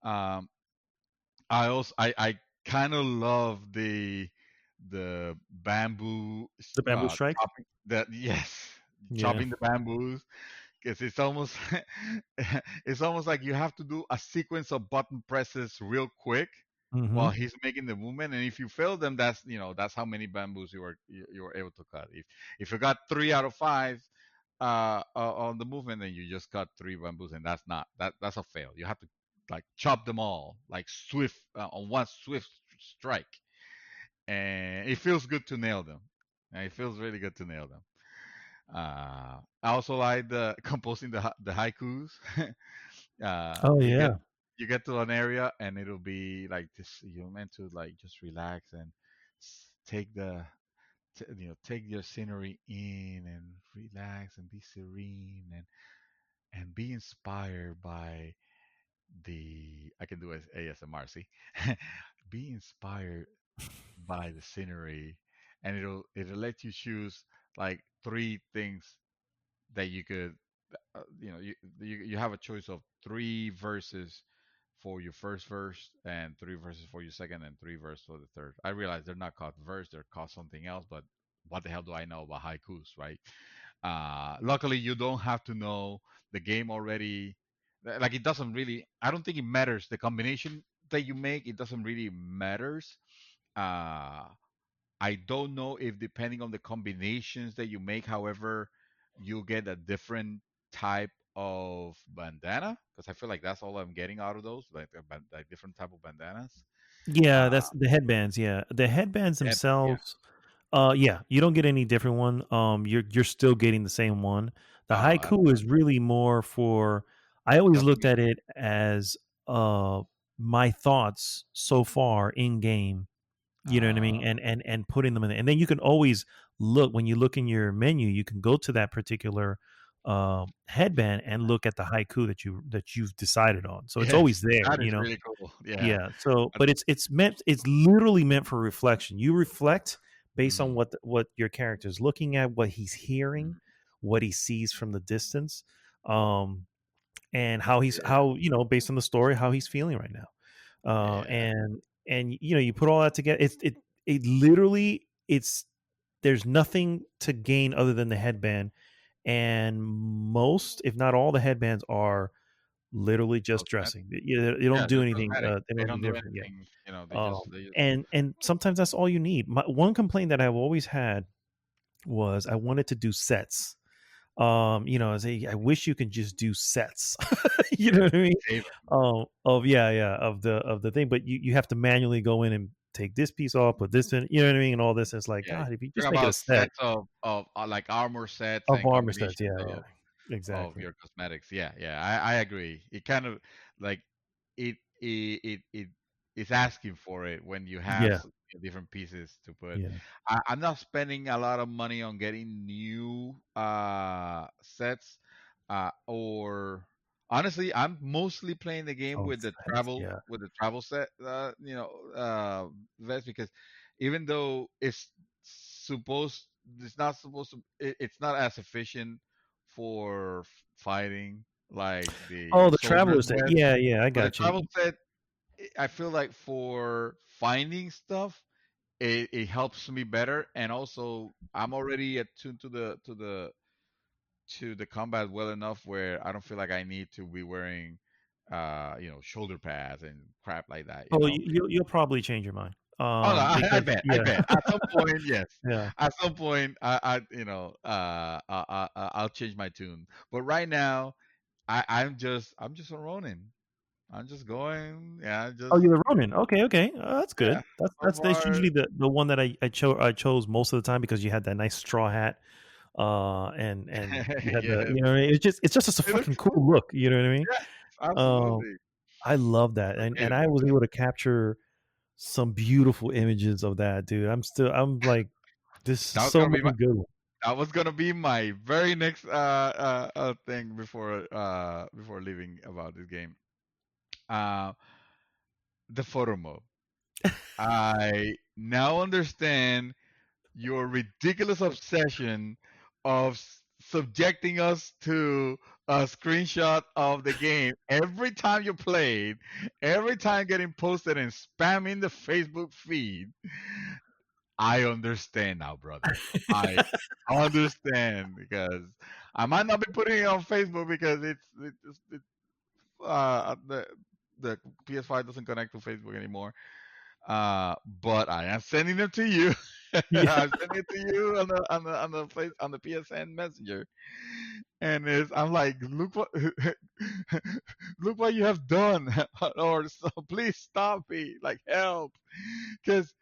um I kind of love the bamboo The bamboo strike. chopping that yes Yeah. chopping the bamboos because it's almost it's almost like you have to do a sequence of button presses real quick hmm while he's making the movement and if you fail them that's how many bamboos you were able to cut if you got 3 out of 5 on the movement then you just cut 3 bamboos and that's a fail you have to like chop them all like swift on one swift strike and it feels good to nail them and it feels really good to nail them I also like the composing the haikus. Oh You yeah. get to an area and it'll be like this. You're meant to like just relax and take take your scenery in and relax and be serene and be inspired by the. I can do as ASMR. See, be inspired by the scenery, and it'll let you choose like 3 things that you could you have a choice of 3 verses for your first verse and 3 verses for your second and 3 verses for the third. I realize they're not called verse, they're called something else, but what the hell do I know about haikus, right? Luckily you don't have to know the game already. Like it doesn't really I don't think it matters. The combination that you make, it doesn't really matters. Uh, I don't know if depending on the combinations that you make, however, you get a different type of bandana because I feel like that's all I'm getting out of those, like like different type of bandanas. Yeah, Uh, that's the headbands. Yeah, the headbands yeah, yeah. themselves. Yeah, you don't get any different one. You're still getting the same one. The Oh, that's haiku is really more for. I always that's looked at it as my thoughts so far in game. You know what I uh, mean? And putting them in, and then you can always look when you look in your menu. You can go to that particular headband and look at the haiku that you've decided on. So it's yes, always there. that is really cool. Yeah. Yeah. So, Uh, but it's literally meant for reflection. You reflect based on mm, what your character is looking at, what he's mm, hearing, what he sees from the distance, um, and how he's yeah, how based on the story how he's feeling right now. yeah. And you put all that together. It literally it's there's nothing to gain other than the headband, and most, if not all, the headbands are literally just Cosmetic. dressing. You don't Yeah, do just anything. cosmetic. They They don't do don't do different. Yeah. anything. They just. And sometimes that's all you need. One complaint that I've always had was I wanted to do sets. I wish you could just do sets. You know what I mean? Save Of yeah, of the thing, but you have to manually go in and take this piece off, put this in. You know what I mean? And all this. It's like, Yeah, God, if you talking just make it a about set sets of like armor sets of and armor sets, combinations yeah, yeah, of exactly. your cosmetics. Yeah, yeah, I agree. It kind of like it is asking for it when you have Yeah, different pieces to put. yeah. I'm not spending a lot of money on getting new sets or honestly, I'm mostly playing the game Oh, with the sets, yeah. travel set, vest because even though supposed, it's not supposed to, it's not as efficient for fighting like Oh, the the soldier's travelers set. vest. Yeah, yeah. I But the got you. travel set, I feel like for finding stuff, it helps me better, and also I'm already attuned to the combat well enough where I don't feel like I need to be wearing, shoulder pads and crap like that. Oh, you'll probably change your mind. Oh no, I Because bet, I yeah, bet. At some point, yes. yeah. At some point, I'll change my tune. But right now, I'm just a Ronin. I'm just going. Yeah, Oh, just you're the Ronin. Okay, okay. That's yeah. good. That's So that's far, usually the one that I chose most of the time because you had that nice straw hat, and you had the yes. it's just a It fucking looks cool cool. look. You know what I mean? Yes, Um, absolutely. I love that, I'm and getting I it. was able to capture some beautiful images of that, dude. I'm like, this is That was so gonna be my many good ones. that was gonna be my very next thing before leaving about this game. Uh, the photo mode. I now understand your ridiculous obsession of subjecting us to a screenshot of the game every time you played, every time getting posted and spamming the Facebook feed. I understand now, brother. I understand because I might not be putting it on Facebook because the PS5 doesn't connect to Facebook anymore. But I am sending them to you. Yeah. I'm sending it to you on the PSN Messenger, and I'm like, look what look what you have done, or so please stop me, like help, because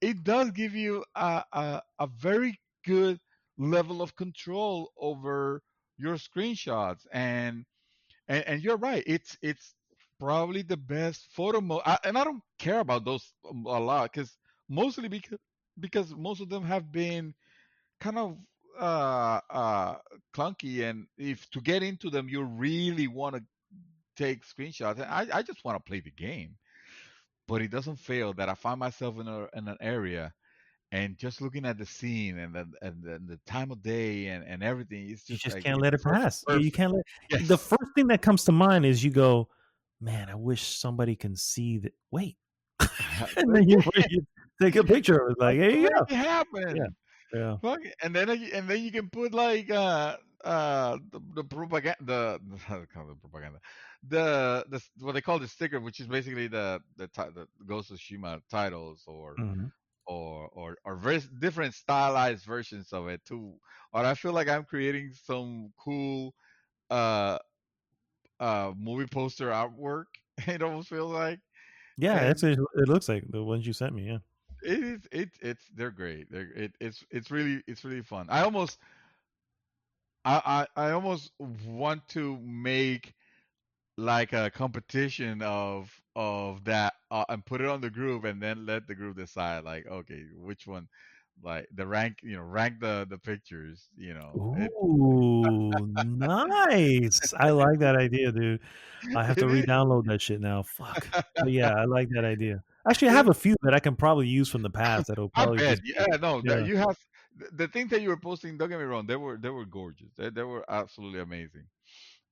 it does give you a very good level of control over your screenshots and you're right. It's probably the best photo mode, and I don't care about those a lot mostly because most of them have been kind of clunky, and if to get into them, you really want to take screenshots. And I just want to play the game, but it doesn't fail that I find myself in an area and just looking at the scene and the time of day and everything. It's You just just like can't it's let it pass. You perfect. can't let the Yes. first thing that comes to mind is you go, man, I wish somebody can see that. Wait, and then you take a picture of it. Like, Let's here you make go. it Yeah, happen. yeah. Fuck it. And then you can put like the propaganda, how do they call it propaganda, what they call the sticker, which is basically the Ghost of Tsushima titles, Hmm. or very different stylized versions of it too. Or I feel like I'm creating some cool uh movie poster artwork. It almost feels like, Yeah, and it looks like the ones you sent me. Yeah. it's they're great. It's really fun. I almost want to make like a competition of that, and put it on the group, and then let the group decide, like, okay, which one, like the rank, rank the pictures, Ooh, nice. I like that idea, dude. I have to it is. re-download that shit now. Fuck. But yeah, I like that idea. Actually, I have it, a few that I can probably use from the past that'll I probably bet. just be Yeah, no, that yeah. you have the things that you were posting. Don't get me wrong; they were gorgeous. They were absolutely amazing.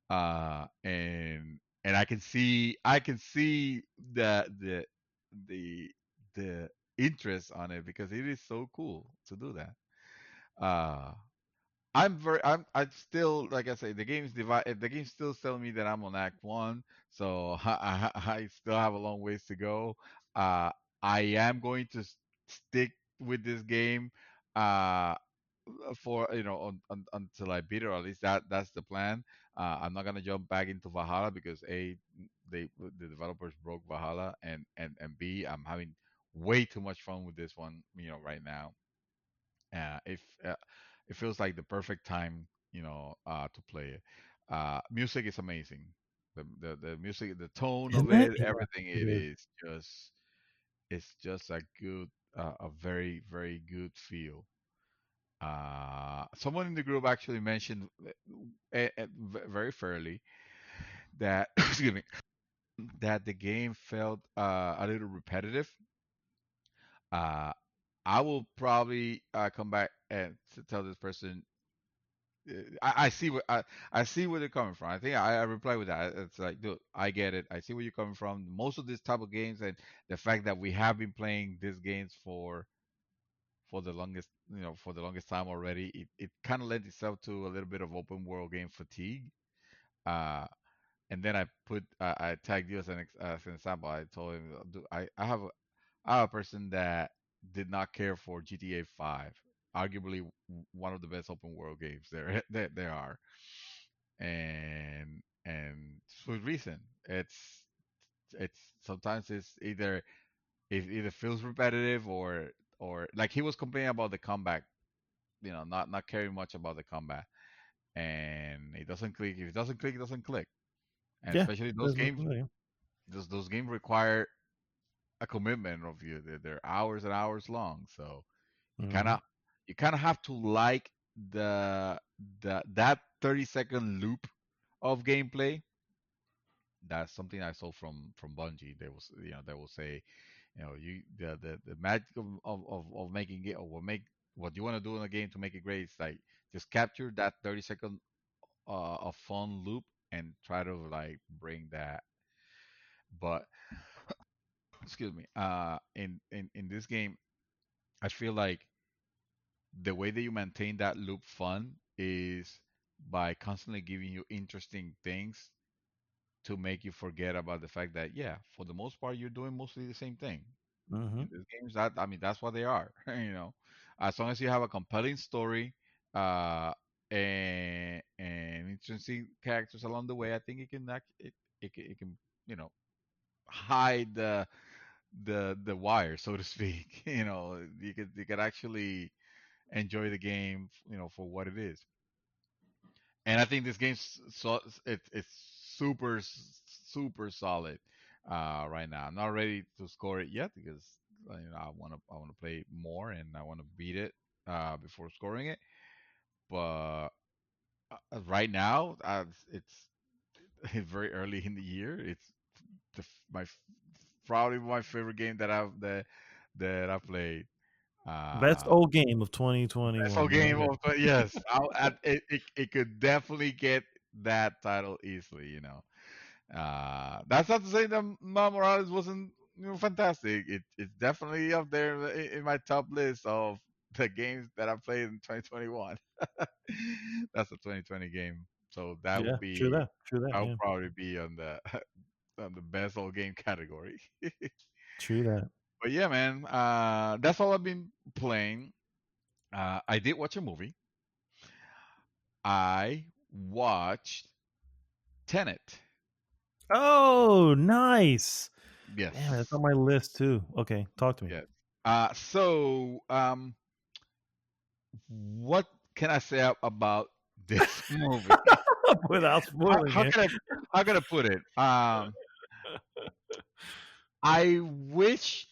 And I can see the the interest on it, because it is so cool to do that. Uh, I still, like I say, the game's divide. The game's still telling me that I'm on Act One, so I still have a long ways to go. Uh, I am going to stick with this game, uh, for until I beat it, or at least that's the plan. I'm not gonna jump back into Valhalla, because A, the developers broke Valhalla, and B, I'm having way too much fun with this one, right now. If It feels like the perfect time, to play it. Music is amazing. The music, the tone of Isn't it? it, Yeah, everything, it it is. is just it's just a very, very good feel. Someone in the group actually mentioned, very fairly, that excuse me, that the game felt a little repetitive. Uh, I will probably come back and to tell this person, I see where they're coming from. I think I reply with that. It's like, dude, I get it. I see where you're coming from. Most of this type of games, and the fact that we have been playing these games for the longest time already, it kind of lends itself to a little bit of open world game fatigue. Uh, and then I tagged you as an example. I told him, dude, I have a person that did not care for GTA 5, arguably one of the best open world games there are, and for reason. It's sometimes it either feels repetitive, or like he was complaining about the combat, not caring much about the combat, and it doesn't click. If it doesn't click, it doesn't click. And Yeah. especially those There's no games, familiar. those games require a commitment of you. They're hours and hours long, so you kind Hmm. of you kind of have to like that 30-second loop of gameplay. That's something I saw from Bungie. They will say, you the magic of making it, or what you want to do in a game to make it great is like just capture that 30-second of fun loop, and try to like bring that. But excuse me, in this game, I feel like the way that you maintain that loop fun is by constantly giving you interesting things to make you forget about the fact that, yeah, for the most part, you're doing mostly the same thing Hmm. in these games. That I mean, that's what they are. As long as you have a compelling story, uh and interesting characters along the way, I think it can, you know hide the wire, so to speak. You could actually enjoy the game, for what it is. And I think this game's it's super solid right now. I'm not ready to score it yet, because I want to play more, and I want to beat it before scoring it. But right now, it's very early in the year. It's the, f- my f- probably my favorite game that I played. Best Uh, old game of Best whole 2021. Go game ahead. of yes, it could definitely get that title easily. That's not to say that Miles Morales wasn't, fantastic. It's definitely up there in my top list of the games that I played in 2021. That's a 2020 game. So that Yeah, would be true that. that would Yeah, probably be on the on the best old game category. true that. But yeah, man, that's all I've been playing. I did watch a movie. I watched Tenet. Oh, nice. Damn, that's Yes, on my list too. Okay, talk to me. yes. What can I say about this movie? Without how, spoiling how it. can I how can I put it? I wish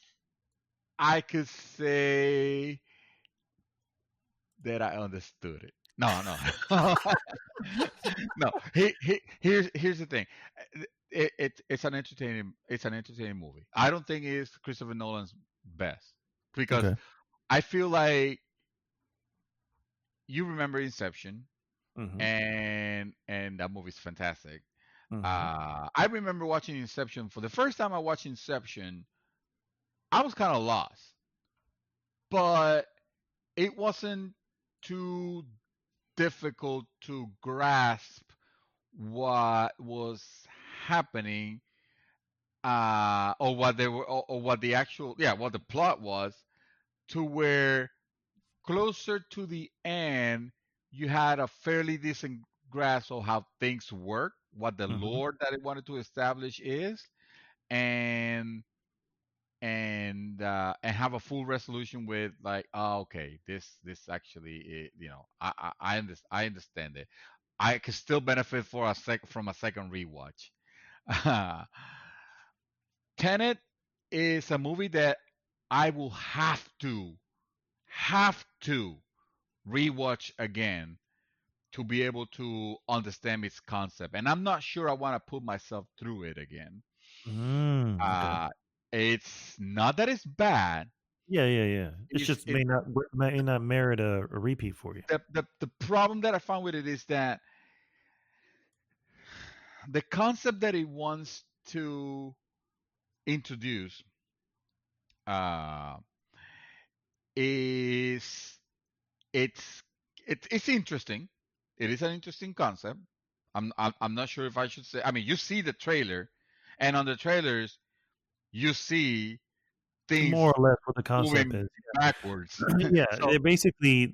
I could say that I understood it. No, no, no. Here's the thing. It's an entertaining movie. I don't think it's Christopher Nolan's best because Okay. I feel like you remember Inception, Mm-hmm. and that movie's fantastic. Mm-hmm. I remember watching Inception for the first time. I watched Inception. I was kind of lost, but it wasn't too difficult to grasp what was happening, or what they were, or what the actual, yeah, what the plot was, to where closer to the end, you had a fairly decent grasp of how things work, what the Mm-hmm. lore that it wanted to establish is, and and have a full resolution with like, oh, okay, this actually, I understand it. I can still benefit for a from a second rewatch. Tenet is a movie that I will have to rewatch again to be able to understand its concept, and I'm not sure I want to put myself through it again. Okay. Uh, it's not that it's bad. Yeah, yeah, yeah. It It's just it may not merit a repeat for you. the problem that I found with it is that the concept that it wants to introduce, uh, is it's it's interesting. It is an interesting concept. I'm not sure if I should say. I mean, you see the trailer, and on the trailers you see things More or less what the concept moving is. backwards. Yeah, So, they're basically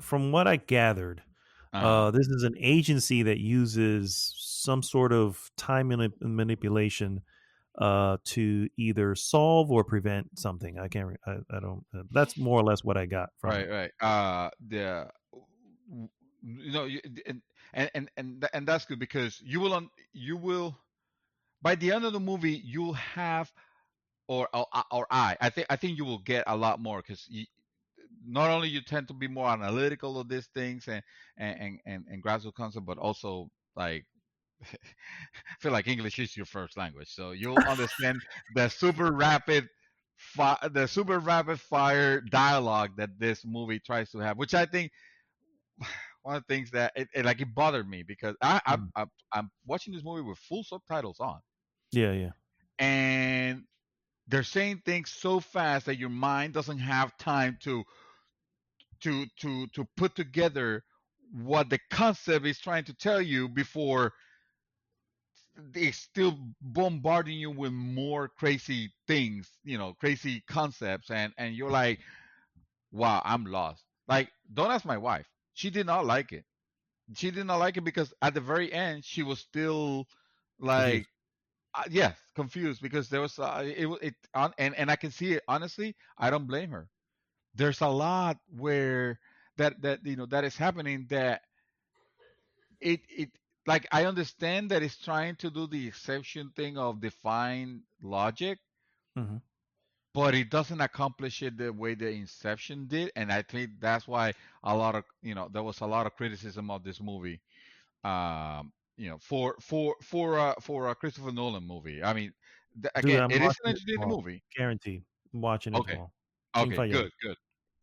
from what I gathered, uh, this is an agency that uses some sort of time manipulation to either solve or prevent something. I can't. I don't. That's more or less what I got from it. right, right. The you know, and that's good because you will, by the end of the movie you'll have, or I think you will get a lot more because not only you tend to be more analytical of these things, and grasp the concept, but also like I feel like English is your first language, so you'll understand the the super rapid fire dialogue that this movie tries to have, which I think one of the things that it bothered me because Mm. I'm watching this movie with full subtitles on, Yeah, yeah. and they're saying things so fast that your mind doesn't have time to put together what the concept is trying to tell you before they still bombarding you with more crazy things, crazy concepts, and you're like, wow, I'm lost. Like, don't ask my wife. She did not like it. She did not like it because at the very end she was still Confused. like, yes, confused because there was and I can see it honestly. I don't blame her. There's a lot where that is happening that it like I understand that it's trying to do the exception thing of define logic, Hmm. but it doesn't accomplish it the way the Inception did, and I think that's why there was a lot of criticism of this movie. For a Christopher Nolan movie. I mean, Dude, again, I'm it is an watching it entertaining tomorrow. movie. Guaranteed. I'm watching it Okay, tomorrow. Sin okay, fallar. good, good.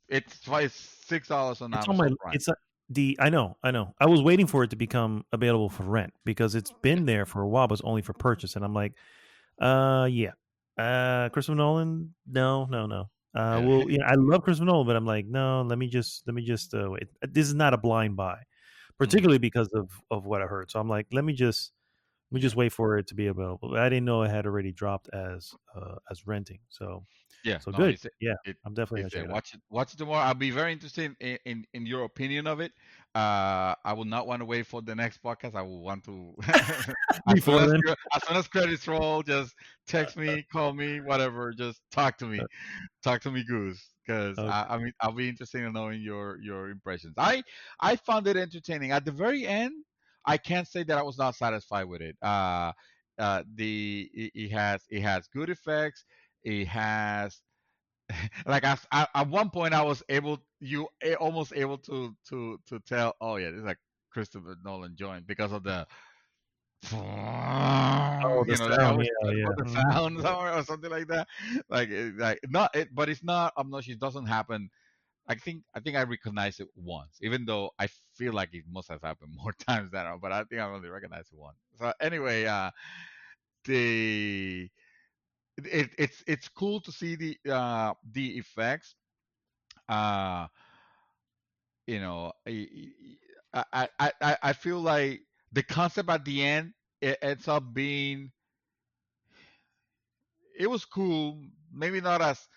It's $6 on It's on my. Amazon Prime. It's the. I know. I know. I was waiting for it to become available for rent because it's been there for a while, but it's only for purchase. And I'm like, yeah. Christopher Nolan? No, no, no. Yeah. Well, I love Christopher Nolan, but I'm like, no. Let me just wait. This is not a blind buy. Hmm. particularly because of what I heard. So I'm like, let me just wait for it to be available. I didn't know it had already dropped as renting. So Yeah, so no, good. Yeah, it I'm definitely gonna it's check there. it out. Watch it tomorrow. I'll be very interested in your opinion of it. I will not want to wait for the next podcast. I will want to Before then, as soon as credits roll, just text me, call me, whatever. Just talk to me, Goose, because okay. I mean I'll be interested in knowing your impressions. I found it entertaining. At the very end, I can't say that I was not satisfied with it. It has good effects. It has like at one point I was almost able to tell, oh yeah, this is like Christopher Nolan joint because of the Oh, the they sound. always Yeah, yeah. put the Mhm. sounds or something like that. Like not it, but it's not obnoxious. It doesn't happen. I think I recognized it once, even though I feel like it must have happened more times than that. But I think I only recognized it once. So anyway, the it's cool to see the effects. Uh, I feel like the concept at the end it ends up being it was cool. Maybe not as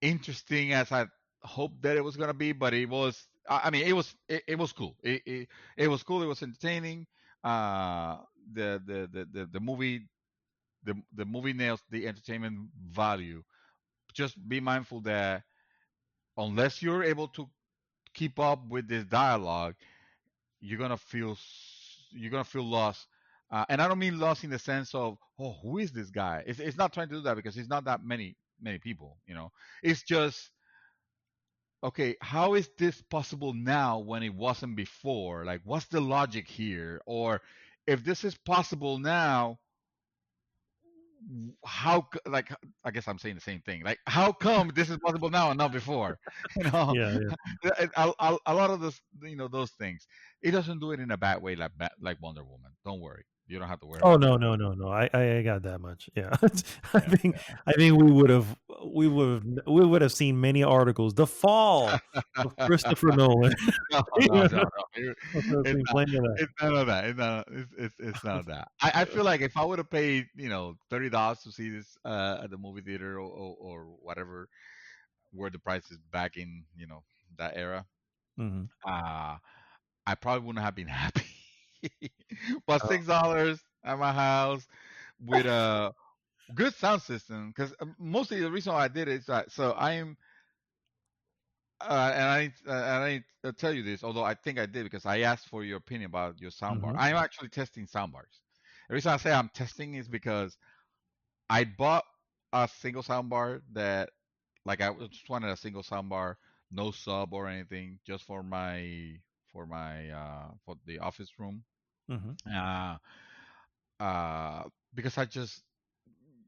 interesting as I hoped that it was gonna be, but it was. I mean, it was cool. It was cool. It was entertaining. Uh, the movie the movie nails the entertainment value. Just be mindful that unless you're able to keep up with this dialogue, you're gonna feel lost. And I don't mean lost in the sense of, oh, who is this guy? It's not trying to do that because it's not that many people. It's just, okay, how is this possible now when it wasn't before? Like, what's the logic here? Or if this is possible now, like, I guess I'm saying the same thing. Like, how come this is possible now and not before? You know, Yeah, yeah. a lot of this, those things. It doesn't do it in a bad way, like Wonder Woman. Don't worry, you don't have to worry Oh about no, that. no, no, no. I got that much. Yeah. I Yeah, think I think we would have seen many articles. The fall of Christopher Nolan. no, no, Yeah. no, no. I've seen Not. plenty of that. It's none of that. It's none of that. I feel like if I would have paid, $30 to see this at the movie theater or whatever, where the price is back in, that era, Mhm. uh, I probably wouldn't have been happy. But Oh. $6 at my house with a good sound system, because mostly the reason why I did it is that so I am and I tell you this, although I think I did because I asked for your opinion about your soundbar. Mhm. I'm actually testing soundbars. The reason I say I'm testing is because I bought a single soundbar that, like, I just wanted a single soundbar, no sub or anything, just for the office room. Mhm. Uh, uh, because I just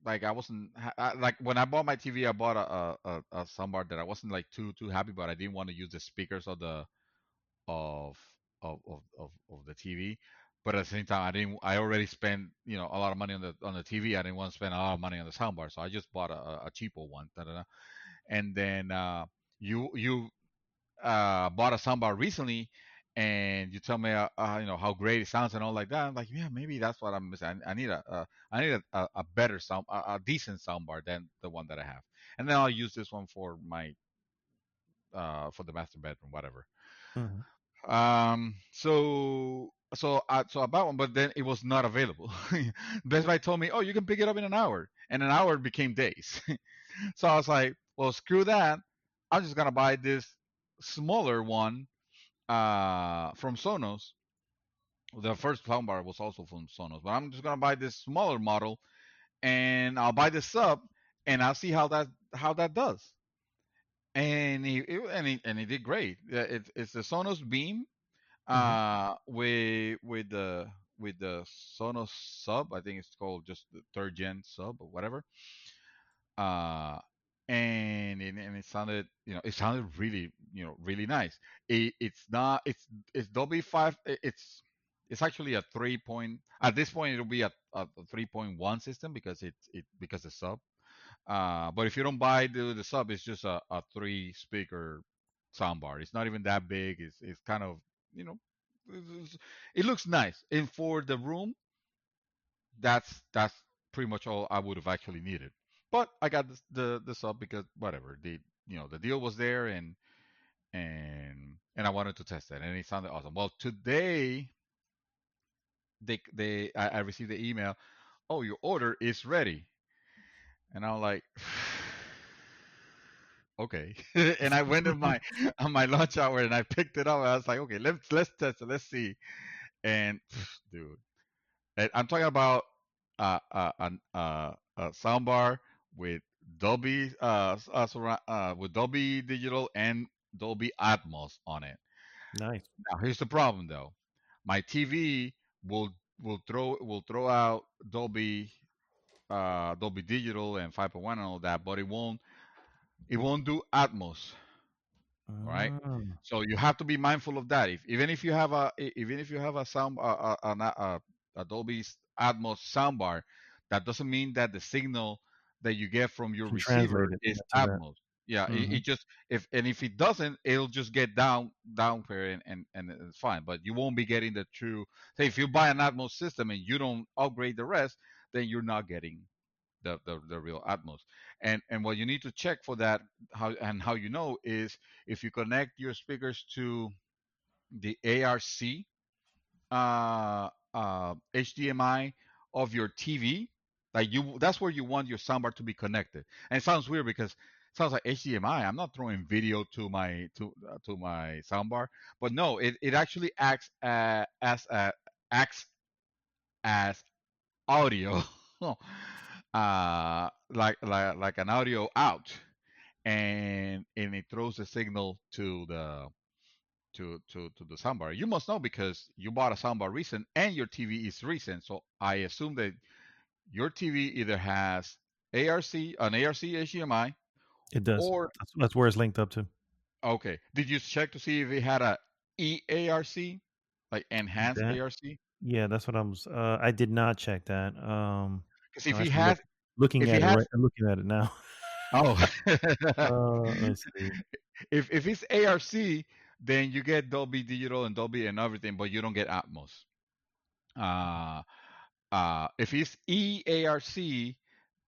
like I wasn't like when I bought my TV, I bought a soundbar that I wasn't like too happy, but I didn't want to use the speakers of of the TV. But at the same time, I didn't. I already spent a lot of money on the TV. I didn't want to spend a lot of money on the soundbar, so I just bought a cheaper one. Da, da, da. And then you bought a soundbar recently, and you tell me how great it sounds and all like that. I'm like, yeah, maybe that's what I'm missing. I need a better a decent soundbar than the one that I have, and then I'll use this one for my for the master bedroom, whatever. Mhm. So I bought one, but then it was not available. Best Buy told me, "Oh, you can pick it up in an hour," and an hour became days. So I was like, "Well, screw that. I'm just gonna buy this smaller one from Sonos." The first soundbar was also from Sonos, but I'm just gonna buy this smaller model, and I'll buy the sub, and I'll see how that does. And he did great. Yeah, it's the Sonos Beam Mhm. with the Sonos sub. I think it's called just the third gen sub or whatever. Uh, and it sounded really really nice. It's not it's Dolby 5. It's actually a 3 point. At this point, it'll be a 3.1 system because the sub. But if you don't buy the sub, it's just a three speaker soundbar. It's not even that big. It's kind of you know it looks nice. And for the room, that's pretty much all I would have actually needed. But I got the sub because whatever the deal was there, and I wanted to test it, and it sounded awesome. Well, today I received the email. Oh, your order is ready, and I'm like, okay. And I went on my lunch hour and I picked it up. I was like, okay, let's test it. Let's see. And dude, I'm talking about a soundbar with Dolby with Dolby Digital and Dolby Atmos on it. Nice. Now here's the problem though. My TV will will throw out Dolby Digital and 5.1 and all that, but it won't do Atmos. All right. Mm. So you have to be mindful of that. Even if you have a sound Adobe Atmos soundbar, that doesn't mean that the signal that you get from your Can translate receiver it is to that. Atmos. Yeah, Hmm. it just if it doesn't, it'll just get down here and it's fine. But you won't be getting the true. Say if you buy an Atmos system and you don't upgrade the rest, then you're not getting the real Atmos. And what you need to check for that how you know is if you connect your speakers to the ARC HDMI of your TV, like that's where you want your soundbar to be connected. And it sounds weird because it sounds like HDMI. I'm not throwing video to my soundbar, but no, it actually acts as audio, like an audio out, and it throws the signal to the soundbar. You must know because you bought a soundbar recent and your TV is recent. So I assume that your TV either has an ARC HDMI, It does. or That's where it's linked up to. okay. Did you check to see if it had a EARC, like enhanced That ARC? Yeah, that's what I did not check that. Because I'm actually looking if he at it has, right. I'm looking at it now. oh, Let's see. if it's ARC, then you get Dolby Digital and Dolby and everything, but you don't get Atmos. Uh, if it's EARC,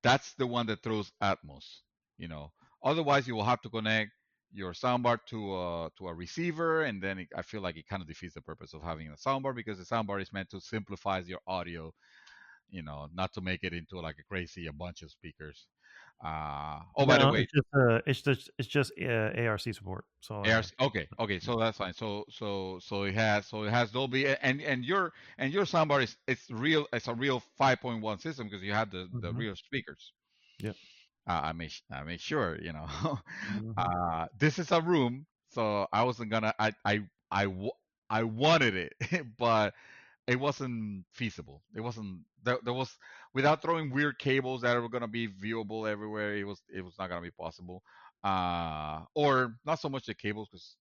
that's the one that throws Atmos. You know, otherwise you will have to connect your soundbar to a receiver, and then I feel like it kind of defeats the purpose of having a soundbar because the soundbar is meant to simplify your audio. Not to make it into like a bunch of speakers. Oh, by the No, way, it's just ARC support. So ARC. Okay, so that's fine. So it has Dolby, and your soundbar is it's real. It's a real 5.1 system because you have the mhm. real speakers. Yep. I make sure. Mhm. This is a room, so I wasn't gonna. I wanted it, but it wasn't feasible. It wasn't. There was without throwing weird cables that were gonna be viewable everywhere. It was not gonna be possible. Or not so much the cables because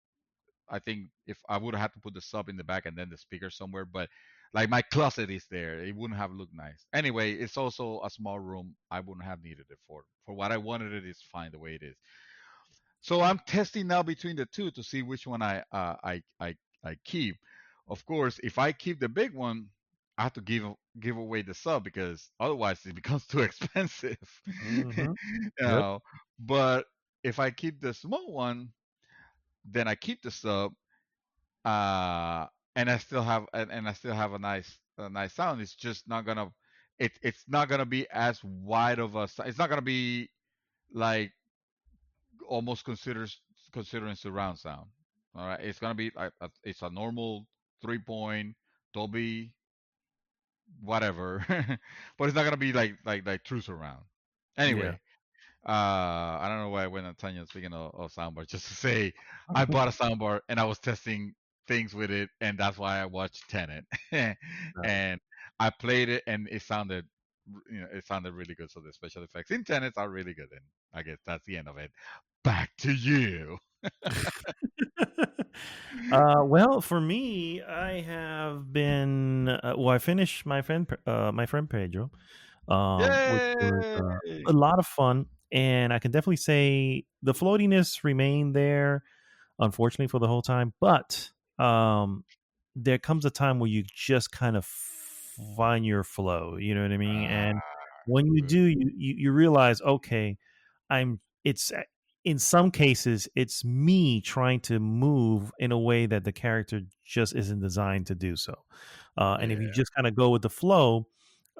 I think if I would have had to put the sub in the back and then the speaker somewhere, but like my closet is there, it wouldn't have looked nice. Anyway, it's also a small room. I wouldn't have needed it for what I wanted. It is fine the way it is. So I'm testing now between the two to see which one I keep. Of course, if I keep the big one, I have to give away the sub because otherwise it becomes too expensive. Mhm. you Yep. know. But if I keep the small one, then I keep the sub, uh, and I still have a nice sound. It's just not gonna it's not gonna be as wide of it's not gonna be like almost considering surround sound. All right, it's gonna be like it's a normal 3 point Dolby whatever, but it's not gonna be like true surround. Yeah. Anyway, I don't know why I went on Tanya speaking of soundbar just to say I bought a soundbar and I was testing things with it, and that's why I watched Tenet, Nice. and I played it and it sounded really good. So the special effects in Tenet are really good, and I guess that's the end of it. Back to you. Well, for me, I have been. Well, I finished my friend Pedro, which was Yay! a lot of fun, and I can definitely say the floatiness remained there, unfortunately, for the whole time. But there comes a time where you just kind of find your flow. You know what I mean? And Ah, when you good. do, you realize, okay, I'm. It's in some cases it's me trying to move in a way that the character just isn't designed to do so. And if you Yeah, just kind of go with the flow,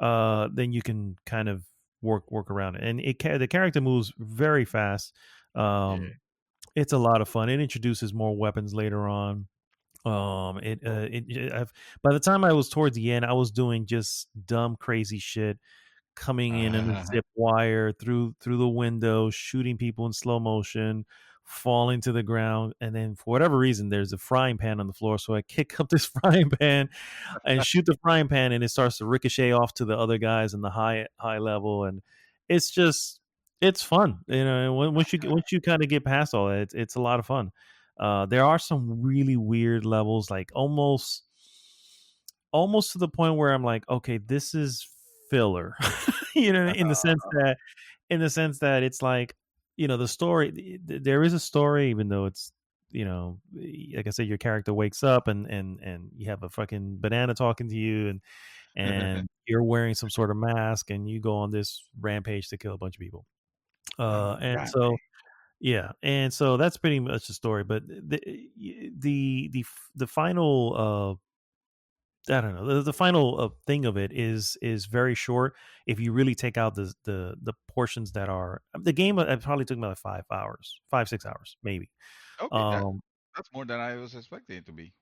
then you can kind of work around it. And the character moves very fast. yeah. Um, it's a lot of fun. It introduces more weapons later on. I've, by the time I was towards the end, I was doing just dumb, crazy shit, coming in on a zip wire through the window, shooting people in slow motion, falling to the ground, and then for whatever reason, there's a frying pan on the floor, so I kick up this frying pan and shoot the frying pan, and it starts to ricochet off to the other guys in the high level, and it's just it's fun, you know. And once you kind of get past all that, it's a lot of fun. There are some really weird levels, like almost to the point where I'm like, okay, this is filler, you know, in the sense that it's like, you know, the story. There is a story, even though it's, you know, like I said, your character wakes up and you have a fucking banana talking to you, and you're wearing some sort of mask, and you go on this rampage to kill a bunch of people. And Right. so yeah, and so that's pretty much the story. But the final I don't know. The final thing of it is very short. If you really take out the portions that are the game, it probably took me like 5 hours, 5 6 hours maybe. Okay, Um, that's more than I was expecting it to be.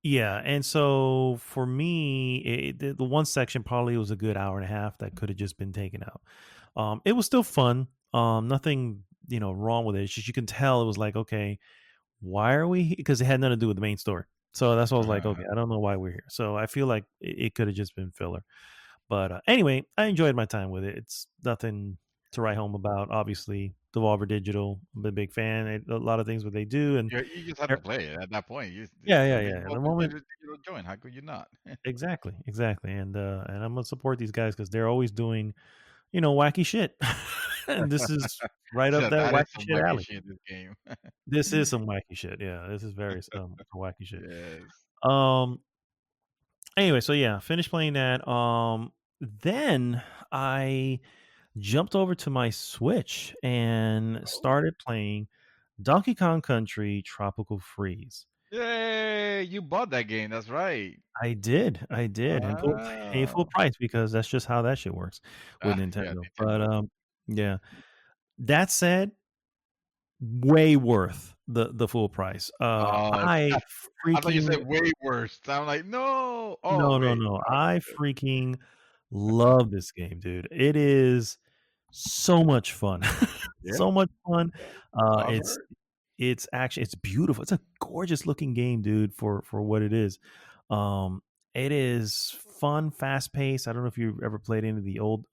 yeah, and so for me, the one section probably was a good hour and a half that could have just been taken out. It was still fun. Nothing wrong with it. It's just you can tell it was like, okay, why are we? Because it had nothing to do with the main story. So that's why I was like, okay, I don't know why we're here. So I feel like it could have just been filler. But anyway, I enjoyed my time with it. It's nothing to write home about. Obviously, Devolver Digital, I'm a big fan. A lot of things what they do, and You just have to play it at that point. yeah, yeah, I mean, yeah. well, The moment, you don't join. How could you not? exactly, and I'm gonna support these guys because they're always doing wacky shit, and this is right up Yeah, that that is wacky some shit wacky alley. shit. This game. This is some wacky shit. Yeah, this is very wacky shit. Yes. Um, anyway, so yeah, finished playing that. Then I jumped over to my Switch and Oh. started playing Donkey Kong Country Tropical Freeze. Yay! You bought that game. That's right. I did, and pay full Wow. price because that's just how that shit works with Yeah, Nintendo. But Nintendo. yeah. That said, way worth the full price. Oh, I I thought you freaking said way worse. I'm like, no. Oh, no, no, great. no. Oh, I freaking love this game, dude. It is so much fun. yeah. So much fun. So I've It's heard. actually it's beautiful. It's a gorgeous looking game, dude, for what it is. Um, it is fun, fast paced. I don't know if you've ever played any of the old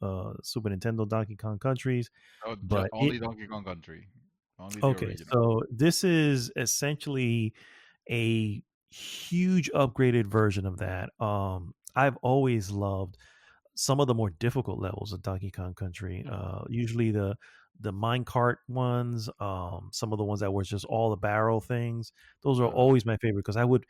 Super Nintendo Donkey Kong countries, Oh, but it only Donkey Kong Country. Only the okay. original. So this is essentially a huge upgraded version of that. I've always loved some of the more difficult levels of Donkey Kong Country. Usually the minecart ones, some of the ones that were just all the barrel things. Those are Uh-huh. always my favorite because I would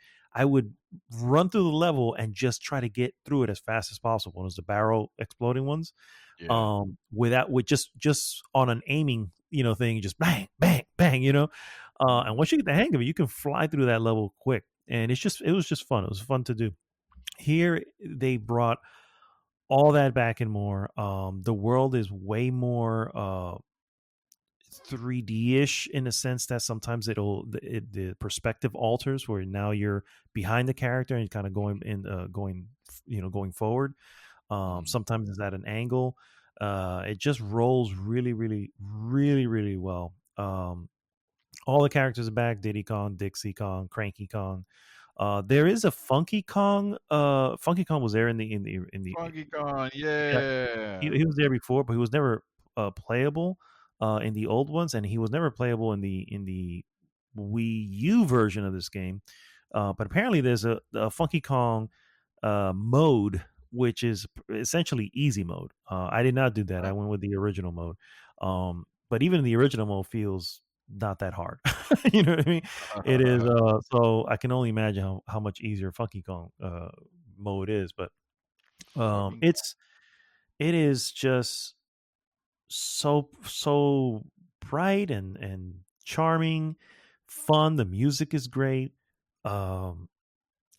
run through the level and just try to get through it as fast as possible. It was the barrel exploding ones, Yeah. without with just on an aiming thing, just bang bang bang, and once you get the hang of it, you can fly through that level quick, and it was just fun. It was fun to do. Here they brought all that back and more. The world is way more 3D-ish in the sense that sometimes the perspective alters where now you're behind the character and kind of going forward. Mhm. Sometimes it's at an angle. It just rolls really, really, really, really well. All the characters are back: Diddy Kong, Dixie Kong, Cranky Kong. There is a Funky Kong. Funky Kong was there in the Donkey Kong, yeah, yeah. he was there before, but he was never playable in the old ones, and he was never playable in the Wii U version of this game. But apparently, there's a Funky Kong mode, which is essentially easy mode. I did not do that. I Huh? went with the original mode. But even the original mode feels not that hard. You know what I mean? It is. So I can only imagine how much easier Funky Kong mode is, but Fucking it is just so bright and charming, fun. The music is great. Um,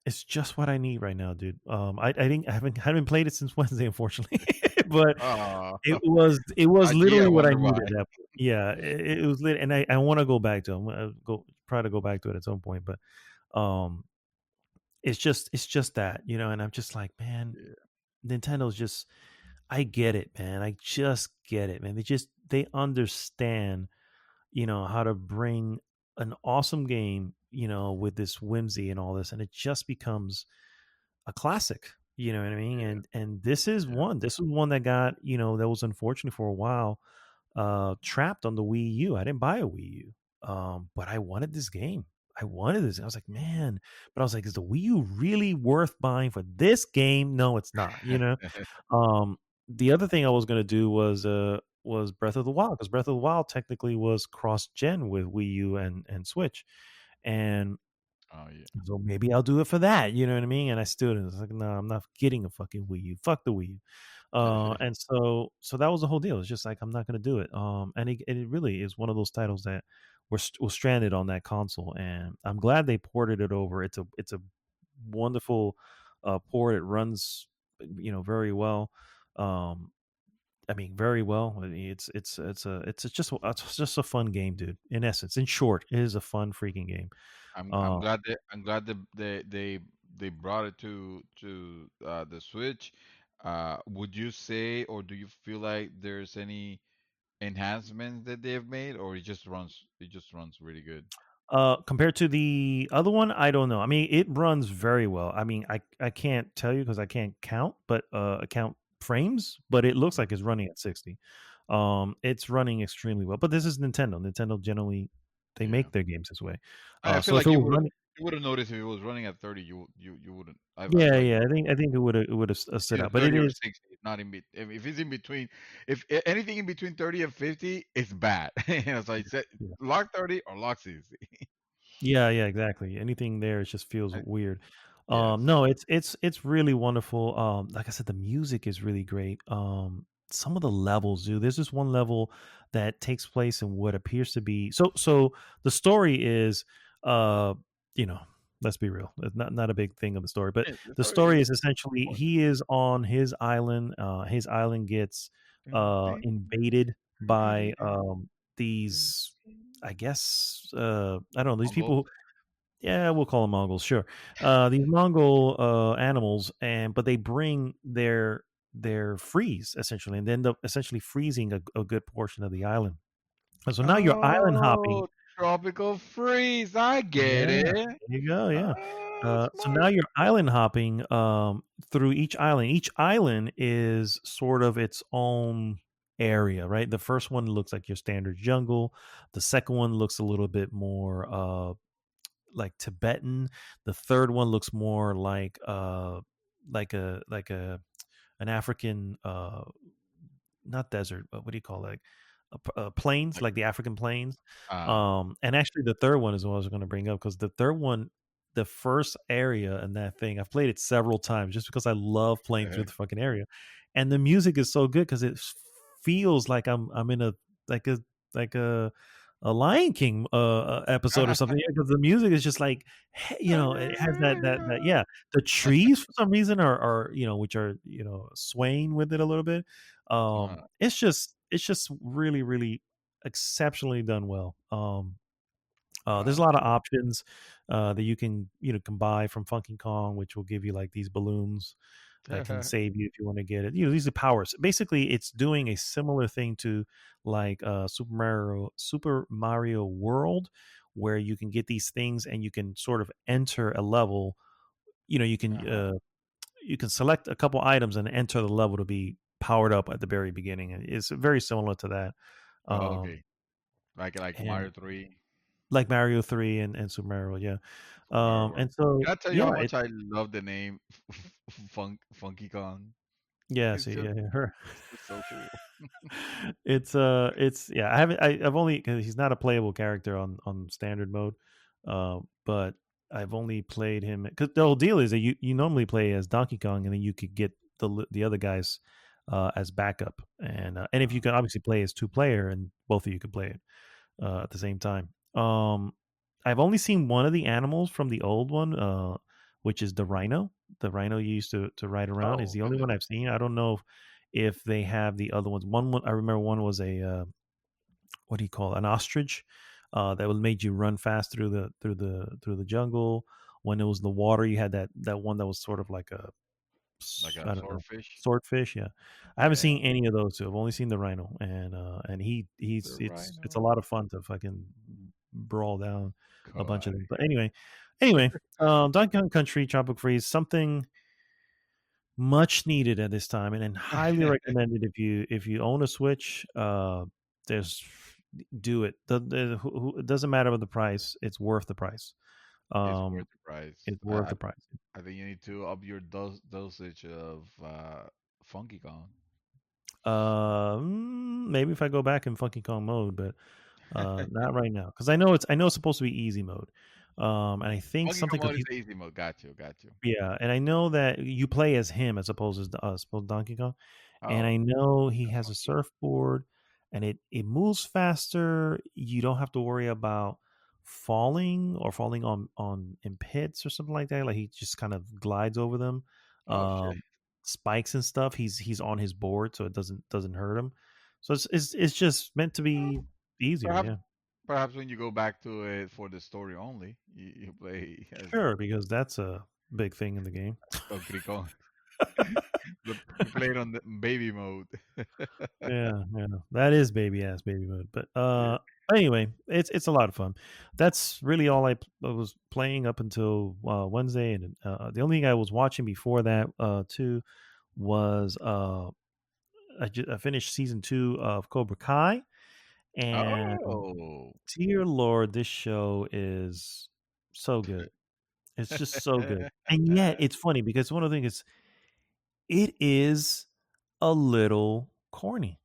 it's just what I need right now, dude. I haven't played it since Wednesday, unfortunately, but oh, it was I gee, I literally what I wonder why. needed. Yeah, it was lit, and I want to go back to it. I'm gonna go try to go back to it at some point, but um, it's just that, and I'm just like, man, Yeah. Nintendo's just, I get it, man. I just get it, man. They understand, how to bring an awesome game, with this whimsy and all this, and it just becomes a classic. You know what I mean? Yeah. And this is Yeah. one. This was one that got, that was unfortunate for a while, trapped on the Wii U. I didn't buy a Wii U. But I wanted this game. I wanted this. I was like, man, but I was like, is the Wii U really worth buying for this game? No, it's not, Um, the other thing I was gonna do was Breath of the Wild, because Breath of the Wild technically was cross gen with Wii U and Switch, and Oh yeah. so maybe I'll do it for that. You know what I mean? And I still was like, no, I'm not getting a fucking Wii U. Fuck the Wii U. And so that was the whole deal. It's just like, I'm not gonna do it. And it really is one of those titles that was stranded on that console, and I'm glad they ported it over. It's a wonderful port. It runs, very well. Um, I mean, very well. I mean, it's just a fun game, dude. In essence, in short, it is a fun freaking game. I'm Uh, glad they brought it to the Switch. Would you say, or do you feel like there's any enhancements that they've made, or it just runs really good? Compared to the other one, I don't know. I mean, it runs very well. I mean, I can't tell you because I can't count, but count frames. But it looks like it's running at 60. It's running extremely well. But this is Nintendo. Nintendo generally, they Yeah. make their games this way. I feel So if like it you was would running, you would have noticed if it was running at 30. You wouldn't. I feel yeah, like yeah, I think it would have stood either out. But it 30 or is, 60, not in if it's in between, if anything in between 30 and 50, it's bad. So I said yeah. lock 30 or lock 60. Yeah, yeah, exactly. Anything there, it just feels Uh, weird. Yes. No, it's really wonderful. Like I said, the music is really great. Some of the levels, dude. There's this one level that takes place in what appears to be, so the story is, uh, you know, let's be real. It's not a big thing of the story, but Yeah, the the story story is is essentially important. he is on his island. His island gets invaded by these, I guess, I don't know, these Mongols. people. Yeah, we'll call them Mongols, sure. These Mongol animals, and but they bring their freeze essentially, and end up essentially freezing a good portion of the island. And so now you're island hopping. Oh, tropical freeze. I get Yeah, it. there you go. Yeah. So now Smart. you're island hopping through each island. Each island is sort of its own area, right? The first one looks like your standard jungle. The second one looks a little bit more like Tibetan. The third one looks more like a an African, not desert, but what do you call it? Plains, Like, like the African plains. uh, And actually, the third one is what I was going to bring up, because the third one, the first area in that thing, I've played it several times just because I love playing through the fucking area, and the music is so good because it feels like I'm in like a like a Lion King episode or something, because the music is just like, it has that, yeah. The trees for some reason are which are, swaying with it a little bit. It's just really, really exceptionally done well. There's a wow. lot of options that you can buy from Funky Kong, which will give you like these balloons that can save you if you want to get it. These are powers. Basically, it's doing a similar thing to like Super Mario World, where you can get these things and you can sort of enter a level. You can Uh-huh. you can select a couple items and enter the level to be powered up at the very beginning. And it's very similar to that. Oh, Um, okay. Like and Mario 3. like Mario 3 and Super Mario, yeah. Mario World. And so Can I tell you yeah, how much I love the name Funky Kong? Yeah, It's see, just yeah, her. it's just so cool. It's yeah. I haven't. I've only because he's not a playable character on standard mode, but I've only played him because the whole deal is that you normally play as Donkey Kong and then you could get the other guys as backup and if you can obviously play as 2 player and both of you can play it at the same time. I've only seen one of the animals from the old one, which is the rhino. The rhino you used to ride around is Oh, the only really? one I've seen. I don't know if they have the other ones. One I remember one was a what do you call it? An ostrich that would made you run fast through the jungle. When it was the water, you had that one that was sort of like a Like a I don't know swordfish? swordfish. Yeah, I haven't Yeah, seen any of those two. I've only seen the rhino, and the he's it's a rhino. lot of fun to fucking brawl down a bunch of God. them. But anyway, Donkey Kong Country Tropic Freeze something much needed at this time, and highly recommended if you own a Switch. There's do it. It doesn't matter about the price; it's worth the price. It's worth Um, the price. it's worth the price. I think you need to up your dosage of Funky Kong. Maybe if I go back in Funky Kong mode, but not right now because I know it's supposed to be easy mode. And I think Funky Kong something because mode is the easy mode. Got you, got you. yeah, and I know that you play as him as opposed to Donkey Kong, and Oh, I know he that's has a funky. surfboard, and it moves faster. You don't have to worry about falling or falling on in pits or something like that. Like he just kind of glides over them, Oh shit. um, spikes and stuff. He's on his board, so it doesn't hurt him. So it's just meant to Oh, be easier. perhaps Yeah, perhaps when you go back to it for the story only, you play as sure, because that's a big thing in the game. Donkey Kong. You play it on the baby mode. Yeah, yeah, that is baby ass baby mode. But Yeah. anyway, it's a lot of fun. That's really all I was playing up until Wednesday, and the only thing I was watching before that too was I finished season 2 of Cobra Kai, and Oh. dear Lord, this show is so good. It's just so good, and yet it's funny because one of the things is it is a little corny,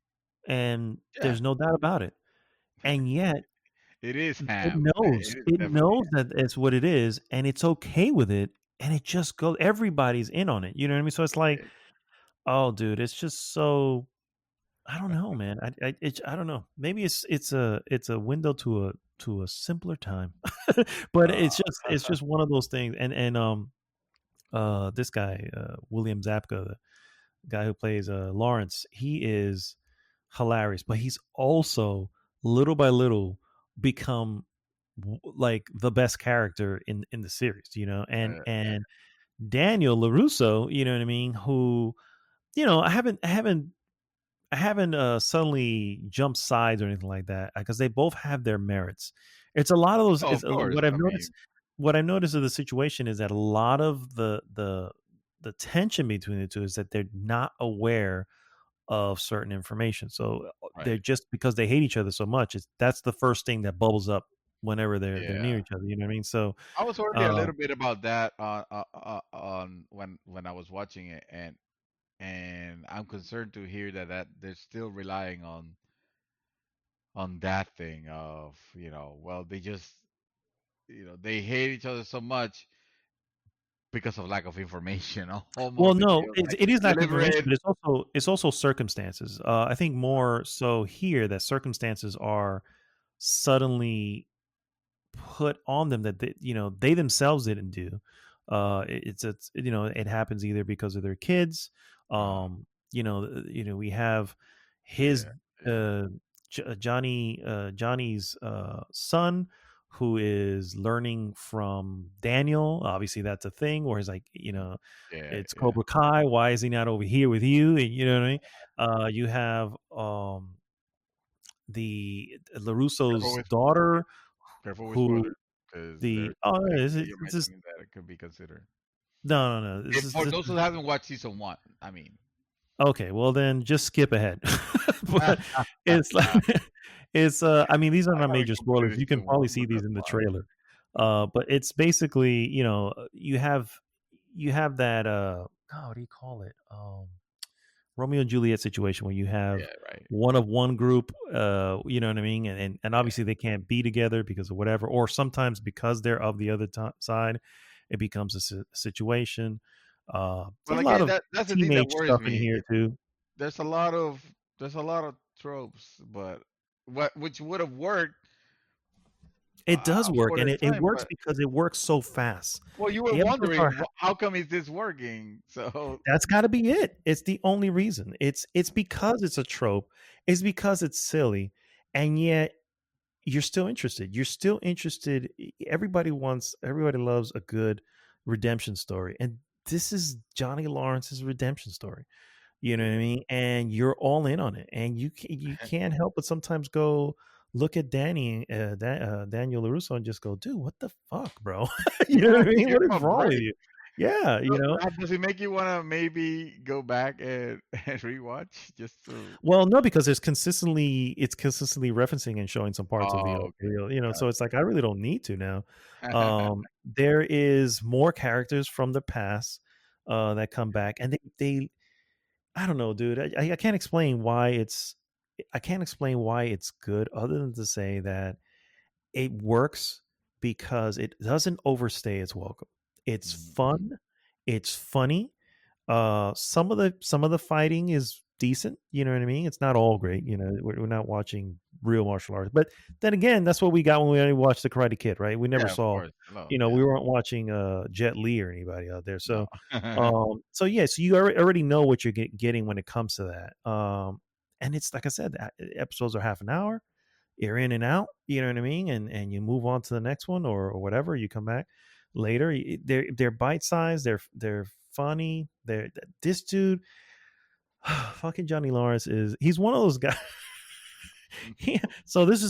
and Yeah. there's no doubt about it. And yet It is it ham. knows It is it definitely knows that it's what it is, and it's okay with it, and it just goes everybody's in on it, you know what I mean? So it's like, ham. oh, dude, it's just so I don't know, man. I don't know. Maybe it's a window to a simpler time. But Uh, it's just one of those things, and this guy, William Zapka, the guy who plays Lawrence, he is hilarious, but he's also little by little become like the best character in the series, you know. And Daniel Larusso, you know what I mean, who I haven't suddenly jumped sides or anything like that because they both have their merits. It's a lot of those. oh, It's of course. what I've I noticed. mean, What I've noticed of the situation is that a lot of the tension between the two is that they're not aware of certain information. So they're right. just because they hate each other so much. That's the first thing that bubbles up whenever they're Yeah. near each other. You know what I mean? So I was worried a uh, little bit about that on when I was watching it, and I'm concerned to hear that they're still relying on that thing of well they just they hate each other so much because of lack of information. well, Almost it no, feels like it is lack of information, deliberate. but it's also circumstances. I think more so here that circumstances are suddenly put on them that they themselves didn't do. It's it happens either because of their kids. Uh, We have his yeah, yeah, uh, Johnny's son who is learning from Daniel. Obviously, that's a thing where he's like, yeah, it's yeah. Cobra Kai. Why is he not over here with you? And you know what I mean. You have the Careful Larusso's with daughter careful with who spoilers because the there's oh things is that it, you're it's just mentioning that it could be considered. no this If is for this those is who haven't watched season one, I mean. okay, well then just skip ahead. But it's like it's I mean these are I not haven't major spoilers, completed you can season probably one, see but these that's in the fine. trailer. But it's basically you have that what do you call it Romeo and Juliet situation where you have Yeah, right. one of one group, you know what I mean, and Yeah. obviously they can't be together because of whatever, or sometimes because they're of the other side, it becomes a situation. Well, There's a lot again, of that's the thing that teenage worries stuff in me. here too. There's a lot of tropes, but which would have worked It does work, for and the it time, works but because it works so fast. well, you were The episodes wondering are how come is this working? So That's got to be it. It's the only reason. It's because it's a trope. It's because it's silly, and yet you're still interested. You're still interested. Everybody loves a good redemption story, and this is Johnny Lawrence's redemption story. You know what I yeah. mean? And you're all in on it, and you can't help but sometimes go look at Daniel Larusso and just go, dude, what the fuck, bro? You know Yeah, what I mean? give What him is a wrong with break. you? Yeah, So, does it make you want to maybe go back and, and rewatch just to? Well, no, because it's consistently referencing and showing some parts of the Oh, old reel, so it's like I really don't need to now. okay. There is more characters from the past that come back, and they I don't know, dude. I can't explain why it's good, other than to say that it works because it doesn't overstay its welcome. It's Mhm. fun, it's funny. Some of the fighting is decent. You know what I mean? It's not all great. We're not watching real martial arts, but then again, that's what we got when we only watched the Karate Kid, right? We never Yeah, of saw, course. No, we yeah, weren't watching Jet Li or anybody out there. no. So yeah, so you already know what you're getting when it comes to that. And it's like I said, episodes are half an hour. You're in and out. You know what I mean? And you move on to the next one, or whatever. You come back later. They're bite sized. They're funny. This dude, fucking Johnny Lawrence he's one of those guys. So this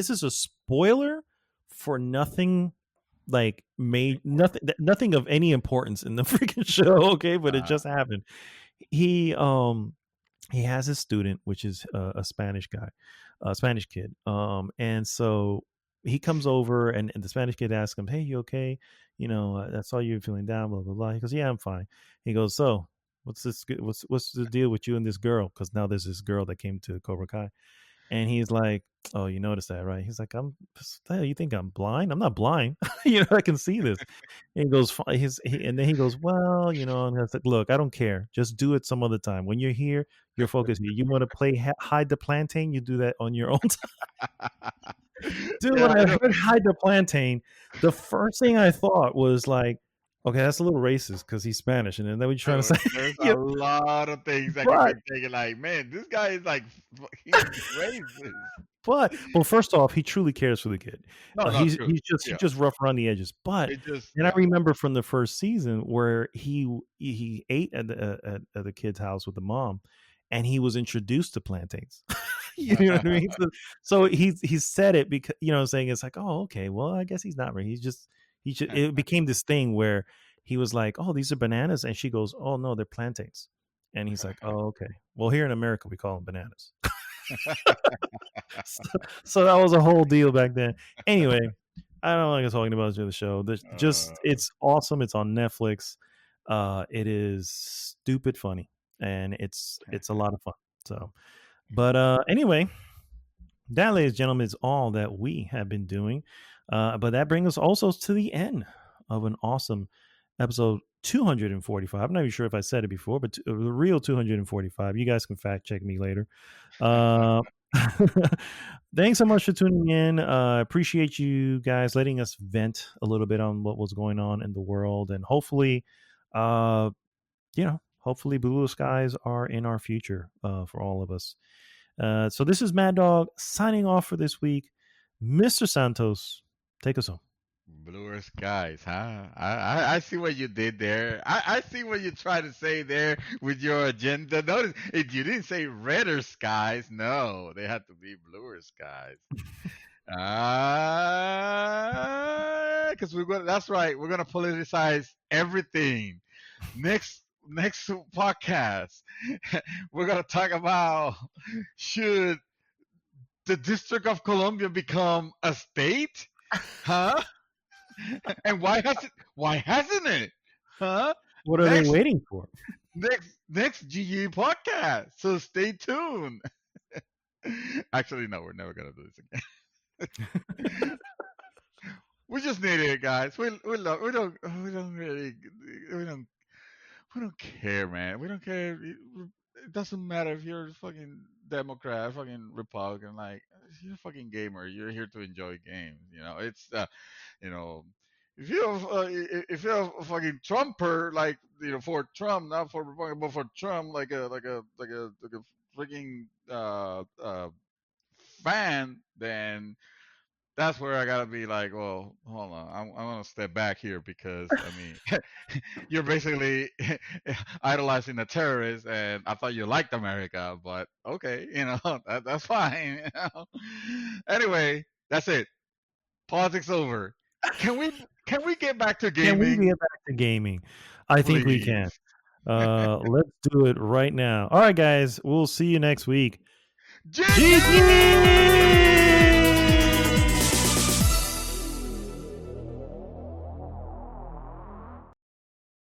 is a spoiler for nothing, like made nothing of any importance in the freaking show. Okay, but it Uh, just happened. He has his student, which is a Spanish guy, a Spanish kid. And so he comes over, and the Spanish kid asks him, "Hey, you okay? I saw you feeling down, blah blah blah." He goes, "Yeah, I'm fine." He goes, "So, what's the deal with you and this girl? Because now there's this girl that came to Cobra Kai." And he's like, "Oh, you noticed that, right?" He's like, You think I'm blind? I'm not blind. I can see this." And he goes, and then he goes, "Well, and I was like, look, I don't care. Just do it some other time. When you're here, you're focused here. You want to play hide the plantain? You do that on your own time." Dude, yeah, when I I know. heard hide the plantain, the first thing I thought was like, okay, that's a little racist because he's Spanish. And then what you trying to say? There's Yeah, a lot of things that could be but taken. Like, man, this guy is like, he's racist. well, first off, he truly cares for the kid. No, no, He's true. he's Yeah, just rough around the edges. But it just, then I yeah. remember from the first season where he ate at the kid's house with the mom, and he was introduced to plantains. You know what I mean? So he said it because what I'm saying, it's like, oh, okay, well, I guess he's not right. It became this thing where he was like, oh, these are bananas, and she goes, oh no, they're plantains, and he's like, oh, okay. Well, here in America, we call them bananas. so, so that was a whole deal back then. Anyway, I don't like talking about the show. uh, It's awesome. It's on Netflix. It is stupid funny, and it's a lot of fun. So, but anyway, that, ladies and gentlemen, is all that we have been doing. But that brings us also to the end of an awesome episode 245. I'm not even sure if I said it before, but the real 245. You guys can fact check me later. Uh, Thanks so much for tuning in. Appreciate you guys letting us vent a little bit on what was going on in the world, and uh, hopefully blue skies are in our future for all of us. So this is Mad Dog signing off for this week. Mr. Santos, take us home. Bluer skies, huh? I see what you did there. I see what you try to say there with your agenda. Notice you didn't say redder skies. No, they had to be bluer skies. Because we're gonna. That's right. We're gonna politicize everything. Next podcast, we're gonna talk about should the District of Columbia become a state? Huh? And why hasn't it? Huh? What are they Next waiting for? next next GG podcast. So stay tuned. Actually, no, we're never gonna do this again. We just need it, guys. We don't really we don't we don't care, man. We don't care. It doesn't matter if you're a fucking Democrat, fucking Republican. Like, you're a fucking gamer. You're here to enjoy games. It's you know, if you're a fucking Trumper, like, for Trump, not for Republican, but for Trump, like a freaking fan, then that's where I gotta be like, well, hold on, I'm gonna step back here because I mean, you're basically idolizing a terrorist, and I thought you liked America, but okay, that's fine. Anyway, that's it. Politics over. Can we can we get back to Can we gaming, get back to gaming? I think we can. please? Let's do it right now. All right, guys. We'll see you next week. GG!